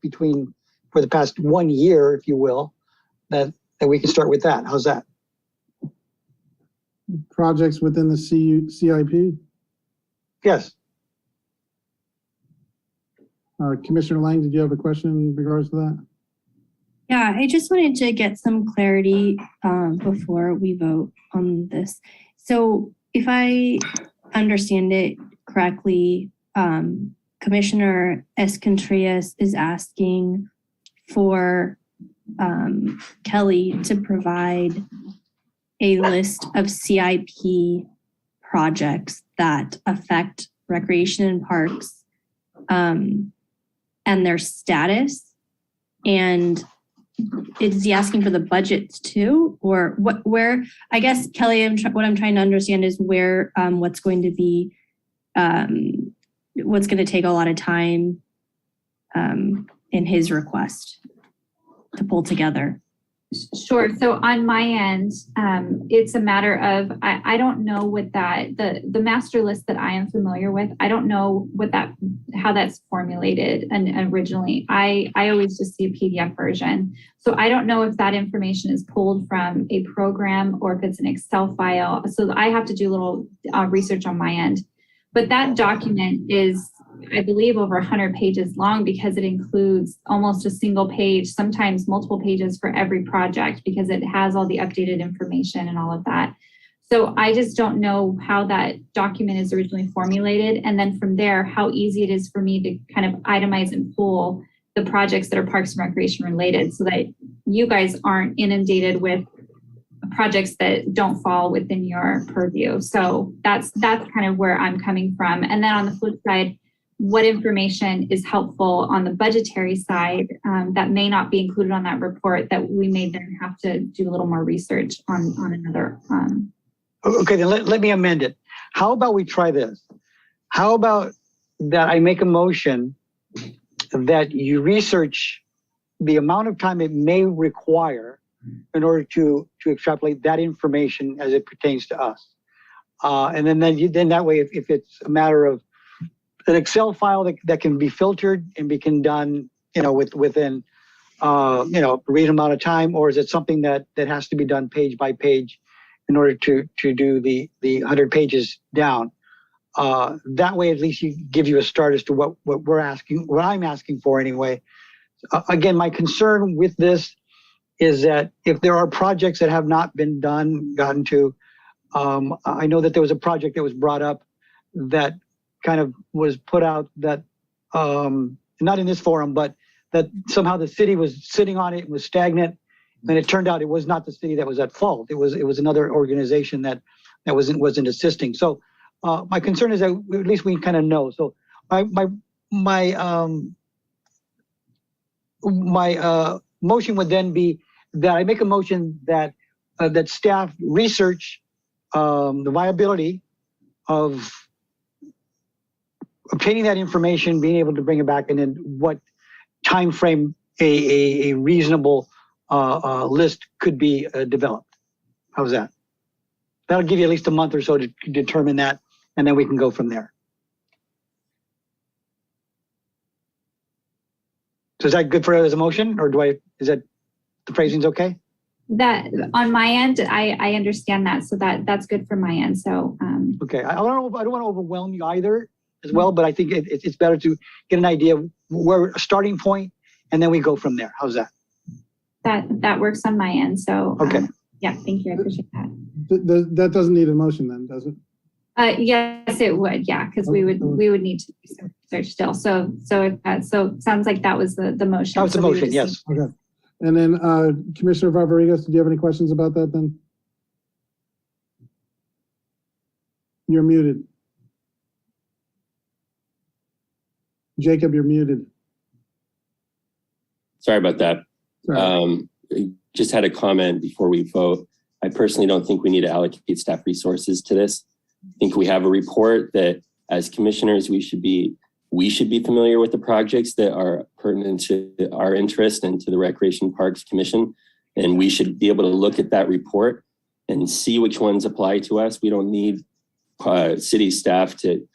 for the past 1 year, if you will, that we can start with that. How's that? Projects within the CIP? Yes. Commissioner Lang, did you have a question in regards to that? Yeah, I just wanted to get some clarity before we vote on this. So if I understand it correctly, Commissioner Contreras is asking for Kelly to provide a list of CIP projects that affect recreation and parks and their status. And is he asking for the budgets too? Or where, I guess, Kelly, what I'm trying to understand is where what's going to be, what's going to take a lot of time in his request to pull together. Sure. So on my end, it's a matter of, I don't know what the master list that I am familiar with, I don't know how that's formulated and originally. I always just see a PDF version. So I don't know if that information is pulled from a program or if it's an Excel file. So I have to do a little research on my end. But that document is, I believe, over 100 pages long because it includes almost a single page, sometimes multiple pages for every project because it has all the updated information and all of that. So I just don't know how that document is originally formulated. And then from there, how easy it is for me to kind of itemize and pull the projects that are Parks and Recreation related so that you guys aren't inundated with projects that don't fall within your purview. So that's kind of where I'm coming from. And then on the flip side, what information is helpful on the budgetary side that may not be included on that report that we may then have to do a little more research on another. Okay, then let me amend it. How about we try this? How about that I make a motion that you research the amount of time it may require in order to extrapolate that information as it pertains to us. And then that way, if it's a matter of an Excel file that can be filtered and can done, within, a reasonable amount of time, or is it something that has to be done page by page in order to do the 100 pages down? That way, at least you give you a start as to what I'm asking for anyway. Again, my concern with this is that if there are projects that have not been gotten to, I know that there was a project that was brought up that kind of was put out that, not in this forum, but that somehow the city was sitting on it and was stagnant. And it turned out it was not the city that was at fault. It was another organization that wasn't assisting. So my concern is that at least we kind of know. So my motion would then be that I make a motion that that staff research the viability of obtaining that information, being able to bring it back, and then what time frame a reasonable list could be developed. How's that? That'll give you at least a month or so to determine that, and then we can go from there. So is that good for as a motion, or is that the phrasing's okay? That on my end, I understand that, so that's good for my end. So okay, I don't want to overwhelm you either as well, but I think it's better to get an idea of where a starting point, and then we go from there. How's that? That works on my end. So okay, yeah, thank you. I appreciate that. That doesn't need a motion then, does it? Yes, it would. Yeah, because we would need to do some research still. So sounds like that was the motion. That was the motion. Yes. Okay. And then Commissioner Rodriguez, do you have any questions about that then? You're muted. Jacob, you're muted. Sorry about that. Just had a comment before we vote. I personally don't think we need to allocate staff resources to this. I think we have a report that as commissioners, we should be familiar with the projects that are pertinent to our interest and to the Recreation Parks Commission. And we should be able to look at that report and see which ones apply to us. We don't need city staff to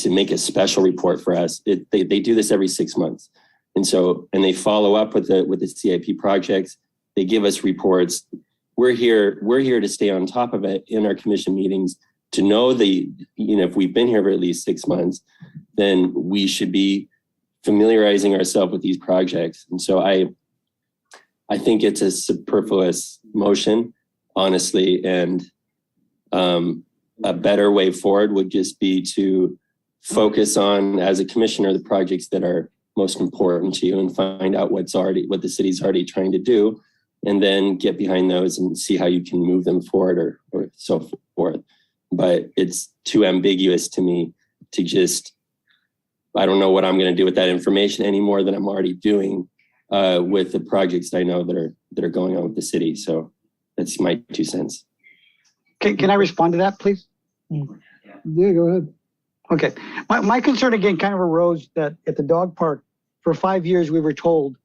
make a special report for us. They do this every 6 months. And they follow up with the CIP projects. They give us reports. We're here to stay on top of it in our commission meetings to know if we've been here for at least 6 months, then we should be familiarizing ourselves with these projects. And so I think it's a superfluous motion, honestly, and a better way forward would just be to focus on, as a commissioner, the projects that are most important to you and find out what the city's already trying to do, and then get behind those and see how you can move them forward or so forth. But it's too ambiguous to me to just, I don't know what I'm going to do with that information any more than I'm already doing with the projects that I know that are going on with the city. So that's my 2 cents. Can I respond to that, please? Yeah, go ahead. Okay. My concern again kind of arose that at the dog park for 5 years, we were told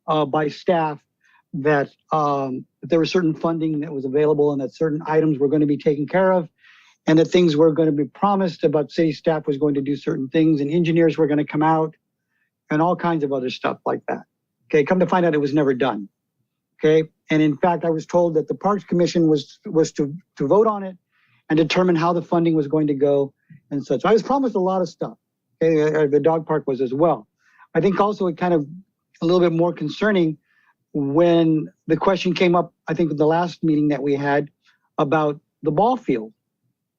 by staff that there was certain funding that was available and that certain items were going to be taken care of, and that things were going to be promised about city staff was going to do certain things, and engineers were going to come out and all kinds of other stuff like that. Okay, come to find out it was never done. Okay, and in fact, I was told that the Parks Commission was to vote on it and determine how the funding was going to go and such. I was promised a lot of stuff. Okay, the dog park was as well. I think also it kind of a little bit more concerning when the question came up, I think in the last meeting that we had about the ball field.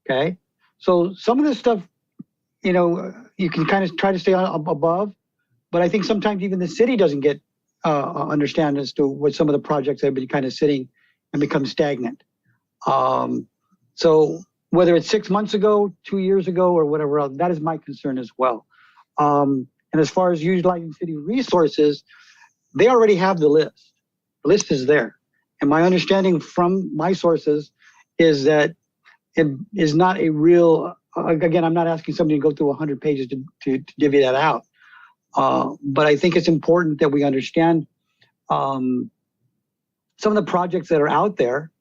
Okay, so some of this stuff, you can kind of try to stay above, but I think sometimes even the city doesn't get understand as to what some of the projects have been kind of sitting and become stagnant. So whether it's 6 months ago, 2 years ago, or whatever else, that is my concern as well. And as far as utilizing city resources, they already have the list. The list is there. And my understanding from my sources is that it is not a real, again, I'm not asking somebody to go through 100 pages to divvy that out. But I think it's important that we understand some of the projects that are out there.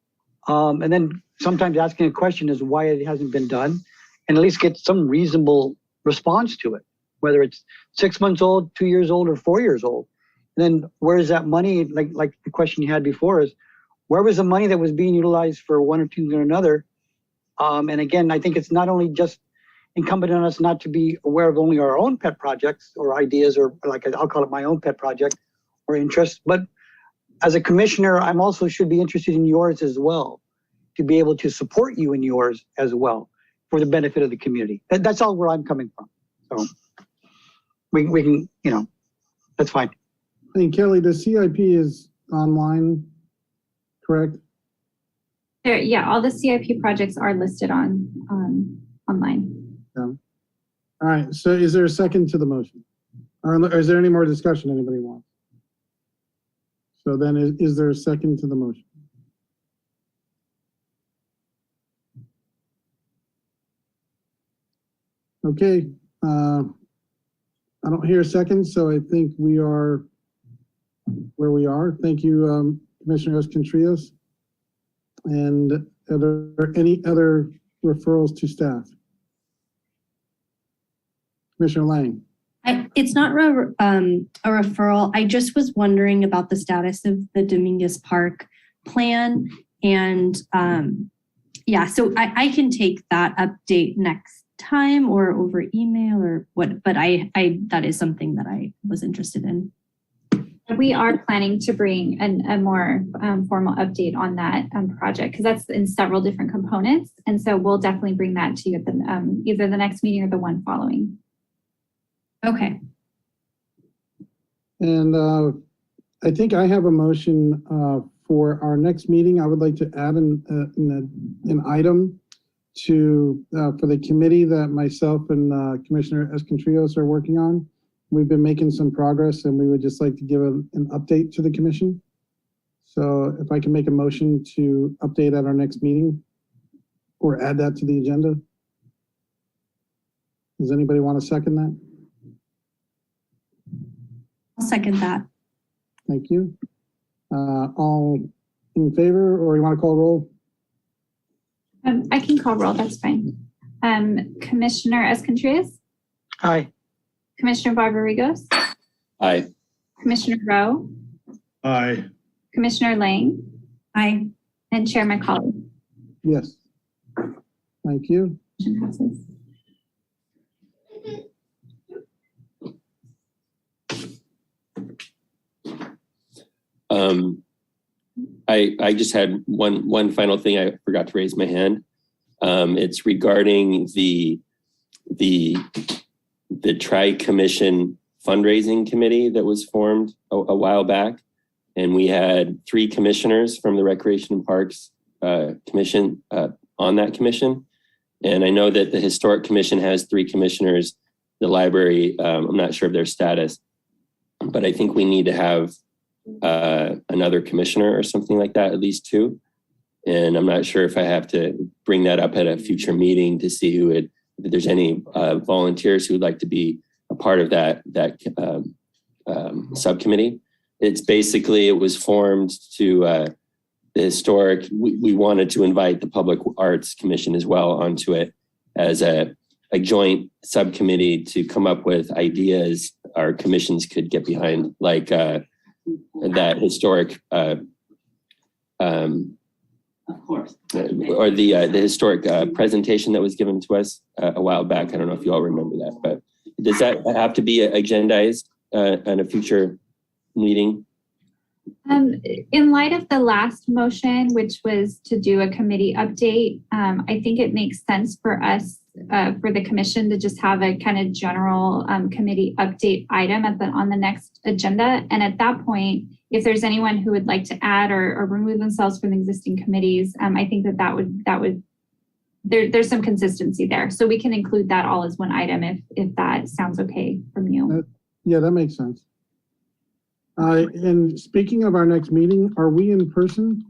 And then sometimes asking a question is why it hasn't been done, and at least get some reasonable response to it, whether it's 6 months old, 2 years old, or 4 years old. And then where is that money? Like the question you had before is, where was the money that was being utilized for one or two or another? And again, I think it's not only just incumbent on us not to be aware of only our own pet projects or ideas, or like I'll call it my own pet project or interest, but as a commissioner, I'm also should be interested in yours as well, to be able to support you in yours as well for the benefit of the community. That's all where I'm coming from. So we can, that's fine. I think Kelly, the CIP is online, correct? Yeah, all the CIP projects are listed on online. Yeah. All right, so is there a second to the motion? Or is there any more discussion anybody wants? So then is there a second to the motion? Okay, I don't hear a second, so I think we are where we are. Thank you, Commissioner Escontrios. And are there any other referrals to staff? Commissioner Lang. It's not a referral. I just was wondering about the status of the Dominguez Park plan. And yeah, so I can take that update next time or over email or what, but I that is something that I was interested in. We are planning to bring a more formal update on that project, because that's in several different components. And so we'll definitely bring that to you at the, either the next meeting or the one following. Okay. And I think I have a motion for our next meeting. I would like to add an item to for the committee that myself and Commissioner Escontrios are working on. We've been making some progress, and we would just like to give an update to the commission. So if I can make a motion to update at our next meeting or add that to the agenda. Does anybody want to second that? I'll second that. Thank you. All in favor, or you want to call roll? I can call roll, that's fine. Commissioner Escontrios? Aye. Commissioner Barbarigos? Aye. Commissioner Rowe? Aye. Commissioner Lang? Aye. And Chair McCauley? Yes. Thank you. Motion passes. I just had one final thing. I forgot to raise my hand. It's regarding the Tri-Commission fundraising committee that was formed a while back. And we had 3 commissioners from the Recreation and Parks Commission on that commission. And I know that the Historic Commission has 3 commissioners. The library, I'm not sure of their status, but I think we need to have another commissioner or something like that, at least 2. And I'm not sure if I have to bring that up at a future meeting to see if there's any volunteers who would like to be a part of that subcommittee. It's basically, it was formed to the historic. We wanted to invite the Public Arts Commission as well onto it as a joint subcommittee to come up with ideas our commissions could get behind, like that historic, of course, or the historic presentation that was given to us a while back. I don't know if you all remember that, but does that have to be agendized in a future meeting? In light of the last motion, which was to do a committee update, I think it makes sense for us, for the commission, to just have a kind of general committee update item on the next agenda. And at that point, if there's anyone who would like to add or remove themselves from existing committees, I think there's some consistency there. So we can include that all as one item if that sounds okay from you. Yeah, that makes sense. And speaking of our next meeting, are we in person?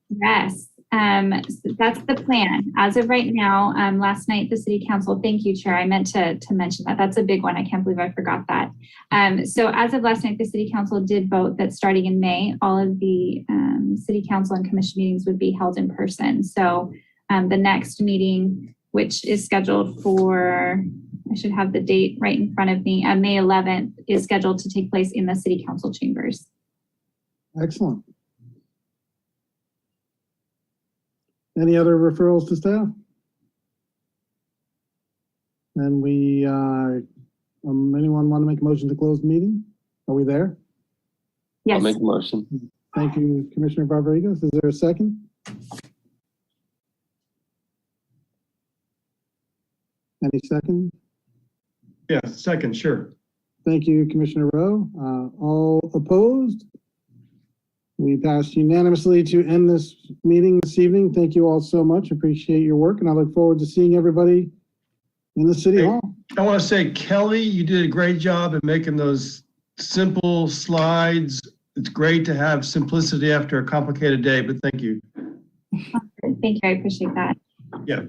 Yes, So that's the plan. As of right now, last night, the city council, thank you, Chair. I meant to mention that. That's a big one. I can't believe I forgot that. So as of last night, the city council did vote that starting in May, all of the city council and commission meetings would be held in person. So the next meeting, which is scheduled for, I should have the date right in front of me, May 11th, is scheduled to take place in the city council chambers. Excellent. Any other referrals to staff? And anyone want to make a motion to close the meeting? Are we there? Yes. I'll make a motion. Thank you, Commissioner Rodriguez. Is there a second? Any second? Yeah, second, sure. Thank you, Commissioner Rowe. All opposed? We passed unanimously to end this meeting this evening. Thank you all so much. Appreciate your work, and I look forward to seeing everybody in the City Hall. I want to say, Kelly, you did a great job in making those simple slides. It's great to have simplicity after a complicated day, but thank you. Thank you. I appreciate that. Yeah.